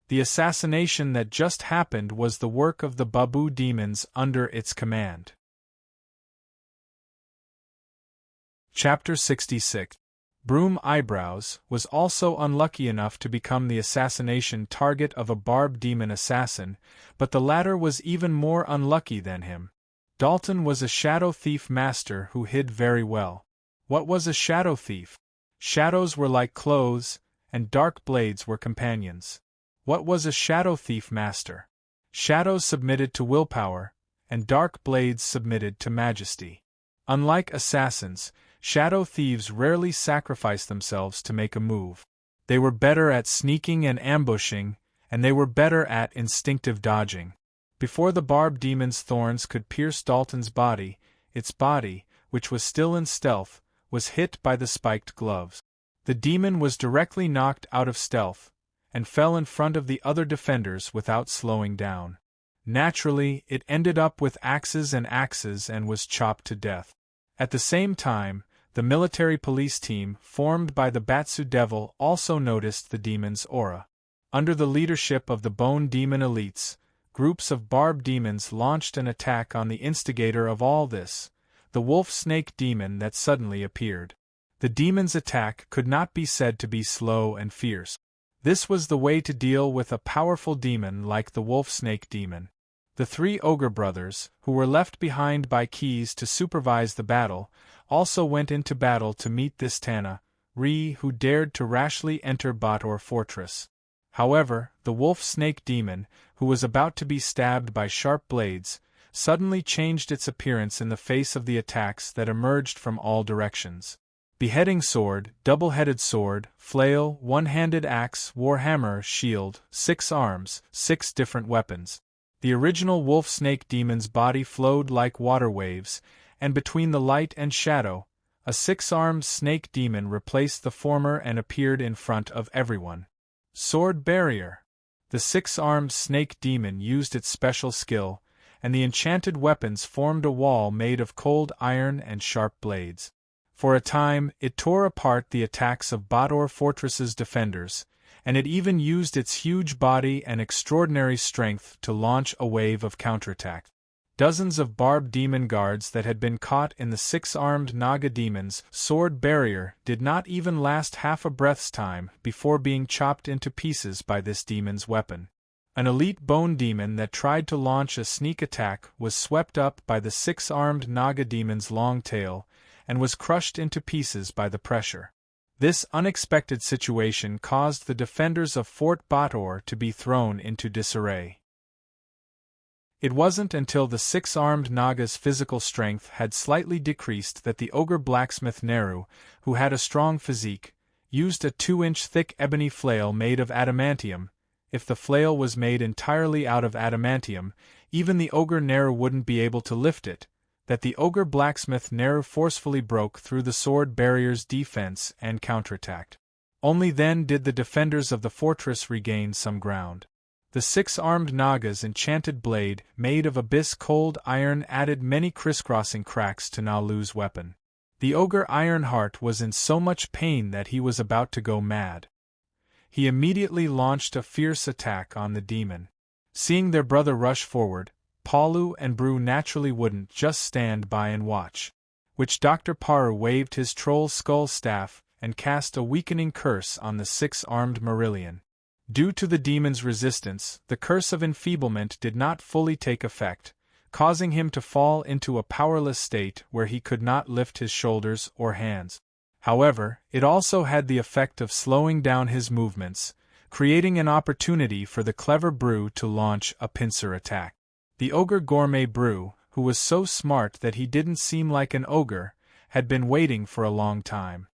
The assassination that just happened was the work of the Babu demons under its command. Chapter 66. Broom Eyebrows was also unlucky enough to become the assassination target of a barb demon assassin, but the latter was even more unlucky than him. Dalton was a shadow thief master who hid very well. What was a shadow thief? Shadows were like clothes, and dark blades were companions. What was a shadow thief master? Shadows submitted to willpower, and dark blades submitted to majesty. Unlike assassins, shadow thieves rarely sacrifice themselves to make a move. They were better at sneaking and ambushing, and they were better at instinctive dodging. Before the barb demon's thorns could pierce Dalton's body, its body, which was still in stealth, was hit by the spiked gloves. The demon was directly knocked out of stealth, and fell in front of the other defenders without slowing down. Naturally, it ended up with axes and was chopped to death. At the same time, the military police team formed by the Batsu Devil also noticed the demon's aura. Under the leadership of the Bone Demon elites, groups of Barb demons launched an attack on the instigator of all this, the wolf-snake demon that suddenly appeared. The demon's attack could not be said to be slow and fierce. This was the way to deal with a powerful demon like the wolf-snake demon. The three ogre brothers, who were left behind by Keys to supervise the battle, also went into battle to meet this Tana-Ri who dared to rashly enter Bator Fortress. However, the wolf-snake demon, who was about to be stabbed by sharp blades, suddenly changed its appearance in the face of the attacks that emerged from all directions. Beheading sword, double-headed sword, flail, one-handed axe, warhammer, shield, 6 arms, 6 different weapons. The original wolf-snake demon's body flowed like water waves, and between the light and shadow, a 6-armed snake demon replaced the former and appeared in front of everyone. Sword barrier. The 6-armed snake demon used its special skill, and the enchanted weapons formed a wall made of cold iron and sharp blades. For a time, it tore apart the attacks of Bator Fortress's defenders, and it even used its huge body and extraordinary strength to launch a wave of counterattack. Dozens of Barb demon guards that had been caught in the 6-armed Naga demon's sword barrier did not even last half a breath's time before being chopped into pieces by this demon's weapon. An elite bone demon that tried to launch a sneak attack was swept up by the 6-armed Naga demon's long tail, and was crushed into pieces by the pressure. This unexpected situation caused the defenders of Fort Bator to be thrown into disarray. It wasn't until the 6-armed Naga's physical strength had slightly decreased that the ogre blacksmith Neru, who had a strong physique, used a 2-inch thick ebony flail made of adamantium. If the flail was made entirely out of adamantium, even the ogre Neru wouldn't be able to lift it, that the ogre blacksmith Neru forcefully broke through the sword barrier's defense and counterattacked. Only then did the defenders of the fortress regain some ground. The 6-armed Naga's enchanted blade, made of abyss cold iron, added many crisscrossing cracks to Nalu's weapon. The ogre Ironheart was in so much pain that he was about to go mad. He immediately launched a fierce attack on the demon. Seeing their brother rush forward, Palu and Brew naturally wouldn't just stand by and watch. Which Dr. Paru waved his troll skull staff and cast a weakening curse on the 6-armed Marillion. Due to the demon's resistance, the curse of enfeeblement did not fully take effect, causing him to fall into a powerless state where he could not lift his shoulders or hands. However, it also had the effect of slowing down his movements, creating an opportunity for the clever Brew to launch a pincer attack. The ogre gourmet Brew, who was so smart that he didn't seem like an ogre, had been waiting for a long time.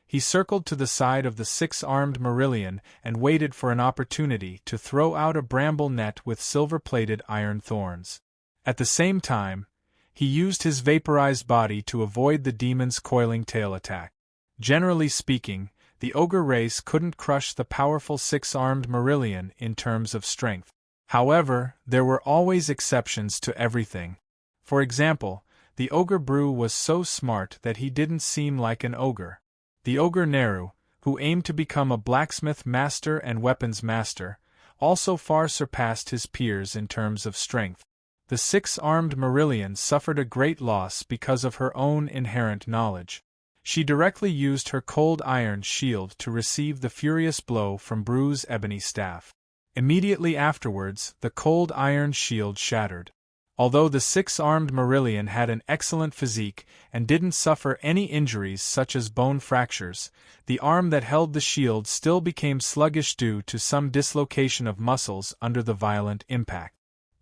He circled to the side of the 6-armed Marillion and waited for an opportunity to throw out a bramble net with silver-plated iron thorns. At the same time, he used his vaporized body to avoid the demon's coiling tail attack. Generally speaking, the ogre race couldn't crush the powerful 6-armed Marillion in terms of strength. However, there were always exceptions to everything. For example, the ogre Brew was so smart that he didn't seem like an ogre. The ogre Neru, who aimed to become a blacksmith master and weapons master, also far surpassed his peers in terms of strength. The 6-armed Marillion suffered a great loss because of her own inherent knowledge. She directly used her cold iron shield to receive the furious blow from Brew's ebony staff. Immediately afterwards, the cold iron shield shattered. Although the 6-armed Marillion had an excellent physique and didn't suffer any injuries such as bone fractures, the arm that held the shield still became sluggish due to some dislocation of muscles under the violent impact.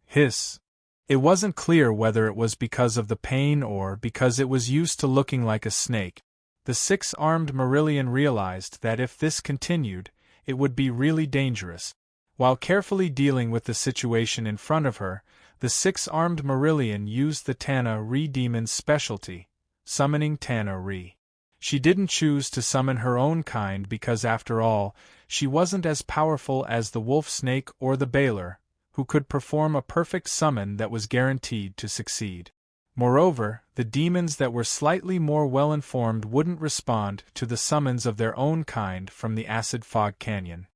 Hiss! It wasn't clear whether it was because of the pain or because it was used to looking like a snake. The 6-armed Marillion realized that if this continued, it would be really dangerous. While carefully dealing with the situation in front of her, the 6-armed Marillion used the Tana-Ri demon's specialty, summoning Tana-Ri. She didn't choose to summon her own kind because after all, she wasn't as powerful as the wolf snake or the Baler, who could perform a perfect summon that was guaranteed to succeed. Moreover, the demons that were slightly more well-informed wouldn't respond to the summons of their own kind from the acid fog canyon.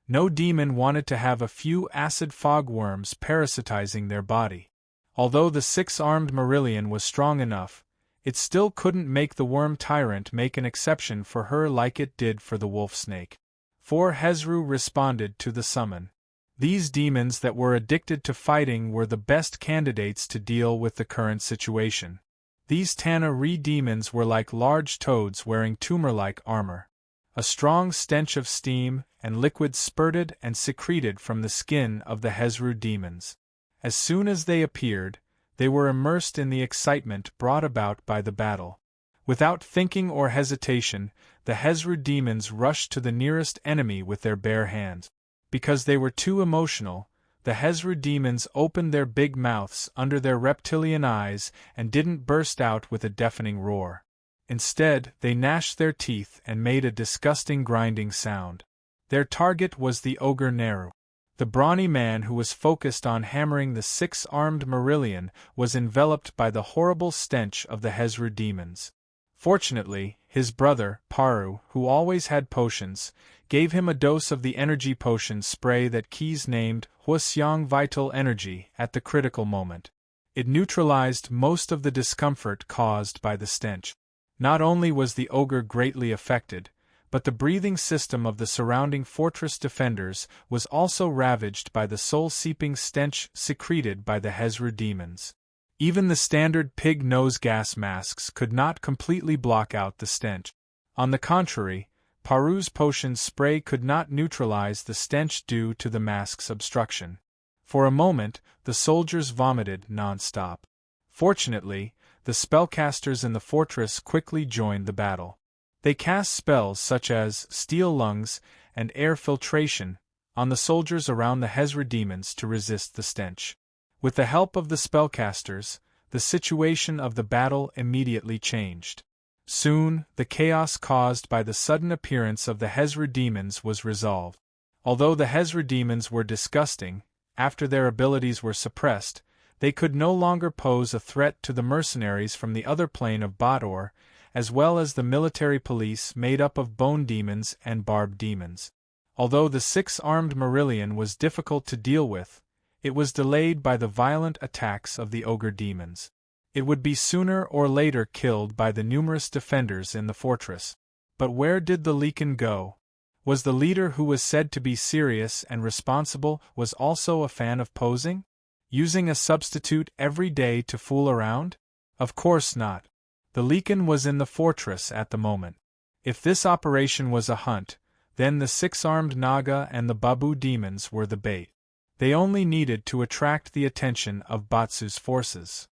No demon wanted to have a few acid fog worms parasitizing their body. Although the six-armed Marillion was strong enough, it still couldn't make the worm tyrant make an exception for her like it did for the wolf snake. For Hezru responded to the summon. These demons that were addicted to fighting were the best candidates to deal with the current situation. These Tana-Re demons were like large toads wearing tumor-like armor. A strong stench of steam and liquid spurted and secreted from the skin of the Hezru demons. As soon as they appeared, they were immersed in the excitement brought about by the battle. Without thinking or hesitation, the Hezru demons rushed to the nearest enemy with their bare hands. Because they were too emotional, the Hezru demons opened their big mouths under their reptilian eyes and didn't burst out with a deafening roar. Instead, they gnashed their teeth and made a disgusting grinding sound. Their target was the ogre Neru. The brawny man who was focused on hammering the six-armed Marillion was enveloped by the horrible stench of the Hezru demons. Fortunately, his brother, Paru, who always had potions, gave him a dose of the energy potion spray that Keys named Hwaseong Vital Energy at the critical moment. It neutralized most of the discomfort caused by the stench. Not only was the ogre greatly affected, but the breathing system of the surrounding fortress defenders was also ravaged by the soul-seeping stench secreted by the Hezru demons. Even the standard pig nose gas masks could not completely block out the stench. On the contrary, Paru's potion spray could not neutralize the stench due to the mask's obstruction. For a moment, the soldiers vomited non-stop. Fortunately, the spellcasters in the fortress quickly joined the battle. They cast spells such as Steel Lungs and Air Filtration on the soldiers around the Hezru demons to resist the stench. With the help of the spellcasters, the situation of the battle immediately changed. Soon, the chaos caused by the sudden appearance of the Hezru demons was resolved. Although the Hezru demons were disgusting, after their abilities were suppressed, they could no longer pose a threat to the mercenaries from the other plane of Baator, as well as the military police made up of bone demons and barb demons. Although the six-armed Marillion was difficult to deal with, it was delayed by the violent attacks of the ogre demons. It would be sooner or later killed by the numerous defenders in the fortress. But where did the Leakin go? Was the leader who was said to be serious and responsible was also a fan of posing? Using a substitute every day to fool around? Of course not. The Leakin was in the fortress at the moment. If this operation was a hunt, then the six-armed Naga and the Babu demons were the bait. They only needed to attract the attention of Batsu's forces.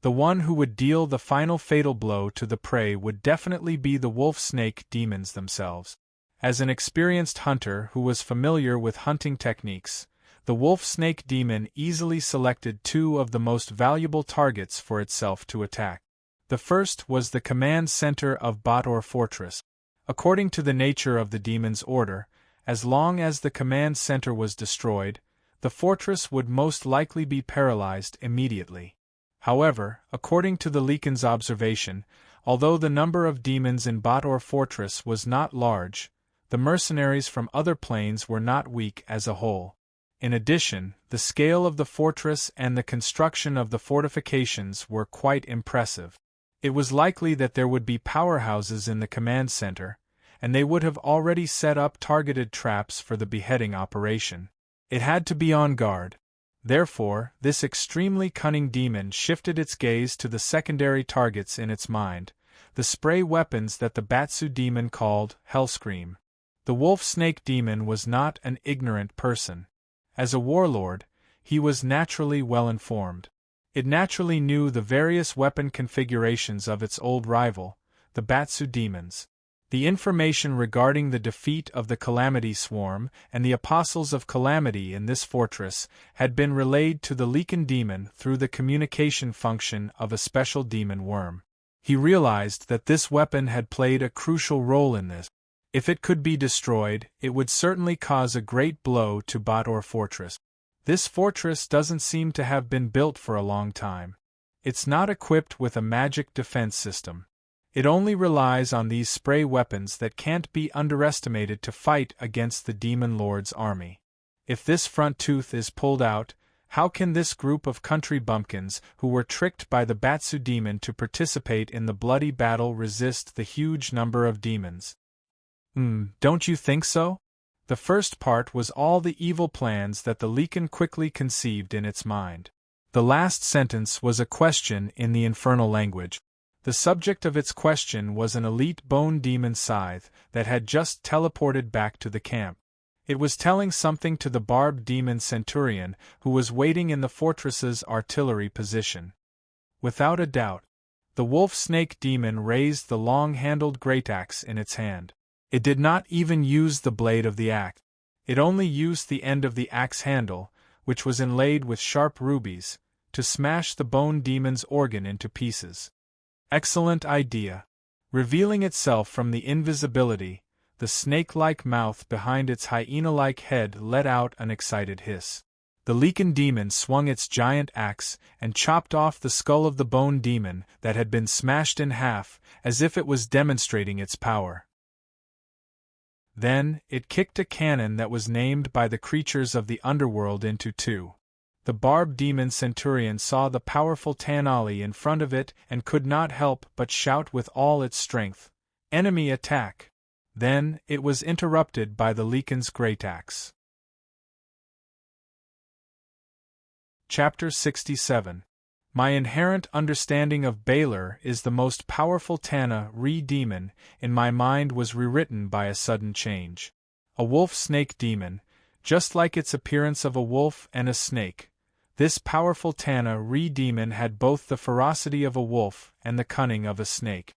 The one who would deal the final fatal blow to the prey would definitely be the wolf-snake demons themselves. As an experienced hunter who was familiar with hunting techniques, the wolf-snake demon easily selected two of the most valuable targets for itself to attack. The first was the command center of Baator Fortress. According to the nature of the demon's order, as long as the command center was destroyed, the fortress would most likely be paralyzed immediately. However, according to the Leakin's observation, although the number of demons in Baator Fortress was not large, the mercenaries from other planes were not weak as a whole. In addition, the scale of the fortress and the construction of the fortifications were quite impressive. It was likely that there would be powerhouses in the command center, and they would have already set up targeted traps for the beheading operation. It had to be on guard. Therefore, this extremely cunning demon shifted its gaze to the secondary targets in its mind, the spray weapons that the Batsu demon called Hellscream. The wolf-snake demon was not an ignorant person. As a warlord, he was naturally well-informed. It naturally knew the various weapon configurations of its old rival, the Batsu demons. The information regarding the defeat of the Calamity Swarm and the Apostles of Calamity in this fortress had been relayed to the Leakin demon through the communication function of a special demon worm. He realized that this weapon had played a crucial role in this. If it could be destroyed, it would certainly cause a great blow to Baator Fortress. This fortress doesn't seem to have been built for a long time. It's not equipped with a magic defense system. It only relies on these spray weapons that can't be underestimated to fight against the Demon Lord's army. If this front tooth is pulled out, how can this group of country bumpkins who were tricked by the Batsu demon to participate in the bloody battle resist the huge number of demons? Don't you think so? The first part was all the evil plans that the Lecan quickly conceived in its mind. The last sentence was a question in the infernal language. The subject of its question was an elite bone demon scythe that had just teleported back to the camp. It was telling something to the barbed demon centurion who was waiting in the fortress's artillery position. Without a doubt, the wolf-snake demon raised the long-handled greataxe in its hand. It did not even use the blade of the axe. It only used the end of the axe handle, which was inlaid with sharp rubies, to smash the bone demon's organ into pieces. Excellent idea. Revealing itself from the invisibility, the snake-like mouth behind its hyena-like head let out an excited hiss. The Lecan demon swung its giant axe and chopped off the skull of the bone demon that had been smashed in half, as if it was demonstrating its power. Then, it kicked a cannon that was named by the creatures of the underworld into two. The barbed demon centurion saw the powerful Tanali in front of it and could not help but shout with all its strength, "Enemy attack!" Then, it was interrupted by the Lecan's greataxe. Chapter 67. My inherent understanding of Baylor is the most powerful Tana re-demon in my mind was rewritten by a sudden change. A wolf-snake demon, just like its appearance of a wolf and a snake, this powerful Tana re-demon had both the ferocity of a wolf and the cunning of a snake.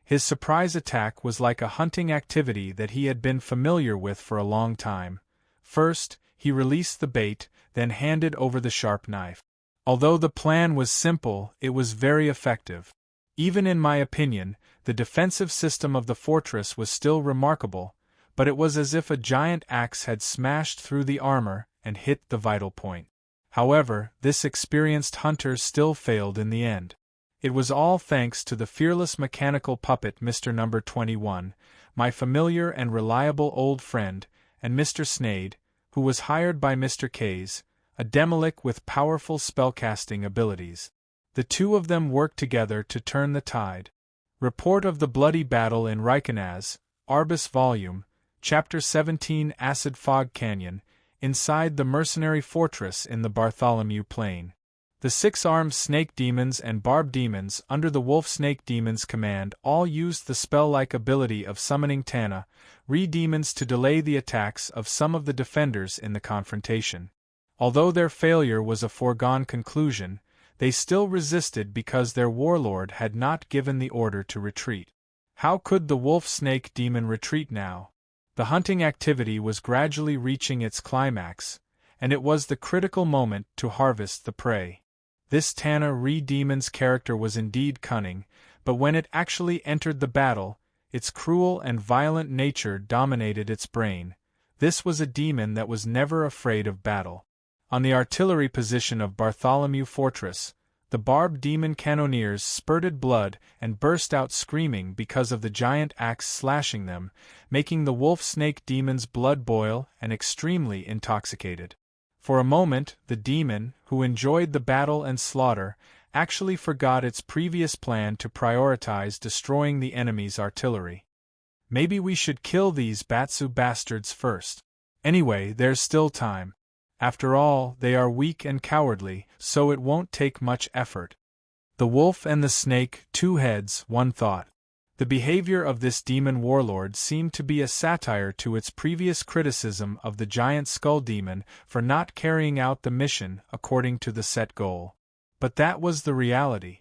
His surprise attack was like a hunting activity that he had been familiar with for a long time. First, he released the bait, then handed over the sharp knife. Although the plan was simple, it was very effective. Even in my opinion, the defensive system of the fortress was still remarkable, but it was as if a giant axe had smashed through the armor and hit the vital point. However, this experienced hunter still failed in the end. It was all thanks to the fearless mechanical puppet Mr. Number 21, my familiar and reliable old friend, and Mr. Snade, who was hired by Mr. Kays, a demolic with powerful spellcasting abilities. The two of them worked together to turn the tide. Report of the bloody battle in Reichenaz, Arbus Volume, Chapter 17 Acid Fog Canyon, inside the mercenary fortress in the Bartholomew Plain. The six-armed snake demons and barb demons under the wolf-snake demon's command all used the spell-like ability of summoning Tana, re-demons to delay the attacks of some of the defenders in the confrontation. Although their failure was a foregone conclusion, they still resisted because their warlord had not given the order to retreat. How could the wolf-snake demon retreat now? The hunting activity was gradually reaching its climax, and it was the critical moment to harvest the prey. This Tana re-demon's character was indeed cunning, but when it actually entered the battle, its cruel and violent nature dominated its brain. This was a demon that was never afraid of battle. On the artillery position of Bartholomew Fortress, the barbed demon cannoneers spurted blood and burst out screaming because of the giant axe slashing them, making the wolf-snake demon's blood boil and extremely intoxicated. For a moment, the demon, who enjoyed the battle and slaughter, actually forgot its previous plan to prioritize destroying the enemy's artillery. Maybe we should kill these Batsu bastards first. Anyway, there's still time. After all, they are weak and cowardly, so it won't take much effort. The wolf and the snake, two heads, one thought. The behavior of this demon warlord seemed to be a satire to its previous criticism of the giant skull demon for not carrying out the mission according to the set goal. But that was the reality.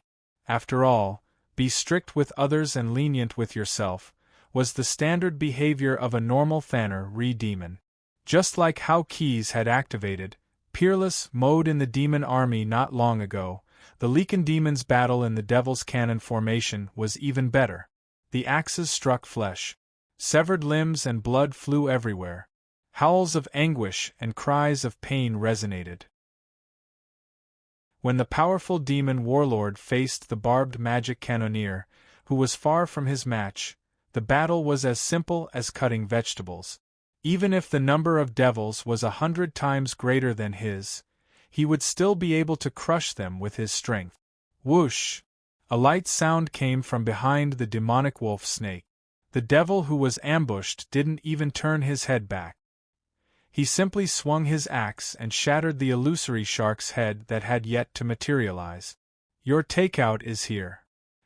After all, be strict with others and lenient with yourself, was the standard behavior of a normal Thaner re-demon. Just like how Keys had activated Peerless mode in the demon army not long ago, the Lecan demon's battle in the Devil's Cannon formation was even better. The axes struck flesh. Severed limbs and blood flew everywhere. Howls of anguish and cries of pain resonated. When the powerful demon warlord faced the barbed magic cannoneer, who was far from his match, the battle was as simple as cutting vegetables. Even if the number of devils was 100 times greater than his, he would still be able to crush them with his strength. Whoosh! A light sound came from behind the demonic wolf snake. The devil who was ambushed didn't even turn his head back. He simply swung his axe and shattered the illusory shark's head that had yet to materialize. Your takeout is here.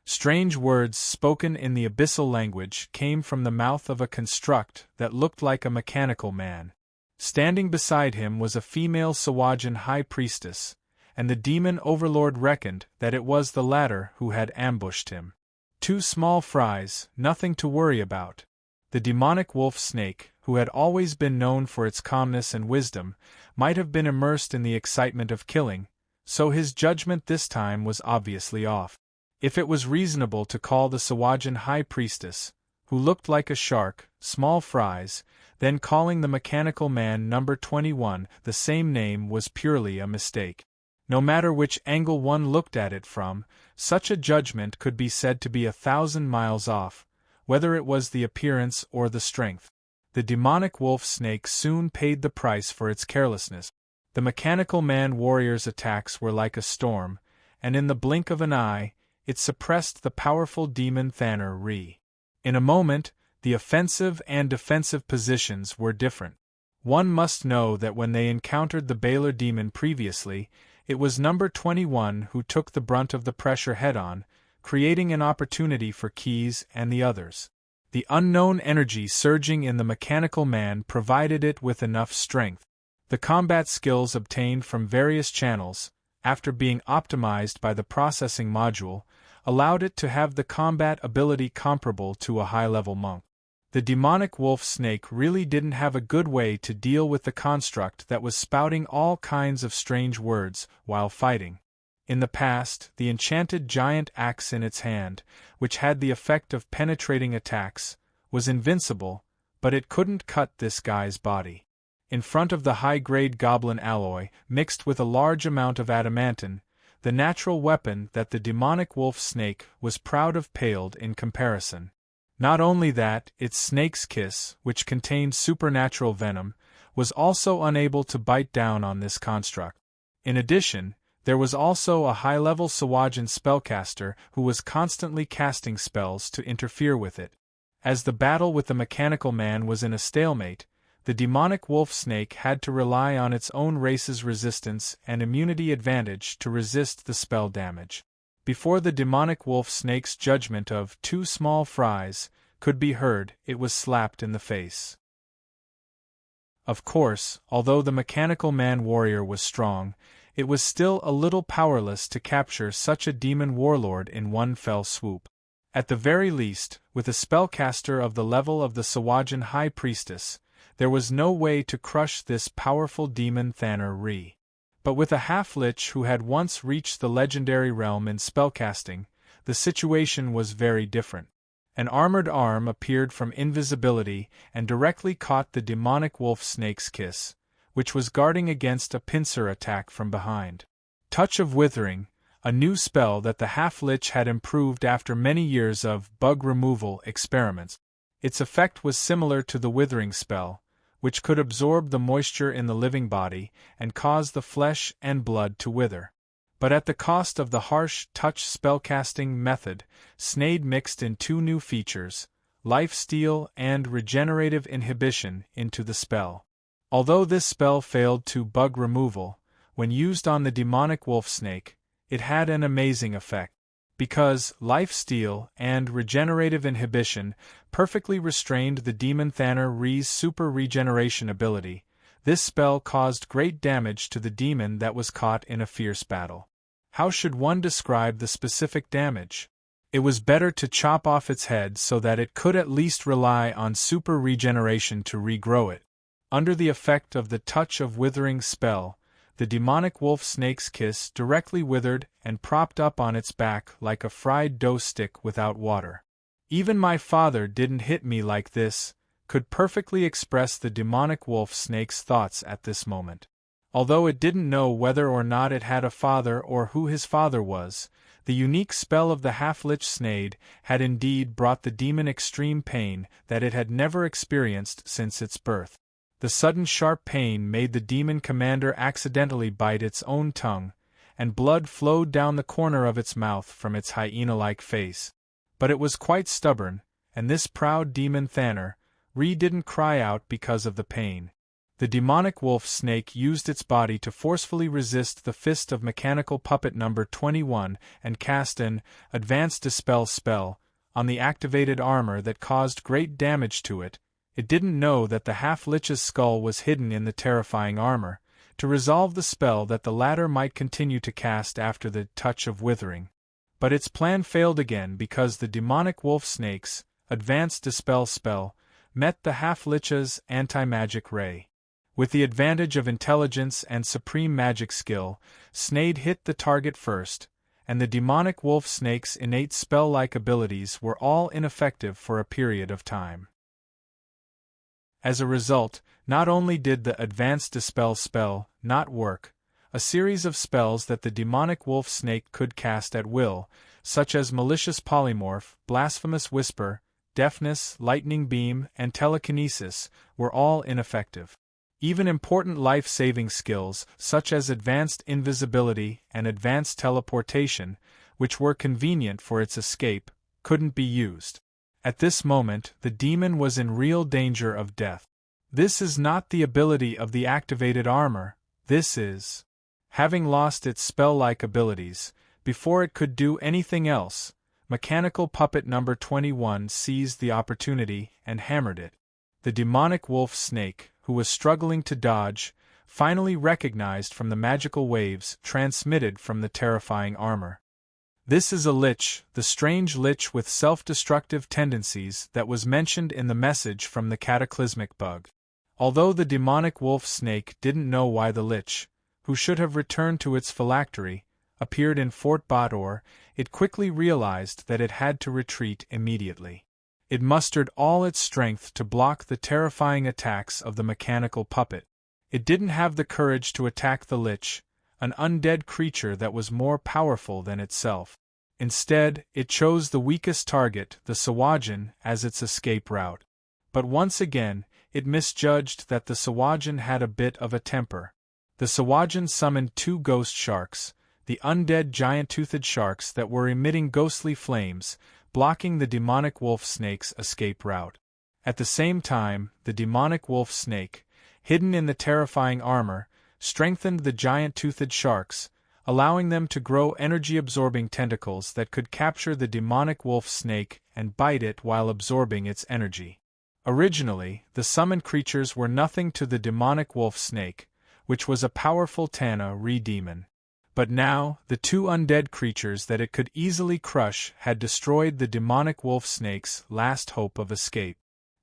Strange words spoken in the abyssal language came from the mouth of a construct that looked like a mechanical man. Standing beside him was a female Sawajan high priestess, and the demon overlord reckoned that it was the latter who had ambushed him. 2 small fries, nothing to worry about. The demonic wolf snake, who had always been known for its calmness and wisdom, might have been immersed in the excitement of killing, so his judgment this time was obviously off. If it was reasonable to call the Sawajan high priestess, who looked like a shark, small fries, then calling the mechanical man number 21 the same name was purely a mistake. No matter which angle one looked at it from, such a judgment could be said to be 1,000 miles off, whether it was the appearance or the strength. The demonic wolf snake soon paid the price for its carelessness. The mechanical man warrior's attacks were like a storm, and in the blink of an eye, it suppressed the powerful demon Thanner Re. In a moment, the offensive and defensive positions were different. One must know that when they encountered the Baylor demon previously, it was number 21 who took the brunt of the pressure head-on, creating an opportunity for Keys and the others. The unknown energy surging in the mechanical man provided it with enough strength. The combat skills obtained from various channels, after being optimized by the processing module, allowed it to have the combat ability comparable to a high-level monk. The demonic wolf snake really didn't have a good way to deal with the construct that was spouting all kinds of strange words while fighting. In the past, the enchanted giant axe in its hand, which had the effect of penetrating attacks, was invincible, but it couldn't cut this guy's body. In front of the high-grade goblin alloy, mixed with a large amount of adamantine, the natural weapon that the demonic wolf snake was proud of paled in comparison. Not only that, its snake's kiss, which contained supernatural venom, was also unable to bite down on this construct. In addition, there was also a high-level Sawajan spellcaster who was constantly casting spells to interfere with it. As the battle with the mechanical man was in a stalemate, the demonic wolf snake had to rely on its own race's resistance and immunity advantage to resist the spell damage. Before the demonic wolf snake's judgment of 2 small fries could be heard, it was slapped in the face. Of course, although the mechanical man warrior was strong, it was still a little powerless to capture such a demon warlord in one fell swoop. At the very least, with a spellcaster of the level of the Sawajan high priestess, there was no way to crush this powerful demon Thanner Re. But with a half-lich who had once reached the legendary realm in spellcasting, the situation was very different. An armored arm appeared from invisibility and directly caught the demonic wolf snake's kiss, which was guarding against a pincer attack from behind. Touch of Withering, a new spell that the half-lich had improved after many years of bug removal experiments. Its effect was similar to the Withering spell, which could absorb the moisture in the living body and cause the flesh and blood to wither. But at the cost of the harsh touch spellcasting method, Snade mixed in 2 new features, life steal and regenerative inhibition, into the spell. Although this spell failed to bug removal, when used on the demonic wolf snake, it had an amazing effect. Because life steal and regenerative inhibition perfectly restrained the demon Thanner Re's super regeneration ability, this spell caused great damage to the demon that was caught in a fierce battle. How should one describe the specific damage? It was better to chop off its head so that it could at least rely on super regeneration to regrow it. Under the effect of the Touch of Withering spell, the demonic wolf snake's kiss directly withered and propped up on its back like a fried dough stick without water. Even my father didn't hit me like this, could perfectly express the demonic wolf snake's thoughts at this moment. Although it didn't know whether or not it had a father or who his father was, the unique spell of the half-lich Sneyd had indeed brought the demon extreme pain that it had never experienced since its birth. The sudden sharp pain made the demon commander accidentally bite its own tongue, and blood flowed down the corner of its mouth from its hyena-like face. But it was quite stubborn, and this proud demon Thanner didn't cry out because of the pain. The demonic wolf snake used its body to forcefully resist the fist of mechanical puppet number 21 and cast an advanced dispel spell on the activated armor that caused great damage to it. It didn't know that the half-lich's skull was hidden in the terrifying armor, to resolve the spell that the latter might continue to cast after the touch of withering. But its plan failed again because the demonic wolf snake's advanced dispel spell met the half-lich's anti-magic ray. With the advantage of intelligence and supreme magic skill, Sneyd hit the target first, and the demonic wolf snake's innate spell-like abilities were all ineffective for a period of time. As a result, not only did the advanced dispel spell not work, a series of spells that the demonic wolf snake could cast at will, such as malicious polymorph, blasphemous whisper, deafness, lightning beam, and telekinesis, were all ineffective. Even important life-saving skills, such as advanced invisibility and advanced teleportation, which were convenient for its escape, couldn't be used. At this moment, the demon was in real danger of death. This is not the ability of the activated armor, this is. Having lost its spell-like abilities, before it could do anything else, mechanical puppet number 21 seized the opportunity and hammered it. The demonic wolf snake, who was struggling to dodge, finally recognized from the magical waves transmitted from the terrifying armor. This is a lich, the strange lich with self-destructive tendencies that was mentioned in the message from the cataclysmic bug. Although the demonic wolf snake didn't know why the lich, who should have returned to its phylactery, appeared in Fort Bator, it quickly realized that it had to retreat immediately. It mustered all its strength to block the terrifying attacks of the mechanical puppet. It didn't have the courage to attack the lich, an undead creature that was more powerful than itself. Instead, it chose the weakest target, the Sawajin, as its escape route. But once again, it misjudged that the Sawajin had a bit of a temper. The Sawajin summoned two ghost sharks, the undead giant-toothed sharks that were emitting ghostly flames, blocking the demonic wolf snake's escape route. At the same time, the demonic wolf snake, hidden in the terrifying armor, strengthened the giant-toothed sharks, allowing them to grow energy-absorbing tentacles that could capture the demonic wolf snake and bite it while absorbing its energy. Originally, the summoned creatures were nothing to the demonic wolf snake, which was a powerful Tana demon. But now, the two undead creatures that it could easily crush had destroyed the demonic wolf snake's last hope of escape.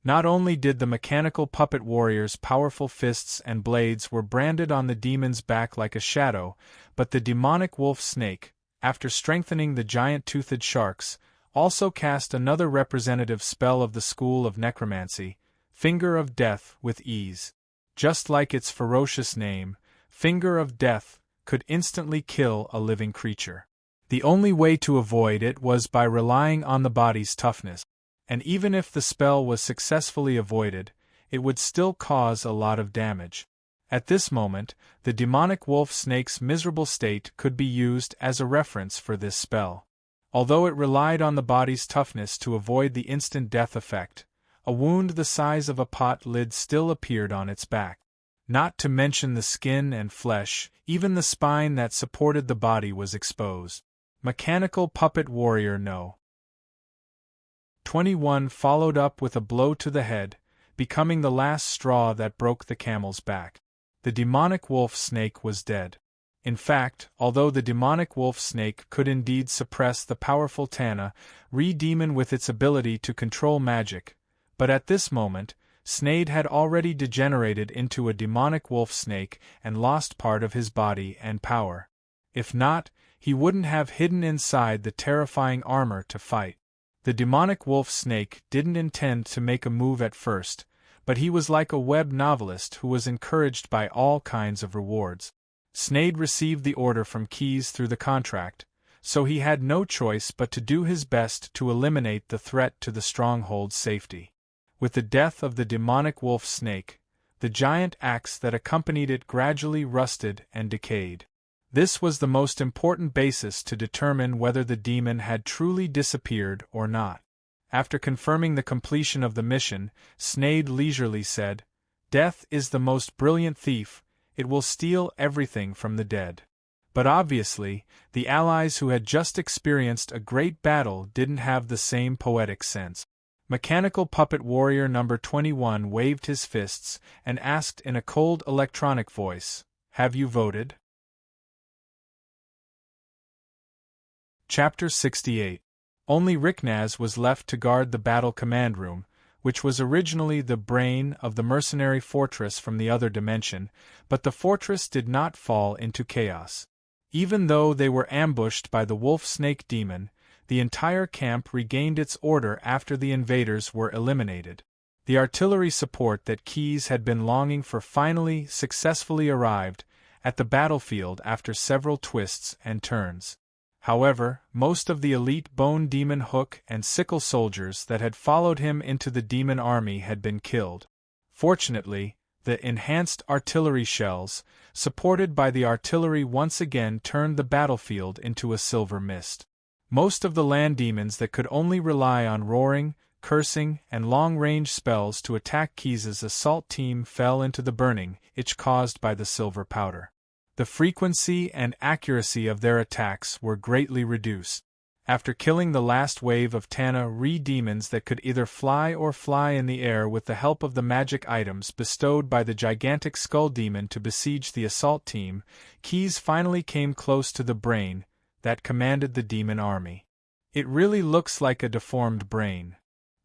Not only did the mechanical puppet warrior's powerful fists and blades were branded on the demon's back like a shadow, but the demonic wolf snake, after strengthening the giant-toothed sharks, also cast another representative spell of the school of necromancy, Finger of Death, with ease. Just like its ferocious name, Finger of Death could instantly kill a living creature. The only way to avoid it was by relying on the body's toughness. And even if the spell was successfully avoided, it would still cause a lot of damage. At this moment, the demonic wolf snake's miserable state could be used as a reference for this spell. Although it relied on the body's toughness to avoid the instant death effect, a wound the size of a pot lid still appeared on its back. Not to mention the skin and flesh, even the spine that supported the body was exposed. Mechanical puppet warrior No. 21 followed up with a blow to the head, becoming the last straw that broke the camel's back. The demonic wolf snake was dead. In fact, although the demonic wolf snake could indeed suppress the powerful Tana demon with its ability to control magic, but at this moment, Sneyd had already degenerated into a demonic wolf snake and lost part of his body and power. If not, he wouldn't have hidden inside the terrifying armor to fight. The demonic wolf snake didn't intend to make a move at first, but he was like a web novelist who was encouraged by all kinds of rewards. Sneyd received the order from Keyes through the contract, so he had no choice but to do his best to eliminate the threat to the stronghold's safety. With the death of the demonic wolf snake, the giant axe that accompanied it gradually rusted and decayed. This was the most important basis to determine whether the demon had truly disappeared or not. After confirming the completion of the mission, Sneyd leisurely said, "Death is the most brilliant thief, it will steal everything from the dead." But obviously, the allies who had just experienced a great battle didn't have the same poetic sense. Mechanical Puppet Warrior number 21 waved his fists and asked in a cold electronic voice, "Have you voted?" Chapter 68. Only Riknaz was left to guard the battle command room, which was originally the brain of the mercenary fortress from the other dimension, but the fortress did not fall into chaos. Even though they were ambushed by the wolf-snake demon, the entire camp regained its order after the invaders were eliminated. The artillery support that Keyes had been longing for finally successfully arrived at the battlefield after several twists and turns. However, most of the elite bone demon hook and sickle soldiers that had followed him into the demon army had been killed. Fortunately, the enhanced artillery shells, supported by the artillery, once again turned the battlefield into a silver mist. Most of the land demons that could only rely on roaring, cursing, and long-range spells to attack Keyes' assault team fell into the burning itch caused by the silver powder. The frequency and accuracy of their attacks were greatly reduced. After killing the last wave of Tana re-demons that could either fly or fly in the air with the help of the magic items bestowed by the gigantic skull demon to besiege the assault team, Keyes finally came close to the brain that commanded the demon army. "It really looks like a deformed brain."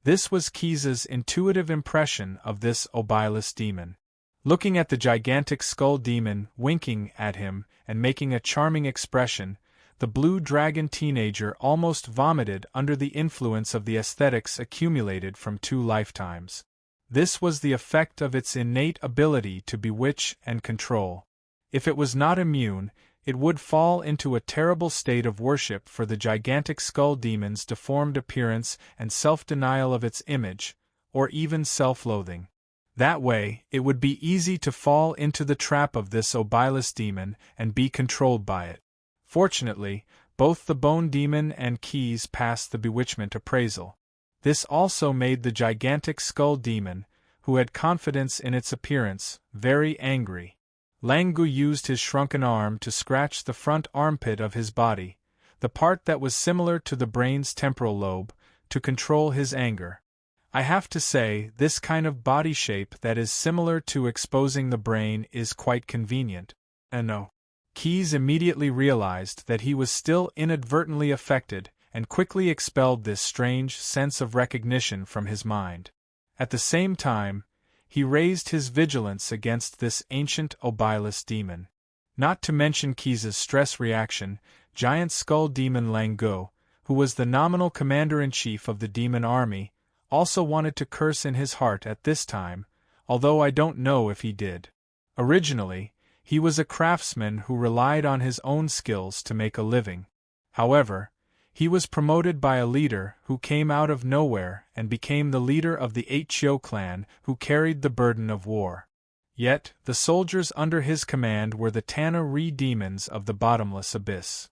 This was Keyes' intuitive impression of this Obilus demon. Looking at the gigantic skull demon winking at him and making a charming expression, the blue dragon teenager almost vomited under the influence of the aesthetics accumulated from 2 lifetimes. This was the effect of its innate ability to bewitch and control. If it was not immune, it would fall into a terrible state of worship for the gigantic skull demon's deformed appearance and self-denial of its image, or even self-loathing. That way, it would be easy to fall into the trap of this Obilus demon and be controlled by it. Fortunately, both the Bone Demon and Keyes passed the bewitchment appraisal. This also made the gigantic Skull Demon, who had confidence in its appearance, very angry. Langu used his shrunken arm to scratch the front armpit of his body, the part that was similar to the brain's temporal lobe, to control his anger. I have to say, this kind of body shape that is similar to exposing the brain is quite convenient. No. Keyes immediately realized that he was still inadvertently affected and quickly expelled this strange sense of recognition from his mind. At the same time, he raised his vigilance against this ancient Obilus demon. Not to mention Keyes' stress reaction, giant skull demon Langu, who was the nominal commander-in-chief of the demon army, also wanted to curse in his heart at this time, although I don't know if he did. Originally, he was a craftsman who relied on his own skills to make a living. However, he was promoted by a leader who came out of nowhere and became the leader of the Hyo clan who carried the burden of war. Yet, the soldiers under his command were the Tana Re-demons of the bottomless abyss.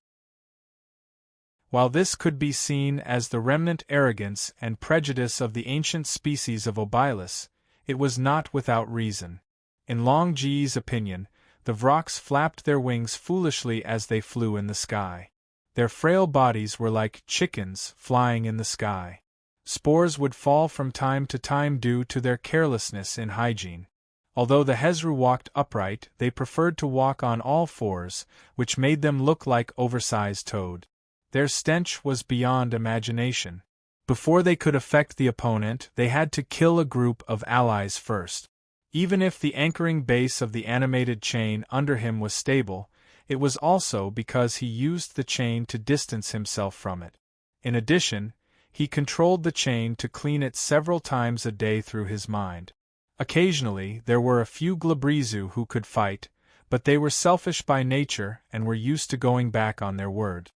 While this could be seen as the remnant arrogance and prejudice of the ancient species of Obilus, it was not without reason. In Long Ji's opinion, the Vroks flapped their wings foolishly as they flew in the sky. Their frail bodies were like chickens flying in the sky. Spores would fall from time to time due to their carelessness in hygiene. Although the Hezru walked upright, they preferred to walk on all fours, which made them look like oversized toad. Their stench was beyond imagination. Before they could affect the opponent, they had to kill a group of allies first. Even if the anchoring base of the animated chain under him was stable, it was also because he used the chain to distance himself from it. In addition, he controlled the chain to clean it several times a day through his mind. Occasionally, there were a few Glabrizu who could fight, but they were selfish by nature and were used to going back on their word.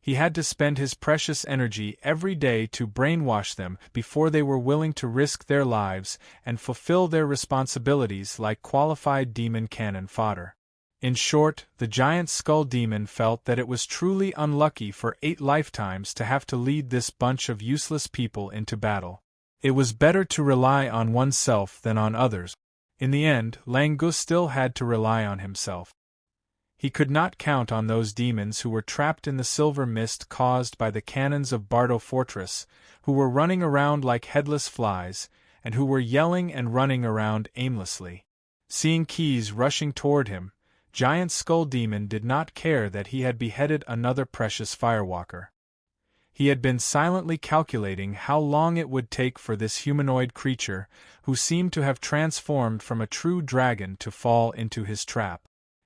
He had to spend his precious energy every day to brainwash them before they were willing to risk their lives and fulfill their responsibilities like qualified demon cannon fodder. In short, the giant skull demon felt that it was truly unlucky for 8 lifetimes to have to lead this bunch of useless people into battle. It was better to rely on oneself than on others. In the end, Lang Gu still had to rely on himself. He could not count on those demons who were trapped in the silver mist caused by the cannons of Bardo Fortress, who were running around like headless flies, and who were yelling and running around aimlessly. Seeing Keys rushing toward him, Giant Skull Demon did not care that he had beheaded another precious firewalker. He had been silently calculating how long it would take for this humanoid creature, who seemed to have transformed from a true dragon, to fall into his trap.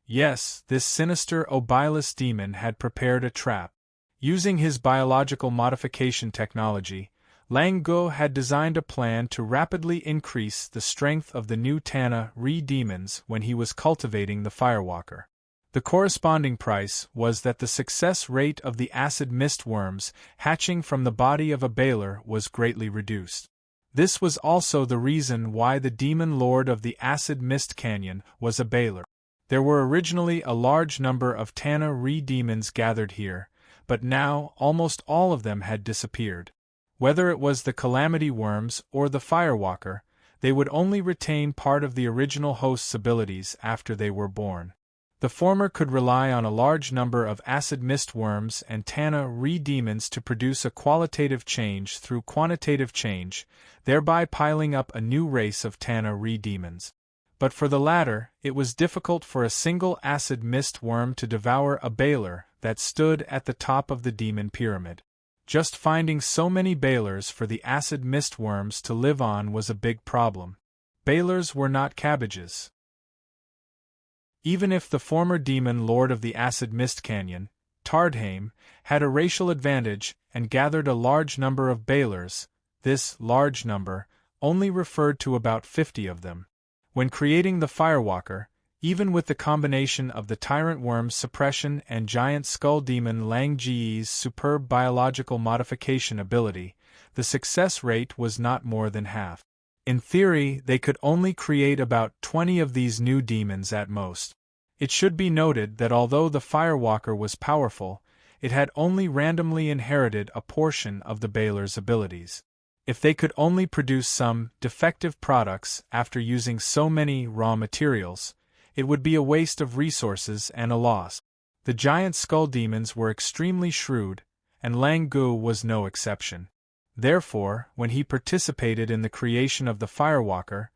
Yes, this sinister Obilus demon had prepared a trap. Using his biological modification technology, Lang Gu had designed a plan to rapidly increase the strength of the new Tana Re-demons when he was cultivating the firewalker. The corresponding price was that the success rate of the acid mist worms hatching from the body of a Baler was greatly reduced. This was also the reason why the demon lord of the acid mist canyon was a Baler. There were originally a large number of Tana Re-demons gathered here, but now almost all of them had disappeared. Whether it was the Calamity Worms or the Firewalker, they would only retain part of the original host's abilities after they were born. The former could rely on a large number of acid mist worms and Tana Re-demons to produce a qualitative change through quantitative change, thereby piling up a new race of Tana Re-demons. But for the latter, it was difficult for a single acid mist worm to devour a Baler that stood at the top of the demon pyramid. Just finding so many Balers for the acid mist worms to live on was a big problem. Balers were not cabbages. Even if the former demon lord of the acid mist canyon, Tardheim, had a racial advantage and gathered a large number of Balers, this large number only referred to about 50 of them. When creating the Firewalker, even with the combination of the Tyrant Worm's suppression and Giant Skull Demon Lang Ji's superb biological modification ability, the success rate was not more than half. In theory, they could only create about 20 of these new demons at most. It should be noted that although the Firewalker was powerful, it had only randomly inherited a portion of the Baler's abilities. If they could only produce some defective products after using so many raw materials, it would be a waste of resources and a loss. The giant skull demons were extremely shrewd, and Lang Gu was no exception. Therefore, when he participated in the creation of the Firewalker,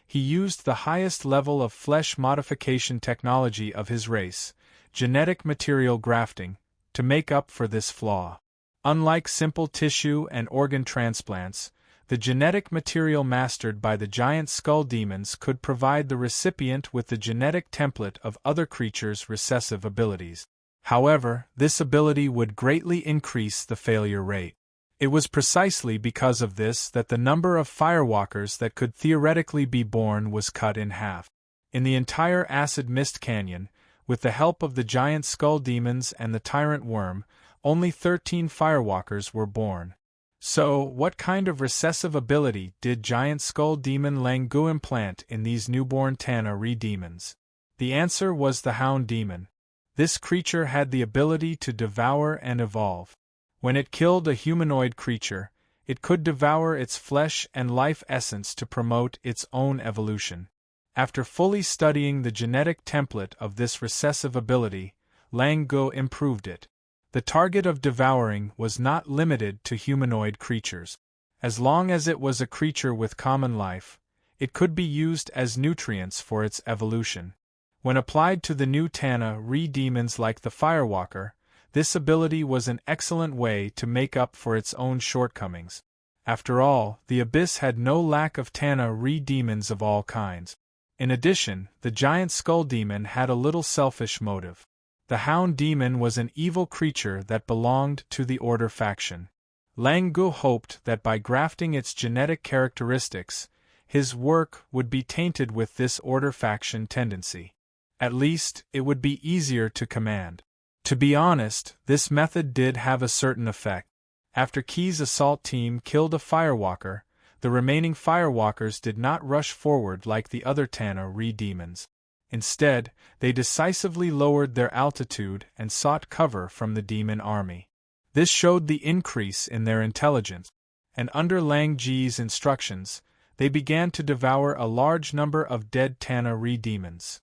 he used the highest level of flesh modification technology of his race, genetic material grafting, to make up for this flaw. Unlike simple tissue and organ transplants, the genetic material mastered by the giant skull demons could provide the recipient with the genetic template of other creatures' recessive abilities. However, this ability would greatly increase the failure rate. It was precisely because of this that the number of Firewalkers that could theoretically be born was cut in half. In the entire Acid Mist Canyon, with the help of the giant skull demons and the tyrant worm, only 13 Firewalkers were born. So, what kind of recessive ability did Giant Skull Demon Lang Gu implant in these newborn Tana Re-demons? The answer was the Hound Demon. This creature had the ability to devour and evolve. When it killed a humanoid creature, it could devour its flesh and life essence to promote its own evolution. After fully studying the genetic template of this recessive ability, Lang Gu improved it. The target of devouring was not limited to humanoid creatures. As long as it was a creature with common life, it could be used as nutrients for its evolution. When applied to the new Tana Re-demons like the Firewalker, this ability was an excellent way to make up for its own shortcomings. After all, the Abyss had no lack of Tana Re-demons of all kinds. In addition, the Giant Skull Demon had a little selfish motive. The Hound Demon was an evil creature that belonged to the Order faction. Lang Gu hoped that by grafting its genetic characteristics, his work would be tainted with this order faction tendency. At least, it would be easier to command. To be honest, this method did have a certain effect. After Key's assault team killed a firewalker, the remaining firewalkers did not rush forward like the other Tana Re-demons. Instead, they decisively lowered their altitude and sought cover from the demon army. This showed the increase in their intelligence, and under Lang Ji's instructions, they began to devour a large number of dead Tana Re-demons.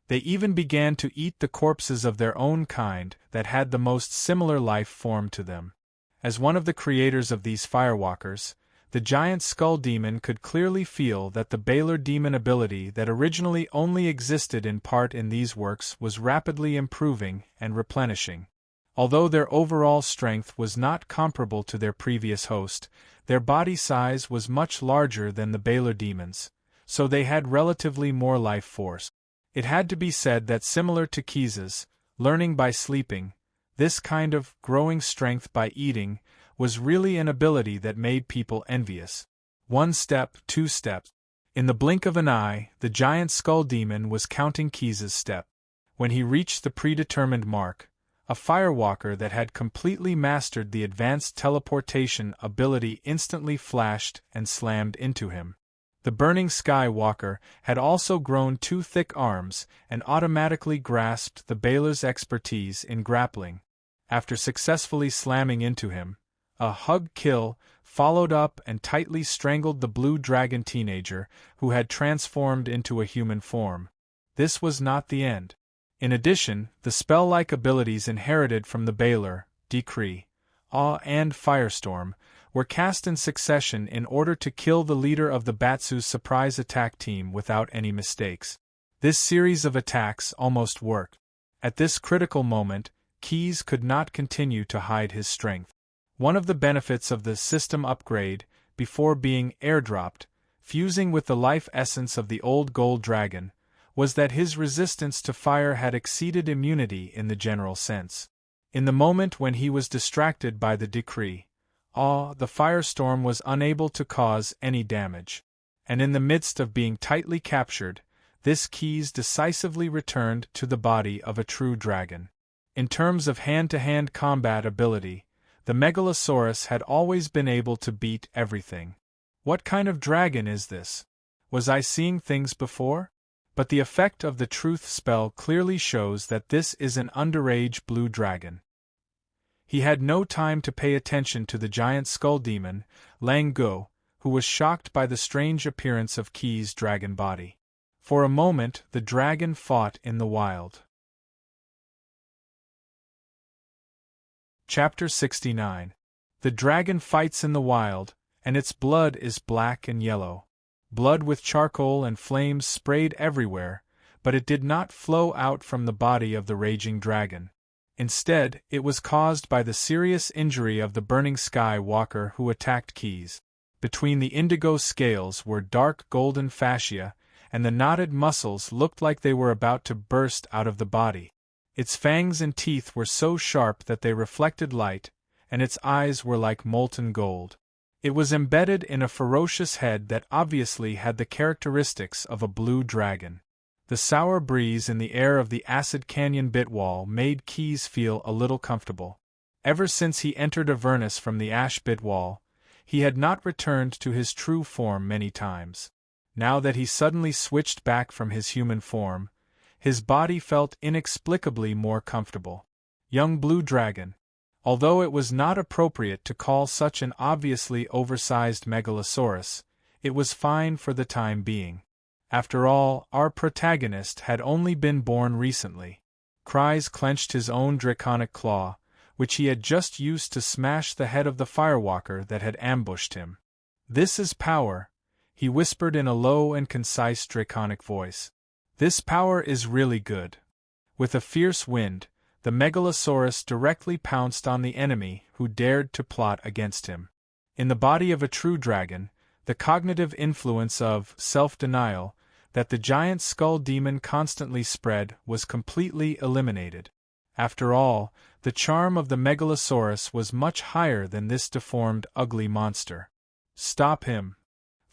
They even began to eat the corpses of their own kind that had the most similar life form to them. As one of the creators of these firewalkers, the giant skull demon could clearly feel that the Baylor demon ability that originally only existed in part in these works was rapidly improving and replenishing. Although their overall strength was not comparable to their previous host, their body size was much larger than the Baylor demons, so they had relatively more life force. It had to be said that similar to Key's learning by sleeping, this kind of growing strength by eating was really an ability that made people envious. 1 step, 2 steps. In the blink of an eye, the giant skull demon was counting Key's step. When he reached the predetermined mark, a firewalker that had completely mastered the advanced teleportation ability instantly flashed and slammed into him. The burning sky walker had also grown 2 thick arms and automatically grasped the Baylor's expertise in grappling. After successfully slamming into him, a hug kill followed up and tightly strangled the blue dragon teenager who had transformed into a human form. This was not the end. In addition, the spell-like abilities inherited from the Baylor, Decree, Awe and Firestorm, were cast in succession in order to kill the leader of the Batsu's surprise attack team without any mistakes. This series of attacks almost worked. At this critical moment, Keyes could not continue to hide his strength. One of the benefits of the system upgrade, before being airdropped, fusing with the life essence of the old gold dragon, was that his resistance to fire had exceeded immunity in the general sense. In the moment when he was distracted by the decree, the firestorm was unable to cause any damage. And in the midst of being tightly captured, this Keyes decisively returned to the body of a true dragon. In terms of hand-to-hand combat ability, the Megalosaurus had always been able to beat everything. What kind of dragon is this? Was I seeing things before? But the effect of the truth spell clearly shows that this is an underage blue dragon. He had no time to pay attention to the giant skull demon, Lang Go, who was shocked by the strange appearance of Key's dragon body. For a moment the dragon fought in the wild. Chapter 69. The dragon fights in the wild, and its blood is black and yellow. Blood with charcoal and flames sprayed everywhere, but it did not flow out from the body of the raging dragon. Instead, it was caused by the serious injury of the burning sky walker who attacked Keyes. Between the indigo scales were dark golden fascia, and the knotted muscles looked like they were about to burst out of the body. Its fangs and teeth were so sharp that they reflected light, and its eyes were like molten gold. It was embedded in a ferocious head that obviously had the characteristics of a blue dragon. The sour breeze in the air of the Acid Canyon Bitwall made Keyes feel a little comfortable. Ever since he entered Avernus from the Ash Bitwall, he had not returned to his true form many times. Now that he suddenly switched back from his human form, his body felt inexplicably more comfortable. Young blue dragon. Although it was not appropriate to call such an obviously oversized Megalosaurus, it was fine for the time being. After all, our protagonist had only been born recently. Kryze clenched his own draconic claw, which he had just used to smash the head of the firewalker that had ambushed him. "This is power," he whispered in a low and concise draconic voice. "This power is really good." With a fierce wind, the Megalosaurus directly pounced on the enemy who dared to plot against him. In the body of a true dragon, the cognitive influence of self-denial that the giant skull demon constantly spread was completely eliminated. After all, the charm of the Megalosaurus was much higher than this deformed, ugly monster. "Stop him!"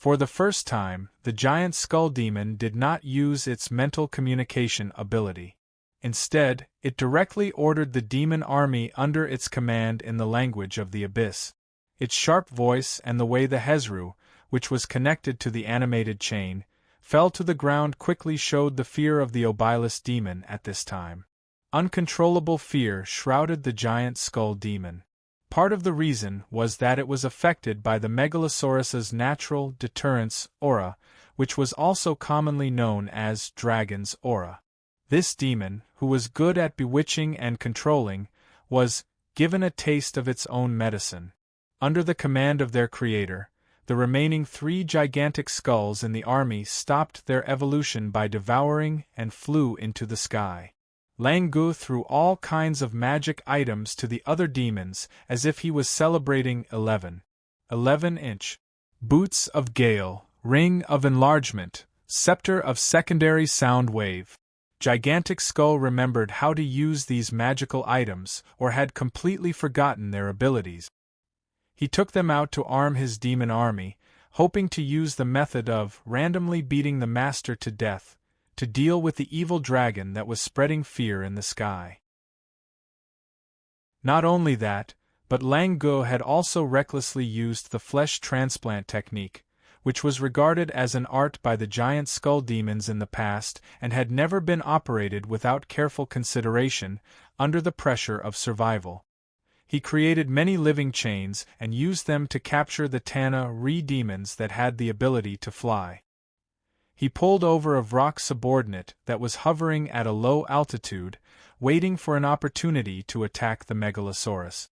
For the first time, the giant skull demon did not use its mental communication ability. Instead, it directly ordered the demon army under its command in the language of the abyss. Its sharp voice and the way the Hezru, which was connected to the animated chain, fell to the ground quickly showed the fear of the Obilus demon at this time. Uncontrollable fear shrouded the giant skull demon. Part of the reason was that it was affected by the Megalosaurus's natural deterrence aura, which was also commonly known as dragon's aura. This demon, who was good at bewitching and controlling, was given a taste of its own medicine. Under the command of their creator, the remaining 3 gigantic skulls in the army stopped their evolution by devouring and flew into the sky. Lang Gu threw all kinds of magic items to the other demons as if he was celebrating 11-inch boots of gale, ring of enlargement, scepter of secondary sound wave. Gigantic Skull remembered how to use these magical items or had completely forgotten their abilities. He took them out to arm his demon army, hoping to use the method of randomly beating the master to death, to deal with the evil dragon that was spreading fear in the sky. Not only that, but Lang Gu had also recklessly used the flesh transplant technique, which was regarded as an art by the giant skull demons in the past and had never been operated without careful consideration, under the pressure of survival. He created many living chains and used them to capture the Tana re-demons that had the ability to fly. He pulled over a Vrock subordinate that was hovering at a low altitude, waiting for an opportunity to attack the Megalosaurus.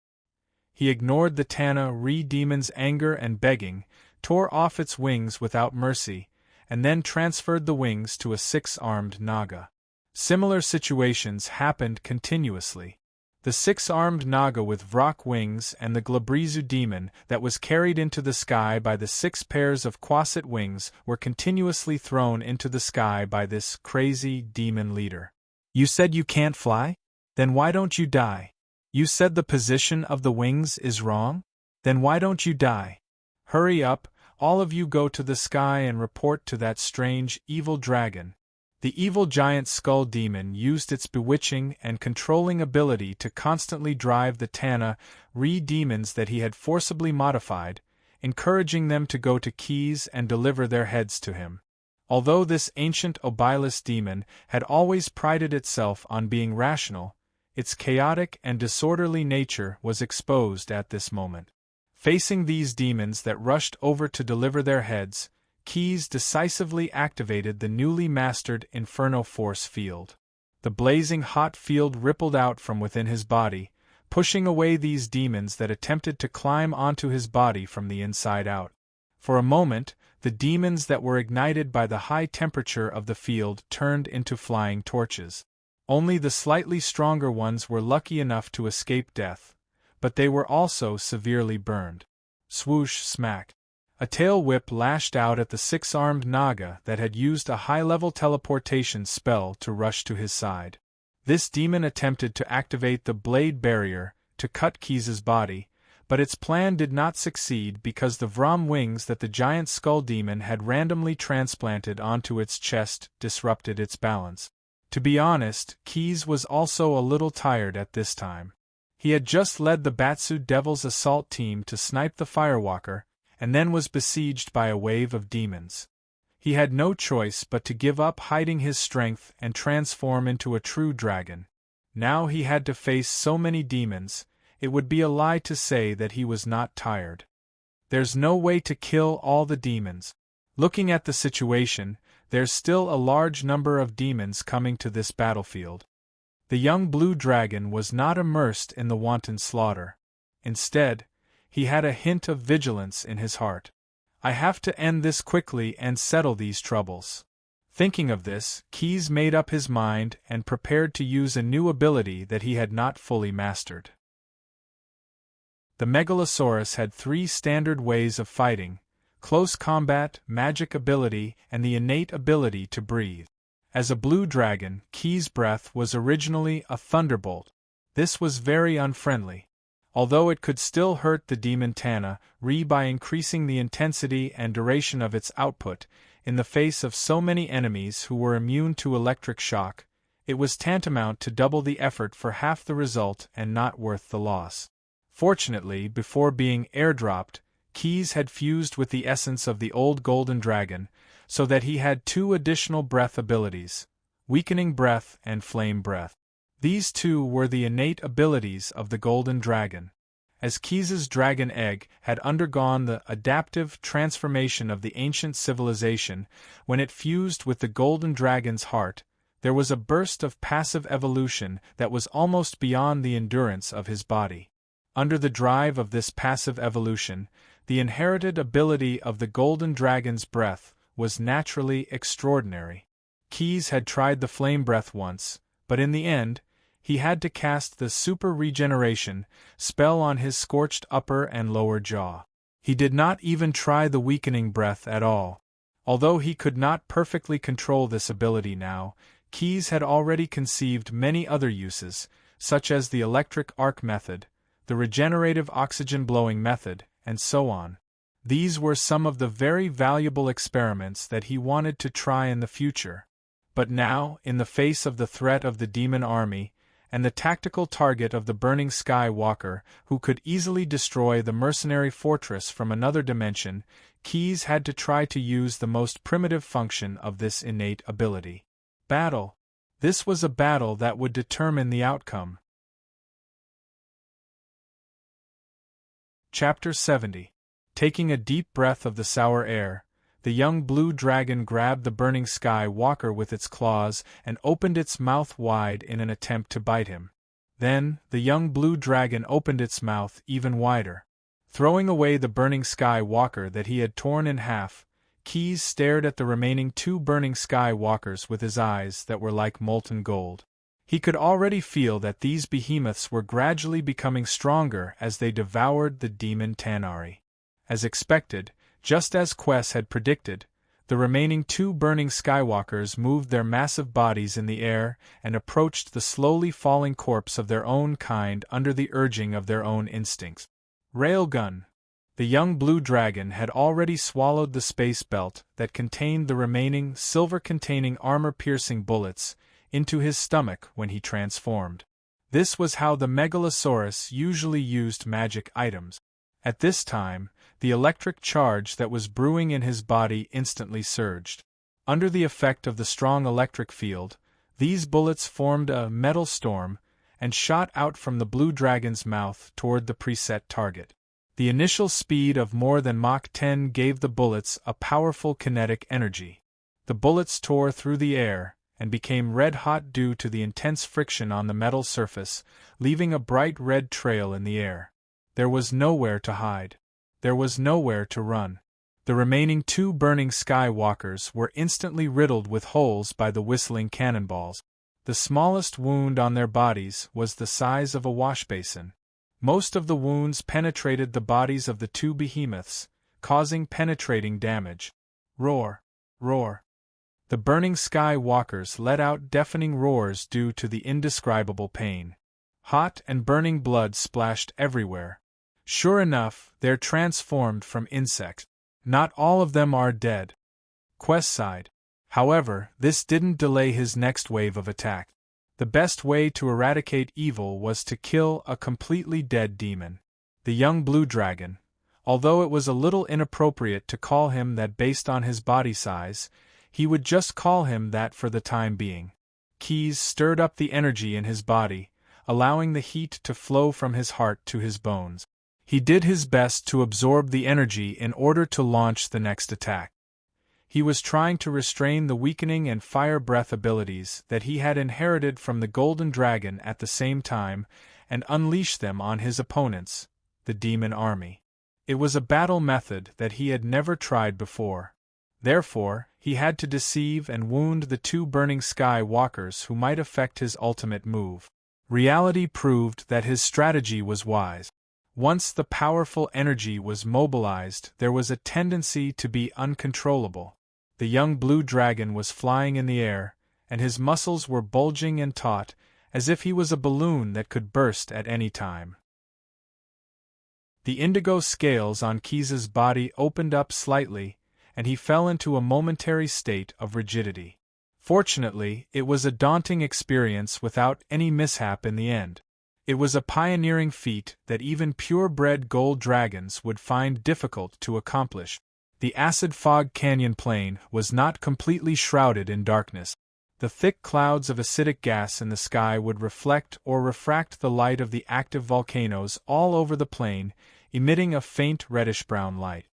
He ignored the Tana re-demon's anger and begging, tore off its wings without mercy, and then transferred the wings to a 6-armed Naga. Similar situations happened continuously. The 6-armed Naga with Vrock wings and the Glabrizu demon that was carried into the sky by the 6 pairs of Quasit wings were continuously thrown into the sky by this crazy demon leader. You said you can't fly? Then why don't you die? You said the position of the wings is wrong? Then why don't you die? Hurry up, all of you go to the sky and report to that strange, evil dragon. The evil giant skull demon used its bewitching and controlling ability to constantly drive the Tana re-demons that he had forcibly modified, encouraging them to go to Keys and deliver their heads to him. Although this ancient Obilus demon had always prided itself on being rational, its chaotic and disorderly nature was exposed at this moment. Facing these demons that rushed over to deliver their heads, Keys decisively activated the newly mastered Inferno Force field. The blazing hot field rippled out from within his body, pushing away these demons that attempted to climb onto his body from the inside out. For a moment, the demons that were ignited by the high temperature of the field turned into flying torches. Only the slightly stronger ones were lucky enough to escape death, but they were also severely burned. Swoosh, smack. A tail whip lashed out at the 6-armed Naga that had used a high-level teleportation spell to rush to his side. This demon attempted to activate the blade barrier to cut Keys's body, but its plan did not succeed because the Vrom wings that the giant skull demon had randomly transplanted onto its chest disrupted its balance. To be honest, Keys was also a little tired at this time. He had just led the Batsu Devil's assault team to snipe the Firewalker, and then was besieged by a wave of demons. He had no choice but to give up hiding his strength and transform into a true dragon. Now he had to face so many demons, it would be a lie to say that he was not tired. There's no way to kill all the demons. Looking at the situation, there's still a large number of demons coming to this battlefield. The young blue dragon was not immersed in the wanton slaughter. Instead, he had a hint of vigilance in his heart. I have to end this quickly and settle these troubles. Thinking of this, Keys made up his mind and prepared to use a new ability that he had not fully mastered. The Megalosaurus had 3 standard ways of fighting: close combat, magic ability, and the innate ability to breathe. As a blue dragon, Keys' breath was originally a thunderbolt. This was very unfriendly. although it could still hurt the demon Tana by increasing the intensity and duration of its output. In the face of so many enemies who were immune to electric shock, it was tantamount to double the effort for half the result and not worth the loss. Fortunately, before being airdropped, Keys had fused with the essence of the old golden dragon, so that he had 2 additional breath abilities, weakening breath and flame breath. These 2 were the innate abilities of the golden dragon. As Keys's dragon egg had undergone the adaptive transformation of the ancient civilization, when it fused with the golden dragon's heart, there was a burst of passive evolution that was almost beyond the endurance of his body. Under the drive of this passive evolution, the inherited ability of the golden dragon's breath was naturally extraordinary. Keys had tried the flame breath once, but in the end, he had to cast the super regeneration spell on his scorched upper and lower jaw. He did not even try the weakening breath at all. Although he could not perfectly control this ability now, Keys had already conceived many other uses, such as the electric arc method, the regenerative oxygen blowing method, and so on. These were some of the very valuable experiments that he wanted to try in the future. But now, in the face of the threat of the demon army, and the tactical target of the Burning Sky Walker, who could easily destroy the mercenary fortress from another dimension, Keys had to try to use the most primitive function of this innate ability. Battle. This was a battle that would determine the outcome. Chapter 70. Taking a deep breath of the sour air, the young blue dragon grabbed the Burning Sky Walker with its claws and opened its mouth wide in an attempt to bite him. Then, the young blue dragon opened its mouth even wider. Throwing away the Burning Sky Walker that he had torn in half, Keys stared at the remaining 2 Burning Sky Walkers with his eyes that were like molten gold. He could already feel that these behemoths were gradually becoming stronger as they devoured the demon Tanari. As expected, just as Quess had predicted, the remaining 2 Burning Skywalkers moved their massive bodies in the air and approached the slowly falling corpse of their own kind under the urging of their own instincts. Railgun. The young blue dragon had already swallowed the space belt that contained the remaining silver-containing armor-piercing bullets into his stomach when he transformed. This was how the Megalosaurus usually used magic items. At this time, the electric charge that was brewing in his body instantly surged. Under the effect of the strong electric field, these bullets formed a metal storm and shot out from the blue dragon's mouth toward the preset target. The initial speed of more than Mach 10 gave the bullets a powerful kinetic energy. The bullets tore through the air and became red-hot due to the intense friction on the metal surface, leaving a bright red trail in the air. There was nowhere to hide. There was nowhere to run. The remaining 2 Burning Skywalkers were instantly riddled with holes by the whistling cannonballs. The smallest wound on their bodies was the size of a washbasin. Most of the wounds penetrated the bodies of the 2 behemoths, causing penetrating damage. Roar! Roar! The Burning Skywalkers let out deafening roars due to the indescribable pain. Hot and burning blood splashed everywhere. Sure enough, they're transformed from insects. Not all of them are dead. Quest sighed. However, this didn't delay his next wave of attack. The best way to eradicate evil was to kill a completely dead demon. The young blue dragon, although it was a little inappropriate to call him that based on his body size, he would just call him that for the time being. Keys stirred up the energy in his body, allowing the heat to flow from his heart to his bones. He did his best to absorb the energy in order to launch the next attack. He was trying to restrain the weakening and fire breath abilities that he had inherited from the Golden Dragon at the same time and unleash them on his opponents, the demon army. It was a battle method that he had never tried before. Therefore, he had to deceive and wound the 2 Burning Sky Walkers who might affect his ultimate move. Reality proved that his strategy was wise. Once the powerful energy was mobilized, there was a tendency to be uncontrollable. The young blue dragon was flying in the air, and his muscles were bulging and taut, as if he was a balloon that could burst at any time. The indigo scales on Keys's body opened up slightly, and he fell into a momentary state of rigidity. Fortunately, it was a daunting experience without any mishap in the end. It was a pioneering feat that even purebred gold dragons would find difficult to accomplish. The acid fog canyon plain was not completely shrouded in darkness. The thick clouds of acidic gas in the sky would reflect or refract the light of the active volcanoes all over the plain, emitting a faint reddish-brown light.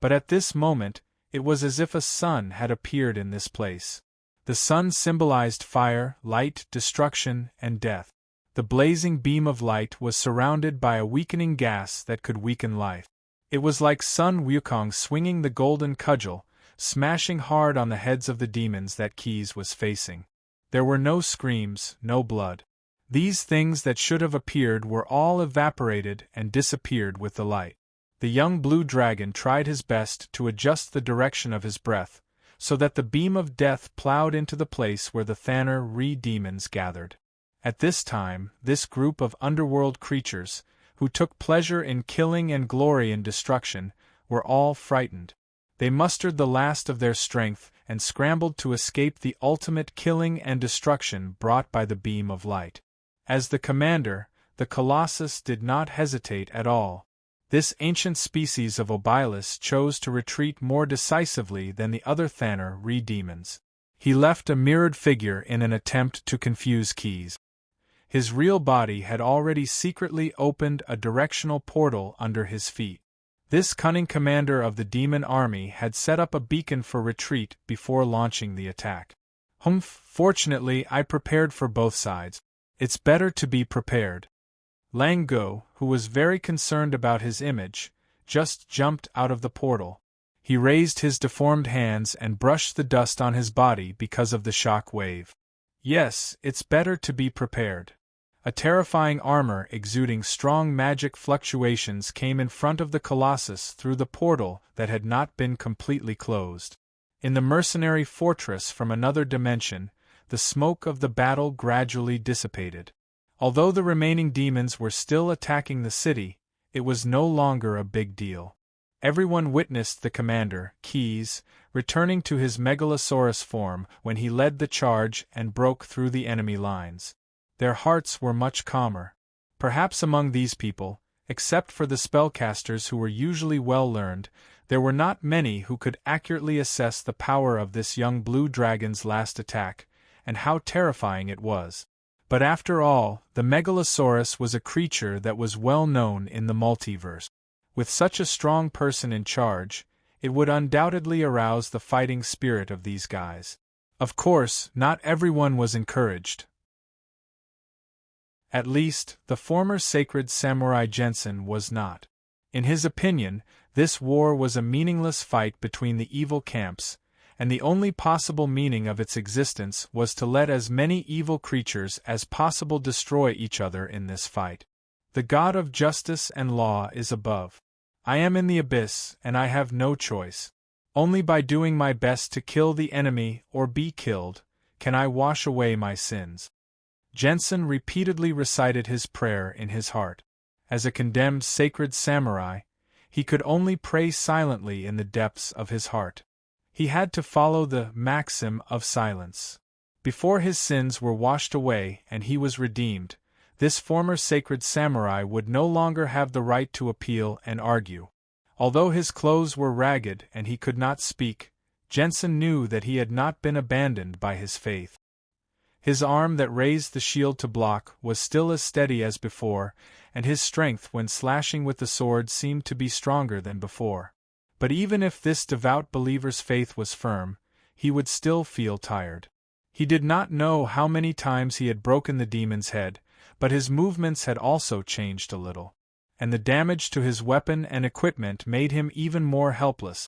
But at this moment, it was as if a sun had appeared in this place. The sun symbolized fire, light, destruction, and death. The blazing beam of light was surrounded by a weakening gas that could weaken life. It was like Sun Wukong swinging the golden cudgel, smashing hard on the heads of the demons that Keys was facing. There were no screams, no blood. These things that should have appeared were all evaporated and disappeared with the light. The young blue dragon tried his best to adjust the direction of his breath, so that the beam of death plowed into the place where the Thanner Re-demons gathered. At this time, this group of underworld creatures, who took pleasure in killing and glory in destruction, were all frightened. They mustered the last of their strength and scrambled to escape the ultimate killing and destruction brought by the beam of light. As the commander, the Colossus did not hesitate at all. This ancient species of Obilus chose to retreat more decisively than the other Thanner Re-demons. He left a mirrored figure in an attempt to confuse Keys. His real body had already secretly opened a directional portal under his feet. This cunning commander of the demon army had set up a beacon for retreat before launching the attack. Fortunately, I prepared for both sides. It's better to be prepared. Lang Go, who was very concerned about his image, just jumped out of the portal. He raised his deformed hands and brushed the dust on his body because of the shock wave. Yes, it's better to be prepared. A terrifying armor exuding strong magic fluctuations came in front of the Colossus through the portal that had not been completely closed. In the mercenary fortress from another dimension, the smoke of the battle gradually dissipated. Although the remaining demons were still attacking the city, it was no longer a big deal. Everyone witnessed the commander, Keys, returning to his megalosaurus form when he led the charge and broke through the enemy lines. Their hearts were much calmer. Perhaps among these people, except for the spellcasters who were usually well-learned, there were not many who could accurately assess the power of this young blue dragon's last attack, and how terrifying it was. But after all, the megalosaurus was a creature that was well known in the multiverse. With such a strong person in charge, it would undoubtedly arouse the fighting spirit of these guys. Of course, not everyone was encouraged. At least, the former sacred samurai Jensen was not. In his opinion, this war was a meaningless fight between the evil camps, and the only possible meaning of its existence was to let as many evil creatures as possible destroy each other in this fight. The God of justice and law is above. I am in the abyss, and I have no choice. Only by doing my best to kill the enemy or be killed, can I wash away my sins. Jensen repeatedly recited his prayer in his heart. As a condemned sacred samurai, he could only pray silently in the depths of his heart. He had to follow the maxim of silence. Before his sins were washed away and he was redeemed, this former sacred samurai would no longer have the right to appeal and argue. Although his clothes were ragged and he could not speak, Jensen knew that he had not been abandoned by his faith. His arm that raised the shield to block was still as steady as before, and his strength when slashing with the sword seemed to be stronger than before. But even if this devout believer's faith was firm, he would still feel tired. He did not know how many times he had broken the demon's head, but his movements had also changed a little, and the damage to his weapon and equipment made him even more helpless.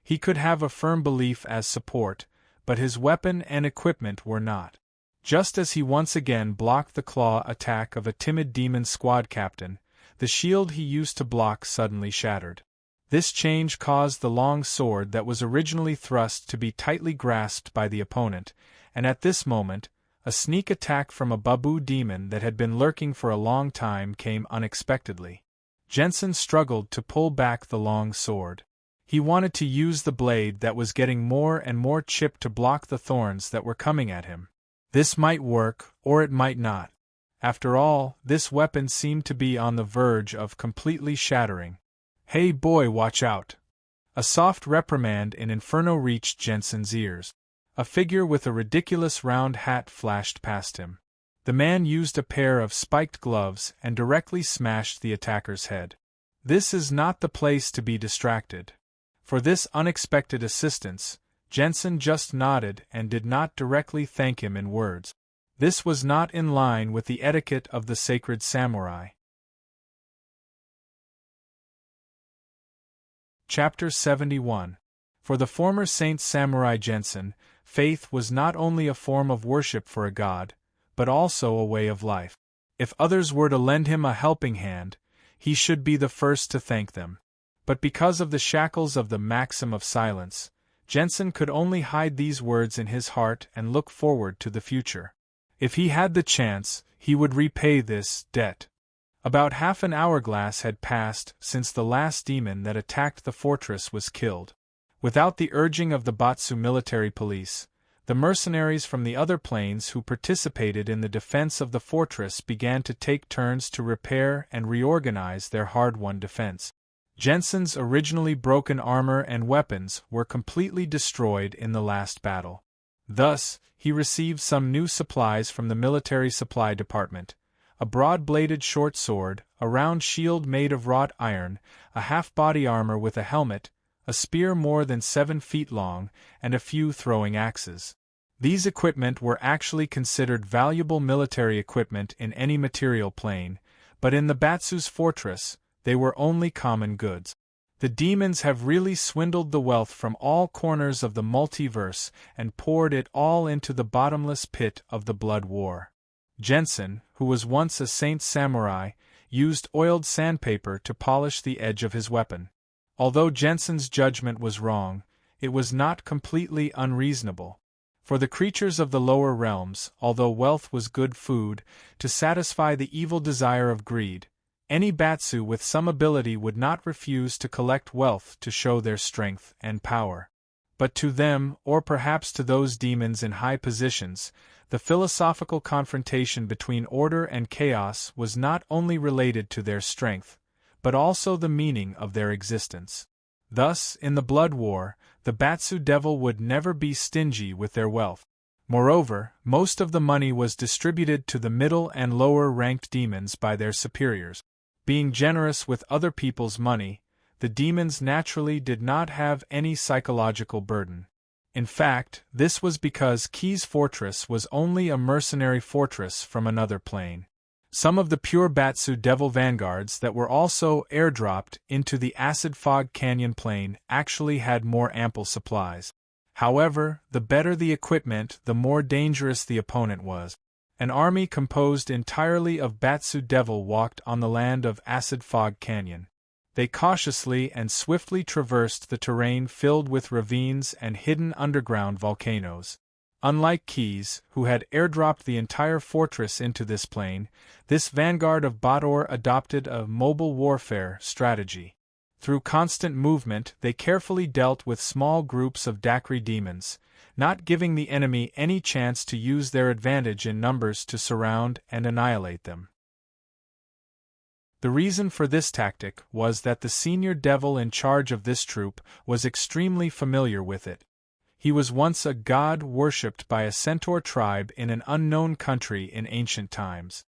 He could have a firm belief as support, but his weapon and equipment were not. Just as he once again blocked the claw attack of a timid demon squad captain, the shield he used to block suddenly shattered. This change caused the long sword that was originally thrust to be tightly grasped by the opponent, and at this moment, a sneak attack from a babu demon that had been lurking for a long time came unexpectedly. Jensen struggled to pull back the long sword. He wanted to use the blade that was getting more and more chipped to block the thorns that were coming at him. This might work, or it might not. After all, this weapon seemed to be on the verge of completely shattering. "Hey boy, watch out!" A soft reprimand in Inferno reached Jensen's ears. A figure with a ridiculous round hat flashed past him. The man used a pair of spiked gloves and directly smashed the attacker's head. This is not the place to be distracted. For this unexpected assistance, Jensen just nodded and did not directly thank him in words. This was not in line with the etiquette of the sacred samurai. Chapter 71. For the former Saint Samurai Jensen, faith was not only a form of worship for a god, but also a way of life. If others were to lend him a helping hand, he should be the first to thank them. But because of the shackles of the maxim of silence, Jensen could only hide these words in his heart and look forward to the future. If he had the chance, he would repay this debt. About half an hourglass had passed since the last demon that attacked the fortress was killed. Without the urging of the Batsu military police, the mercenaries from the other planes who participated in the defense of the fortress began to take turns to repair and reorganize their hard-won defense. Jensen's originally broken armor and weapons were completely destroyed in the last battle. Thus, he received some new supplies from the military supply department: a broad-bladed short sword, a round shield made of wrought iron, a half-body armor with a helmet, a spear more than 7 feet long, and a few throwing axes. These equipment were actually considered valuable military equipment in any material plane, but in the Batsu's fortress, they were only common goods. The demons have really swindled the wealth from all corners of the multiverse and poured it all into the bottomless pit of the blood war. Jensen, who was once a saint samurai, used oiled sandpaper to polish the edge of his weapon. Although Jensen's judgment was wrong, it was not completely unreasonable. For the creatures of the lower realms, although wealth was good food, to satisfy the evil desire of greed, any Batsu with some ability would not refuse to collect wealth to show their strength and power. But to them, or perhaps to those demons in high positions, the philosophical confrontation between order and chaos was not only related to their strength, but also the meaning of their existence. Thus, in the blood war, the Batsu devil would never be stingy with their wealth. Moreover, most of the money was distributed to the middle and lower-ranked demons by their superiors. Being generous with other people's money, the demons naturally did not have any psychological burden. In fact, this was because Key's fortress was only a mercenary fortress from another plane. Some of the pure Batsu devil vanguards that were also airdropped into the Acid Fog Canyon plane actually had more ample supplies. However, the better the equipment, the more dangerous the opponent was. An army composed entirely of Batsu devil walked on the land of Acid Fog Canyon. They cautiously and swiftly traversed the terrain filled with ravines and hidden underground volcanoes. Unlike Keyes, who had airdropped the entire fortress into this plane, this vanguard of Bator adopted a mobile warfare strategy. Through constant movement, they carefully dealt with small groups of Dakri demons, not giving the enemy any chance to use their advantage in numbers to surround and annihilate them. The reason for this tactic was that the senior devil in charge of this troop was extremely familiar with it. He was once a god worshipped by a centaur tribe in an unknown country in ancient times.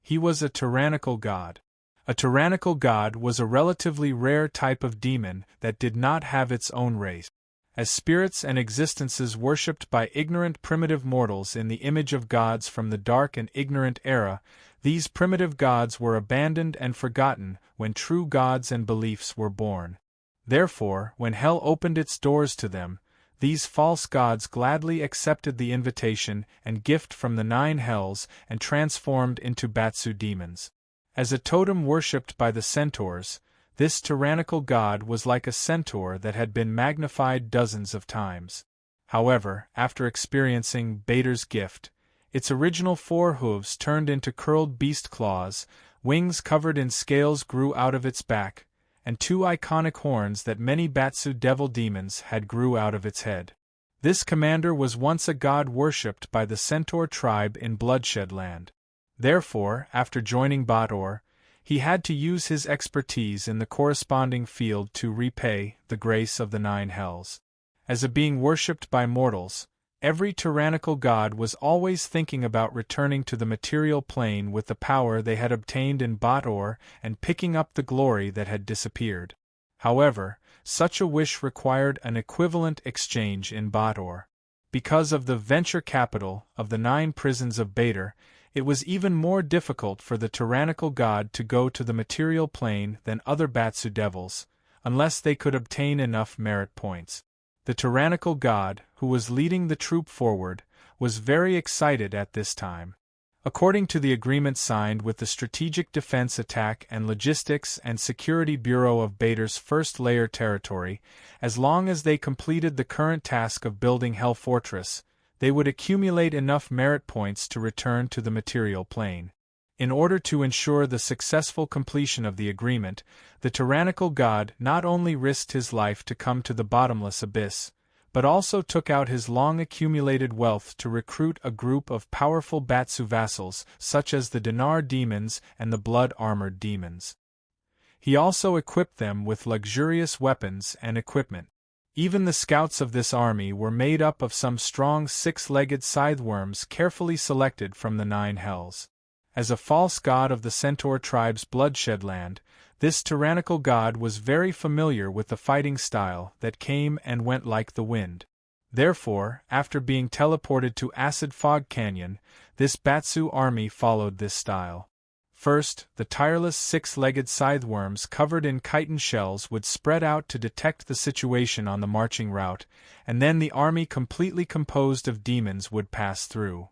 He was a tyrannical god. A tyrannical god was a relatively rare type of demon that did not have its own race. As spirits and existences worshipped by ignorant primitive mortals in the image of gods from the dark and ignorant era, these primitive gods were abandoned and forgotten when true gods and beliefs were born. Therefore, when hell opened its doors to them, these false gods gladly accepted the invitation and gift from the 9 hells and transformed into Batsu demons. As a totem worshipped by the centaurs, this tyrannical god was like a centaur that had been magnified dozens of times. However, after experiencing Bator's gift, its original 4 hooves turned into curled beast claws, Wings covered in scales grew out of its back, and two iconic horns that many Batsu devil demons had grew out of its head. This commander was once a god worshipped by the Centaur tribe in Bloodshed Land. Therefore, after joining Bator, he had to use his expertise in the corresponding field to repay the grace of the Nine Hells. As a being worshipped by mortals, every tyrannical god was always thinking about returning to the material plane with the power they had obtained in Bator and picking up the glory that had disappeared. However, such a wish required an equivalent exchange in Bator. Because of the venture capital of the 9 prisons of Bator, it was even more difficult for the tyrannical god to go to the material plane than other Batsu devils, unless they could obtain enough merit points. The tyrannical god, who was leading the troop forward, was very excited at this time. According to the agreement signed with the Strategic Defense Attack and Logistics and Security Bureau of Bator's first layer territory, as long as they completed the current task of building Hell Fortress, they would accumulate enough merit points to return to the material plane. In order to ensure the successful completion of the agreement, the tyrannical god not only risked his life to come to the bottomless abyss, but also took out his long-accumulated wealth to recruit a group of powerful Batsu vassals such as the Dinar demons and the blood-armored demons. He also equipped them with luxurious weapons and equipment. Even the scouts of this army were made up of some strong 6-legged scytheworms carefully selected from the 9 hells. As a false god of the Centaur tribe's Bloodshed Land, this tyrannical god was very familiar with the fighting style that came and went like the wind. Therefore, after being teleported to Acid Fog Canyon, this Batsu army followed this style. First, the tireless 6-legged scytheworms covered in chitin shells would spread out to detect the situation on the marching route, and then the army completely composed of demons would pass through.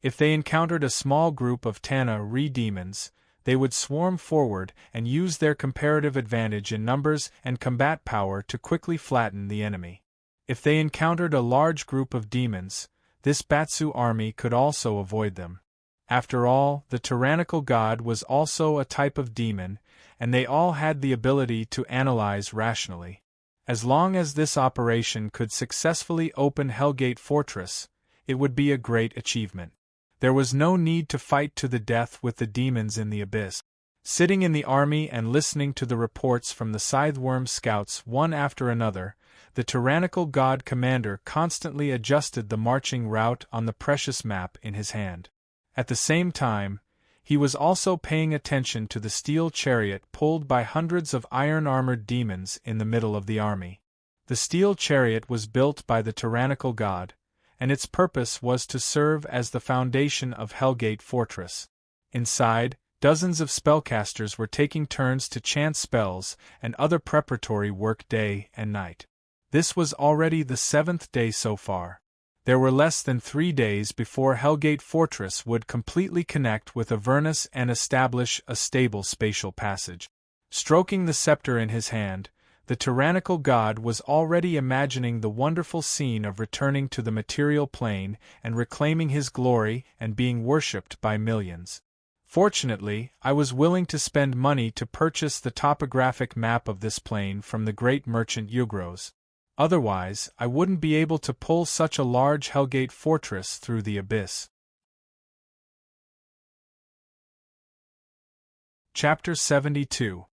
If they encountered a small group of Tana re-demons, they would swarm forward and use their comparative advantage in numbers and combat power to quickly flatten the enemy. If they encountered a large group of demons, this Batsu army could also avoid them. After all, the tyrannical god was also a type of demon, and they all had the ability to analyze rationally. As long as this operation could successfully open Hellgate Fortress, it would be a great achievement. There was no need to fight to the death with the demons in the abyss. Sitting in the army and listening to the reports from the Scytheworm scouts one after another, the tyrannical god commander constantly adjusted the marching route on the precious map in his hand. At the same time, he was also paying attention to the steel chariot pulled by hundreds of iron-armored demons in the middle of the army. The steel chariot was built by the tyrannical god, and its purpose was to serve as the foundation of Hellgate Fortress. Inside, dozens of spellcasters were taking turns to chant spells and other preparatory work day and night. This was already the 7th day so far. There were less than 3 days before Hellgate Fortress would completely connect with Avernus and establish a stable spatial passage. Stroking the scepter in his hand, the tyrannical god was already imagining the wonderful scene of returning to the material plane and reclaiming his glory and being worshipped by millions. Fortunately, I was willing to spend money to purchase the topographic map of this plane from the great merchant Yugros. Otherwise, I wouldn't be able to pull such a large Hellgate Fortress through the abyss. Chapter 72.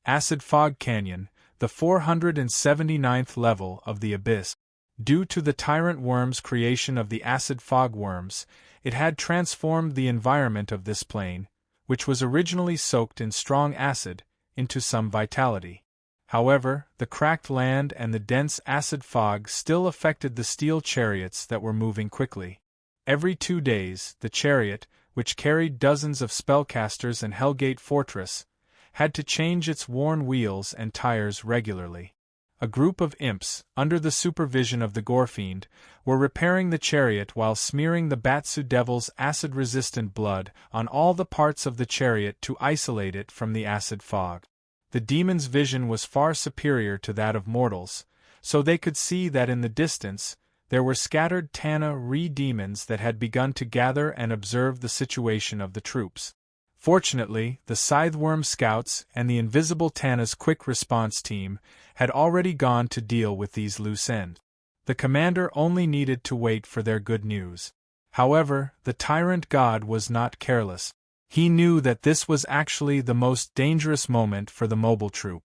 Acid Fog Canyon, the 479th level of the abyss. Due to the tyrant worm's creation of the acid fog worms, it had transformed the environment of this plane, which was originally soaked in strong acid, into some vitality. However, the cracked land and the dense acid fog still affected the steel chariots that were moving quickly. Every 2 days, the chariot, which carried dozens of spellcasters and Hellgate Fortress, had to change its worn wheels and tires regularly. A group of imps, under the supervision of the Gorefiend, were repairing the chariot while smearing the Batsu devil's acid-resistant blood on all the parts of the chariot to isolate it from the acid fog. The demon's vision was far superior to that of mortals, so they could see that in the distance there were scattered Tana re-demons that had begun to gather and observe the situation of the troops. Fortunately, the Scytheworm scouts and the Invisible Tana's quick response team had already gone to deal with these loose ends. The commander only needed to wait for their good news. However, the tyrant god was not careless. He knew that this was actually the most dangerous moment for the mobile troop.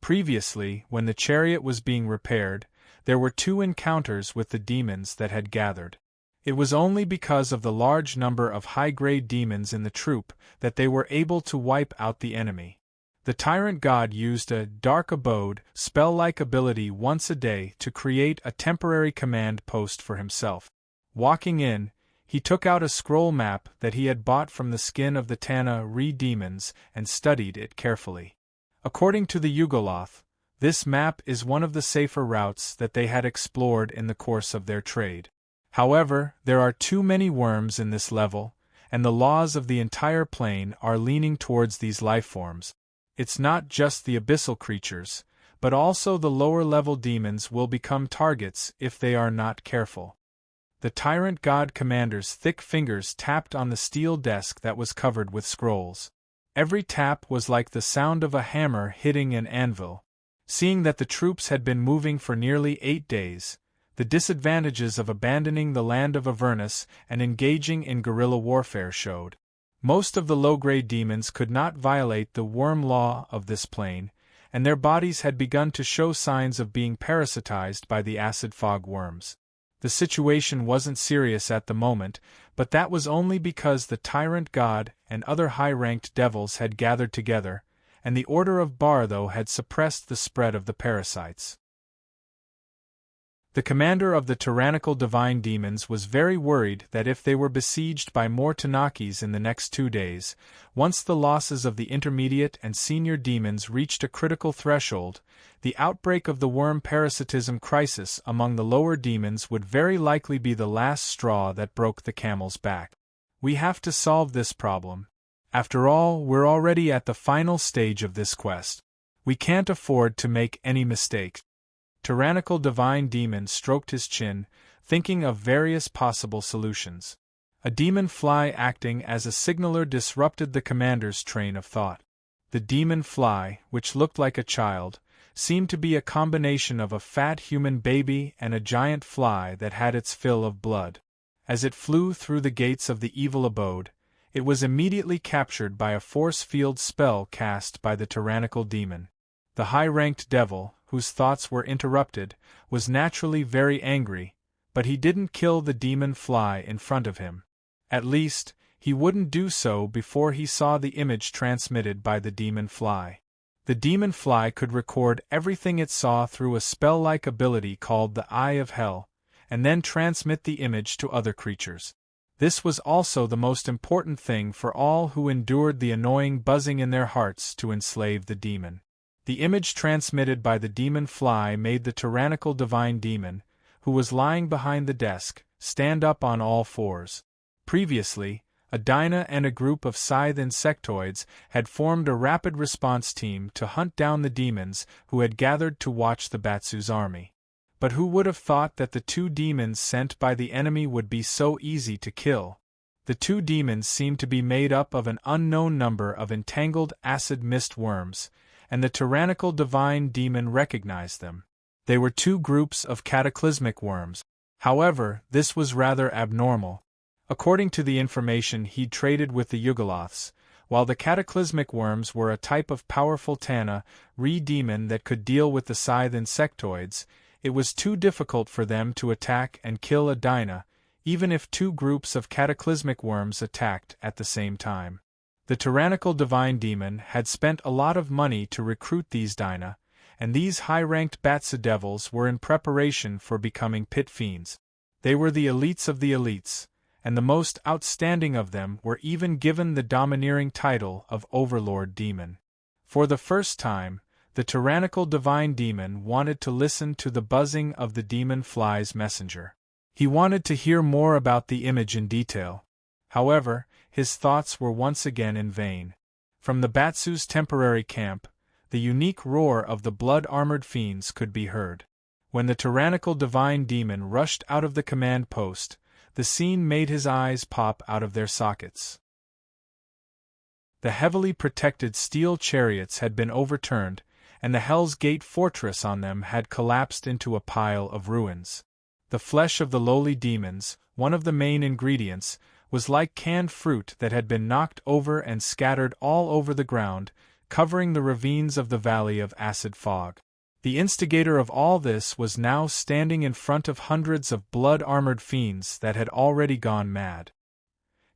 Previously, when the chariot was being repaired, there were 2 encounters with the demons that had gathered. It was only because of the large number of high-grade demons in the troop that they were able to wipe out the enemy. The tyrant god used a dark abode, spell-like ability once a day to create a temporary command post for himself. Walking in, he took out a scroll map that he had bought from the skin of the Tana demons and studied it carefully. According to the Yugoloth, this map is one of the safer routes that they had explored in the course of their trade. However, there are too many worms in this level, and the laws of the entire plane are leaning towards these lifeforms. It's not just the abyssal creatures, but also the lower-level demons will become targets if they are not careful. The tyrant god commander's thick fingers tapped on the steel desk that was covered with scrolls. Every tap was like the sound of a hammer hitting an anvil. Seeing that the troops had been moving for nearly 8 days, the disadvantages of abandoning the land of Avernus and engaging in guerrilla warfare showed. Most of the low-grade demons could not violate the worm law of this plane, and their bodies had begun to show signs of being parasitized by the acid fog worms. The situation wasn't serious at the moment, but that was only because the tyrant god and other high-ranked devils had gathered together, and the Order of Bartho had suppressed the spread of the parasites. The commander of the tyrannical divine demons was very worried that if they were besieged by more Tanakis in the next 2 days, once the losses of the intermediate and senior demons reached a critical threshold, the outbreak of the worm parasitism crisis among the lower demons would very likely be the last straw that broke the camel's back. We have to solve this problem. After all, we're already at the final stage of this quest. We can't afford to make any mistakes. Tyrannical divine demon stroked his chin, thinking of various possible solutions. A demon fly acting as a signaler disrupted the commander's train of thought. The demon fly, which looked like a child, seemed to be a combination of a fat human baby and a giant fly that had its fill of blood. As it flew through the gates of the evil abode, it was immediately captured by a force field spell cast by the tyrannical demon. The high-ranked devil, whose thoughts were interrupted, was naturally very angry, but he didn't kill the demon fly in front of him. At least, he wouldn't do so before he saw the image transmitted by the demon fly. The demon fly could record everything it saw through a spell-like ability called the Eye of Hell, and then transmit the image to other creatures. This was also the most important thing for all who endured the annoying buzzing in their hearts to enslave the demon. The image transmitted by the demon fly made the tyrannical divine demon, who was lying behind the desk, stand up on all fours. Previously, Adina and a group of scythe insectoids had formed a rapid response team to hunt down the demons who had gathered to watch the Batsu's army. But who would have thought that the 2 demons sent by the enemy would be so easy to kill? The 2 demons seemed to be made up of an unknown number of entangled acid mist worms, and the tyrannical divine demon recognized them. They were 2 groups of cataclysmic worms. However, this was rather abnormal. According to the information he'd traded with the Yugoloths, while the cataclysmic worms were a type of powerful Tana demon that could deal with the scythe insectoids, it was too difficult for them to attack and kill Adina, even if 2 groups of cataclysmic worms attacked at the same time. The tyrannical divine demon had spent a lot of money to recruit these Dina, and these high-ranked Batsa devils were in preparation for becoming pit fiends. They were the elites of the elites, and the most outstanding of them were even given the domineering title of Overlord Demon. For the first time, the tyrannical divine demon wanted to listen to the buzzing of the demon fly's messenger. He wanted to hear more about the image in detail. However, his thoughts were once again in vain. From the Batsu's temporary camp, the unique roar of the blood-armored fiends could be heard. When the tyrannical divine demon rushed out of the command post, the scene made his eyes pop out of their sockets. The heavily protected steel chariots had been overturned, and the Hell's Gate fortress on them had collapsed into a pile of ruins. The flesh of the lowly demons, one of the main ingredients, was like canned fruit that had been knocked over and scattered all over the ground, covering the ravines of the valley of acid fog. The instigator of all this was now standing in front of hundreds of blood-armored fiends that had already gone mad.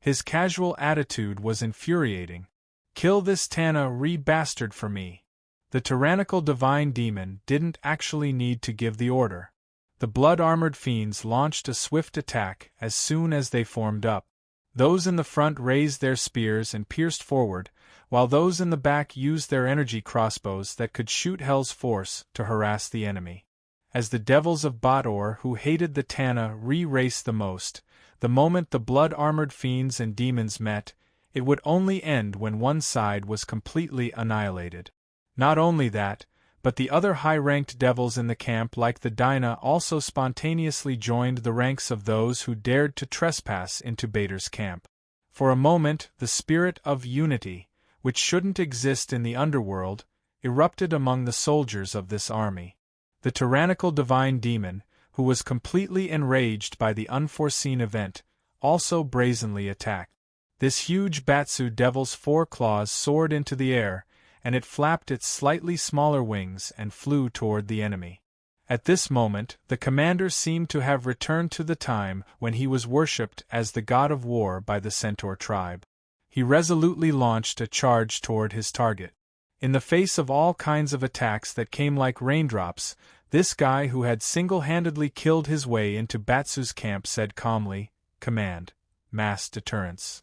His casual attitude was infuriating. "Kill this Tana bastard for me." The tyrannical divine demon didn't actually need to give the order. The blood-armored fiends launched a swift attack as soon as they formed up. Those in the front raised their spears and pierced forward, while those in the back used their energy crossbows that could shoot Hell's force to harass the enemy. As the devils of Baator who hated the Tana raced the most, the moment the blood-armored fiends and demons met, it would only end when one side was completely annihilated. Not only that, but the other high-ranked devils in the camp like the Dinah also spontaneously joined the ranks of those who dared to trespass into Baator's camp. For a moment the spirit of unity, which shouldn't exist in the underworld, erupted among the soldiers of this army. The tyrannical divine demon, who was completely enraged by the unforeseen event, also brazenly attacked. This huge Batsu devil's 4 claws soared into the air, and it flapped its slightly smaller wings and flew toward the enemy. At this moment, the commander seemed to have returned to the time when he was worshipped as the god of war by the Centaur tribe. He resolutely launched a charge toward his target. In the face of all kinds of attacks that came like raindrops, this guy who had single-handedly killed his way into Batsu's camp said calmly, "Command, mass deterrence."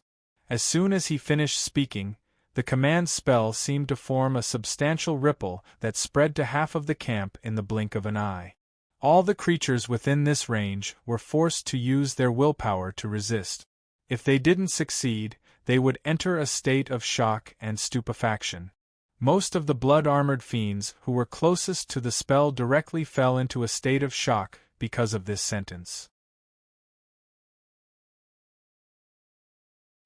As soon as he finished speaking, the command spell seemed to form a substantial ripple that spread to half of the camp in the blink of an eye. All the creatures within this range were forced to use their willpower to resist. If they didn't succeed, they would enter a state of shock and stupefaction. Most of the blood-armored fiends who were closest to the spell directly fell into a state of shock because of this sentence.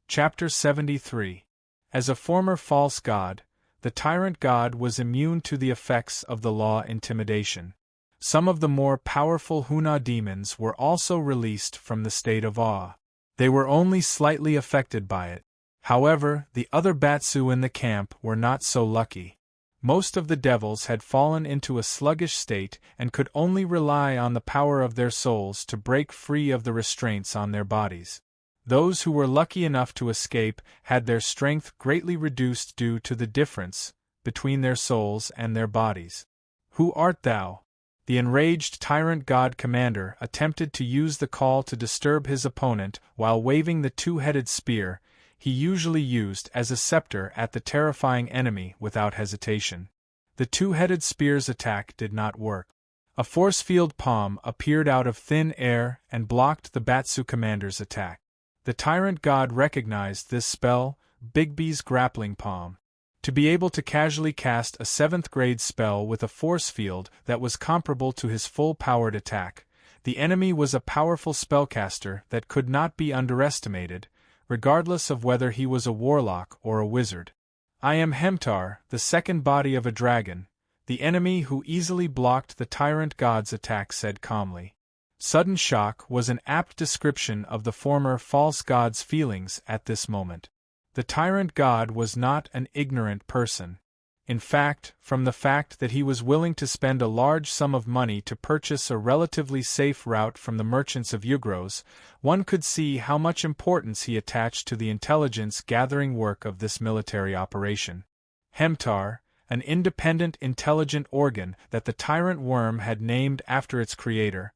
Chapter 73. As a former false god, the tyrant god was immune to the effects of the law intimidation. Some of the more powerful Huna demons were also released from the state of awe. They were only slightly affected by it. However, the other Batsu in the camp were not so lucky. Most of the devils had fallen into a sluggish state and could only rely on the power of their souls to break free of the restraints on their bodies. Those who were lucky enough to escape had their strength greatly reduced due to the difference between their souls and their bodies. "Who art thou?" The enraged tyrant god commander attempted to use the call to disturb his opponent while waving the two-headed spear he usually used as a scepter at the terrifying enemy without hesitation. The two-headed spear's attack did not work. A force-field palm appeared out of thin air and blocked the Batsu commander's attack. The tyrant god recognized this spell, Bigby's grappling palm. To be able to casually cast a 7th-grade spell with a force field that was comparable to his full-powered attack, the enemy was a powerful spellcaster that could not be underestimated, regardless of whether he was a warlock or a wizard. "I am Hemtar, the second body of a dragon," the enemy who easily blocked the tyrant god's attack said calmly. Sudden shock was an apt description of the former false god's feelings at this moment. The tyrant god was not an ignorant person. In fact, from the fact that he was willing to spend a large sum of money to purchase a relatively safe route from the merchants of Yugros, one could see how much importance he attached to the intelligence-gathering work of this military operation. Hemtar, an independent intelligent organ that the tyrant worm had named after its creator,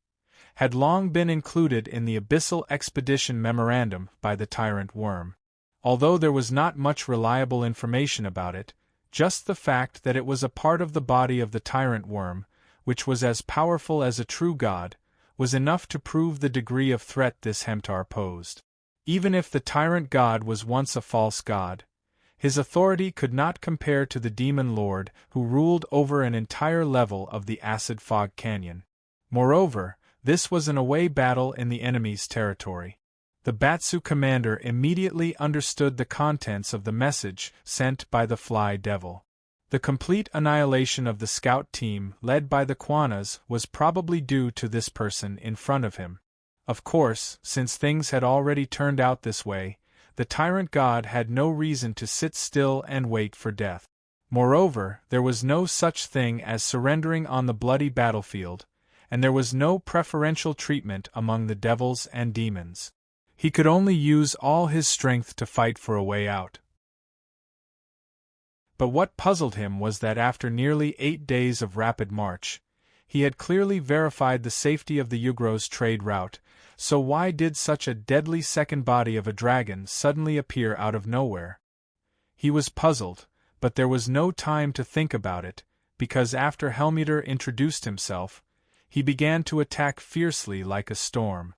had long been included in the Abyssal Expedition Memorandum by the tyrant worm. Although there was not much reliable information about it, just the fact that it was a part of the body of the tyrant worm, which was as powerful as a true god, was enough to prove the degree of threat this Hemtar posed. Even if the tyrant god was once a false god, his authority could not compare to the demon lord who ruled over an entire level of the acid fog canyon. Moreover, this was an away battle in the enemy's territory. The Batsu commander immediately understood the contents of the message sent by the Fly Devil. The complete annihilation of the scout team led by the Quanas was probably due to this person in front of him. Of course, since things had already turned out this way, the tyrant god had no reason to sit still and wait for death. Moreover, there was no such thing as surrendering on the bloody battlefield, and there was no preferential treatment among the devils and demons. He could only use all his strength to fight for a way out. But what puzzled him was that after nearly 8 days of rapid march, he had clearly verified the safety of the Yugro's trade route, so why did such a deadly second body of a dragon suddenly appear out of nowhere? He was puzzled, but there was no time to think about it, because after Helmuter introduced himself, he began to attack fiercely like a storm.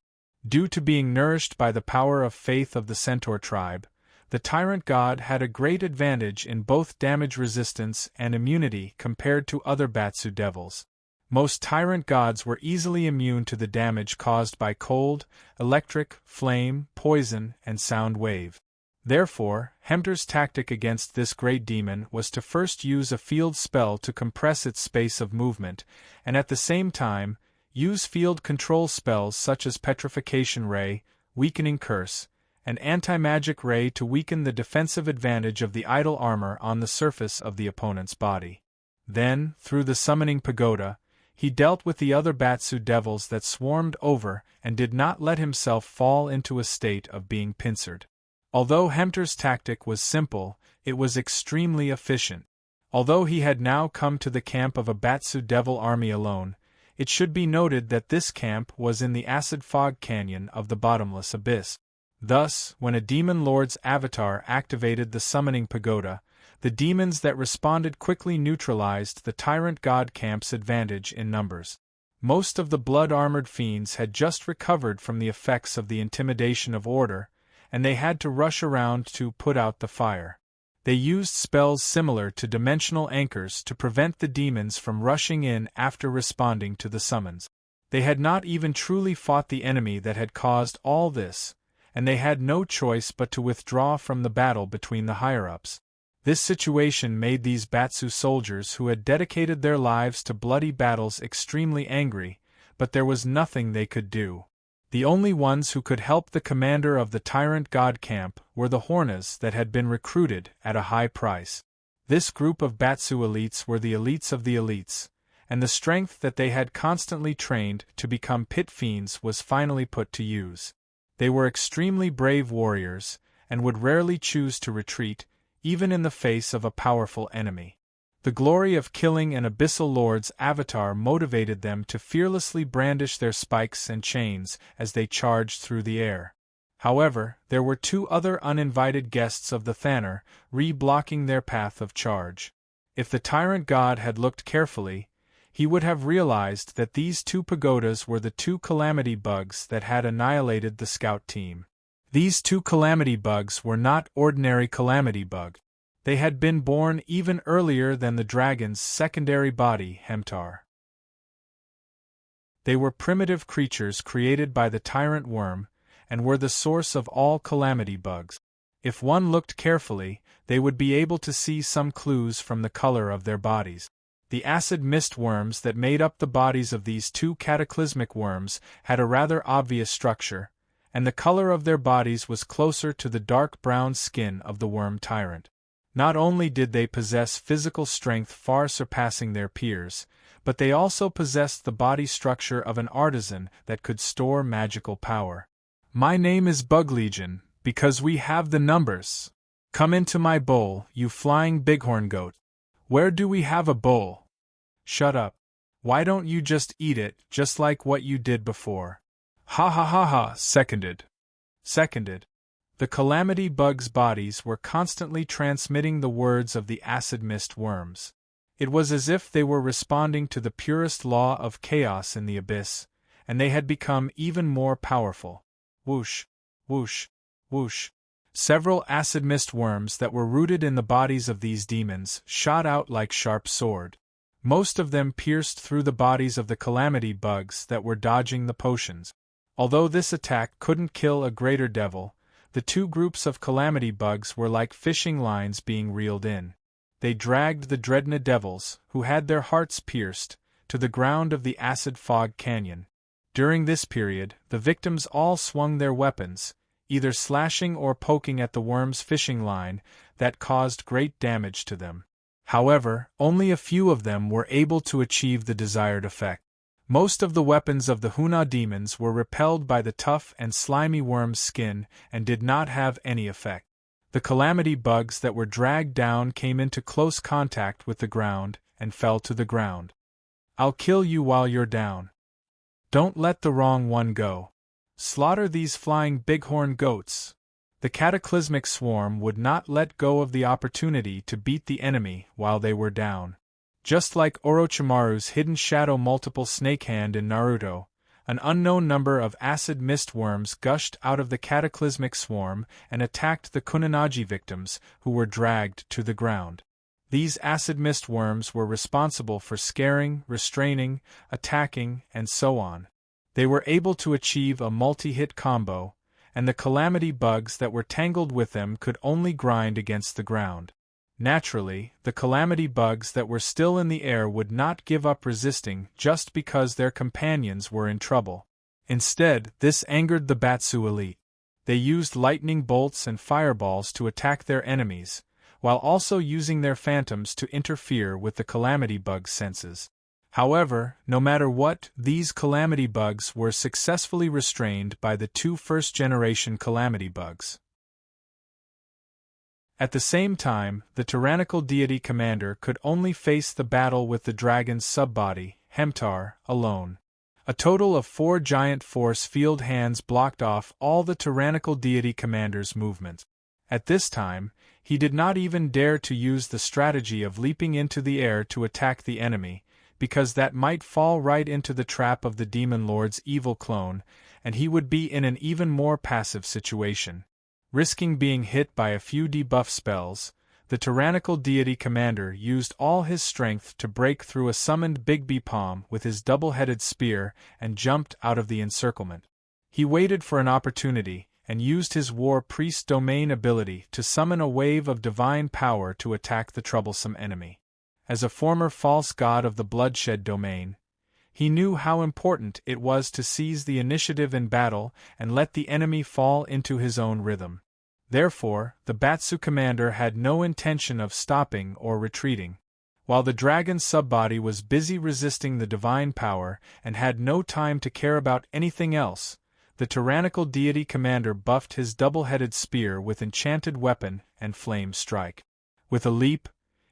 Due to being nourished by the power of faith of the Centaur tribe, the tyrant god had a great advantage in both damage resistance and immunity compared to other Batsu devils. Most tyrant gods were easily immune to the damage caused by cold, electric, flame, poison, and sound wave. Therefore, Helmuter's tactic against this great demon was to first use a field spell to compress its space of movement, and at the same time, use field control spells such as Petrification Ray, Weakening Curse, and Anti-Magic Ray to weaken the defensive advantage of the idle armor on the surface of the opponent's body. Then, through the Summoning Pagoda, he dealt with the other Batsu devils that swarmed over and did not let himself fall into a state of being pincered. Although Helmuter's tactic was simple, it was extremely efficient. Although he had now come to the camp of a Batsu devil army alone, it should be noted that this camp was in the acid fog canyon of the bottomless abyss. Thus, when a demon lord's avatar activated the Summoning Pagoda, the demons that responded quickly neutralized the tyrant god camp's advantage in numbers. Most of the blood-armored fiends had just recovered from the effects of the intimidation of order, and they had to rush around to put out the fire. They used spells similar to dimensional anchors to prevent the demons from rushing in after responding to the summons. They had not even truly fought the enemy that had caused all this, and they had no choice but to withdraw from the battle between the higher-ups. This situation made these Batsu soldiers who had dedicated their lives to bloody battles extremely angry, but there was nothing they could do. The only ones who could help the commander of the tyrant god camp were the Hornas that had been recruited at a high price. This group of Batsu elites were the elites of the elites, and the strength that they had constantly trained to become pit fiends was finally put to use. They were extremely brave warriors, and would rarely choose to retreat, even in the face of a powerful enemy. The glory of killing an Abyssal Lord's avatar motivated them to fearlessly brandish their spikes and chains as they charged through the air. However, there were 2 other uninvited guests of the Thanur, blocking their path of charge. If the tyrant god had looked carefully, he would have realized that these 2 pagodas were the 2 calamity bugs that had annihilated the scout team. These 2 calamity bugs were not ordinary calamity bug. They had been born even earlier than the dragon's secondary body, Helmuter. They were primitive creatures created by the tyrant worm, and were the source of all calamity bugs. If one looked carefully, they would be able to see some clues from the color of their bodies. The acid mist worms that made up the bodies of these 2 cataclysmic worms had a rather obvious structure, and the color of their bodies was closer to the dark brown skin of the worm tyrant. Not only did they possess physical strength far surpassing their peers, but they also possessed the body structure of an artisan that could store magical power. My name is Bug Legion, because we have the numbers. Come into my bowl, you flying bighorn goat. Where do we have a bowl? Shut up. Why don't you just eat it, just like what you did before? Ha ha ha ha, seconded. The calamity bugs' bodies were constantly transmitting the words of the acid mist worms. It was as if they were responding to the purest law of chaos in the abyss, and they had become even more powerful. Whoosh, whoosh, whoosh. Several acid mist worms that were rooted in the bodies of these demons shot out like sharp sword. Most of them pierced through the bodies of the calamity bugs that were dodging the potions. Although this attack couldn't kill a greater devil, the two groups of calamity bugs were like fishing lines being reeled in. They dragged the dreadnought devils, who had their hearts pierced, to the ground of the acid fog canyon. During this period, the victims all swung their weapons, either slashing or poking at the worm's fishing line, that caused great damage to them. However, only a few of them were able to achieve the desired effect. Most of the weapons of the Huna demons were repelled by the tough and slimy worm's skin and did not have any effect. The calamity bugs that were dragged down came into close contact with the ground and fell to the ground. I'll kill you while you're down. Don't let the wrong one go. Slaughter these flying bighorn goats. The cataclysmic swarm would not let go of the opportunity to beat the enemy while they were down. Just like Orochimaru's hidden shadow multiple snake hand in Naruto, an unknown number of acid mist worms gushed out of the cataclysmic swarm and attacked the Kunonaji victims, who were dragged to the ground. These acid mist worms were responsible for scaring, restraining, attacking, and so on. They were able to achieve a multi-hit combo, and the calamity bugs that were tangled with them could only grind against the ground. Naturally, the calamity bugs that were still in the air would not give up resisting just because their companions were in trouble. Instead, this angered the Batsu elite. They used lightning bolts and fireballs to attack their enemies, while also using their phantoms to interfere with the calamity bug's senses. However, no matter what, these calamity bugs were successfully restrained by the two first-generation calamity bugs. At the same time, the tyrannical deity commander could only face the battle with the dragon's subbody, Hemtar, alone. A total of 4 giant force field hands blocked off all the tyrannical deity commander's movement. At this time, he did not even dare to use the strategy of leaping into the air to attack the enemy, because that might fall right into the trap of the demon lord's evil clone, and he would be in an even more passive situation. Risking being hit by a few debuff spells, the tyrannical deity commander used all his strength to break through a summoned Bigby palm with his double-headed spear and jumped out of the encirclement. He waited for an opportunity and used his war priest domain ability to summon a wave of divine power to attack the troublesome enemy. As a former false god of the bloodshed domain, he knew how important it was to seize the initiative in battle and let the enemy fall into his own rhythm. Therefore, the Batsu commander had no intention of stopping or retreating. While the dragon's subbody was busy resisting the divine power and had no time to care about anything else, the tyrannical deity commander buffed his double-headed spear with enchanted weapon and flame strike. With a leap,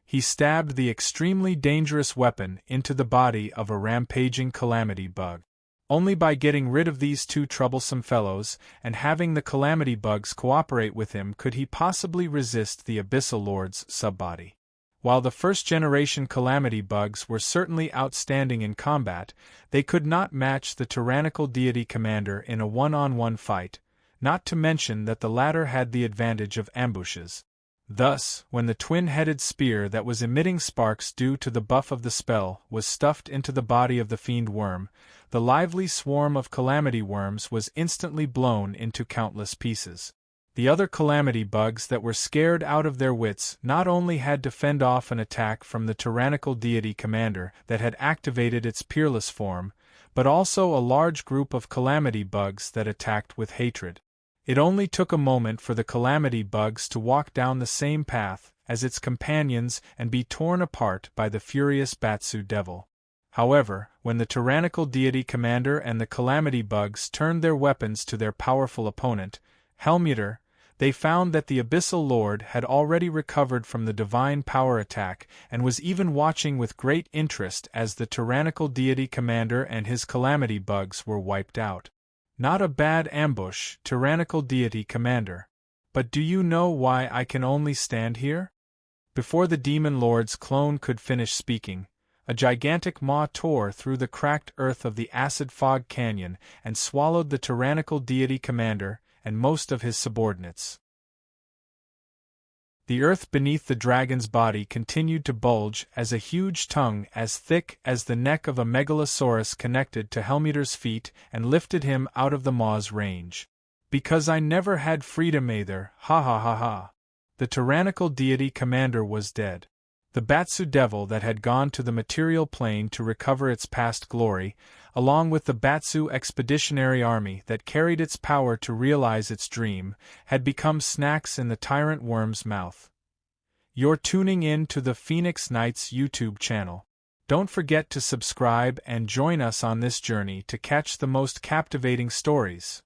he stabbed the extremely dangerous weapon into the body of a rampaging calamity bug. Only by getting rid of these two troublesome fellows and having the calamity bugs cooperate with him could he possibly resist the Abyssal Lord's subbody. While the first-generation calamity bugs were certainly outstanding in combat, they could not match the tyrannical deity commander in a one-on-one fight, not to mention that the latter had the advantage of ambushes. Thus, when the twin-headed spear that was emitting sparks due to the buff of the spell was stuffed into the body of the fiend worm, the lively swarm of calamity worms was instantly blown into countless pieces. The other calamity bugs that were scared out of their wits not only had to fend off an attack from the tyrannical deity commander that had activated its peerless form, but also a large group of calamity bugs that attacked with hatred. It only took a moment for the calamity bugs to walk down the same path as its companions and be torn apart by the furious Batsu devil. However, when the tyrannical deity commander and the calamity bugs turned their weapons to their powerful opponent, Helmuter, they found that the Abyssal Lord had already recovered from the divine power attack and was even watching with great interest as the tyrannical deity commander and his calamity bugs were wiped out. Not a bad ambush, tyrannical deity commander. But do you know why I can only stand here? Before the demon lord's clone could finish speaking, a gigantic maw tore through the cracked earth of the acid fog canyon and swallowed the tyrannical deity commander and most of his subordinates. The earth beneath the dragon's body continued to bulge as a huge tongue as thick as the neck of a megalosaurus connected to Helmutter's feet and lifted him out of the maw's range. Because I never had freedom either, ha ha ha ha. The tyrannical deity commander was dead. The Batsu devil that had gone to the material plane to recover its past glory, along with the Batsu expeditionary army that carried its power to realize its dream, had become snacks in the tyrant worm's mouth. You're tuning in to the Phoenix Knights YouTube channel. Don't forget to subscribe and join us on this journey to catch the most captivating stories.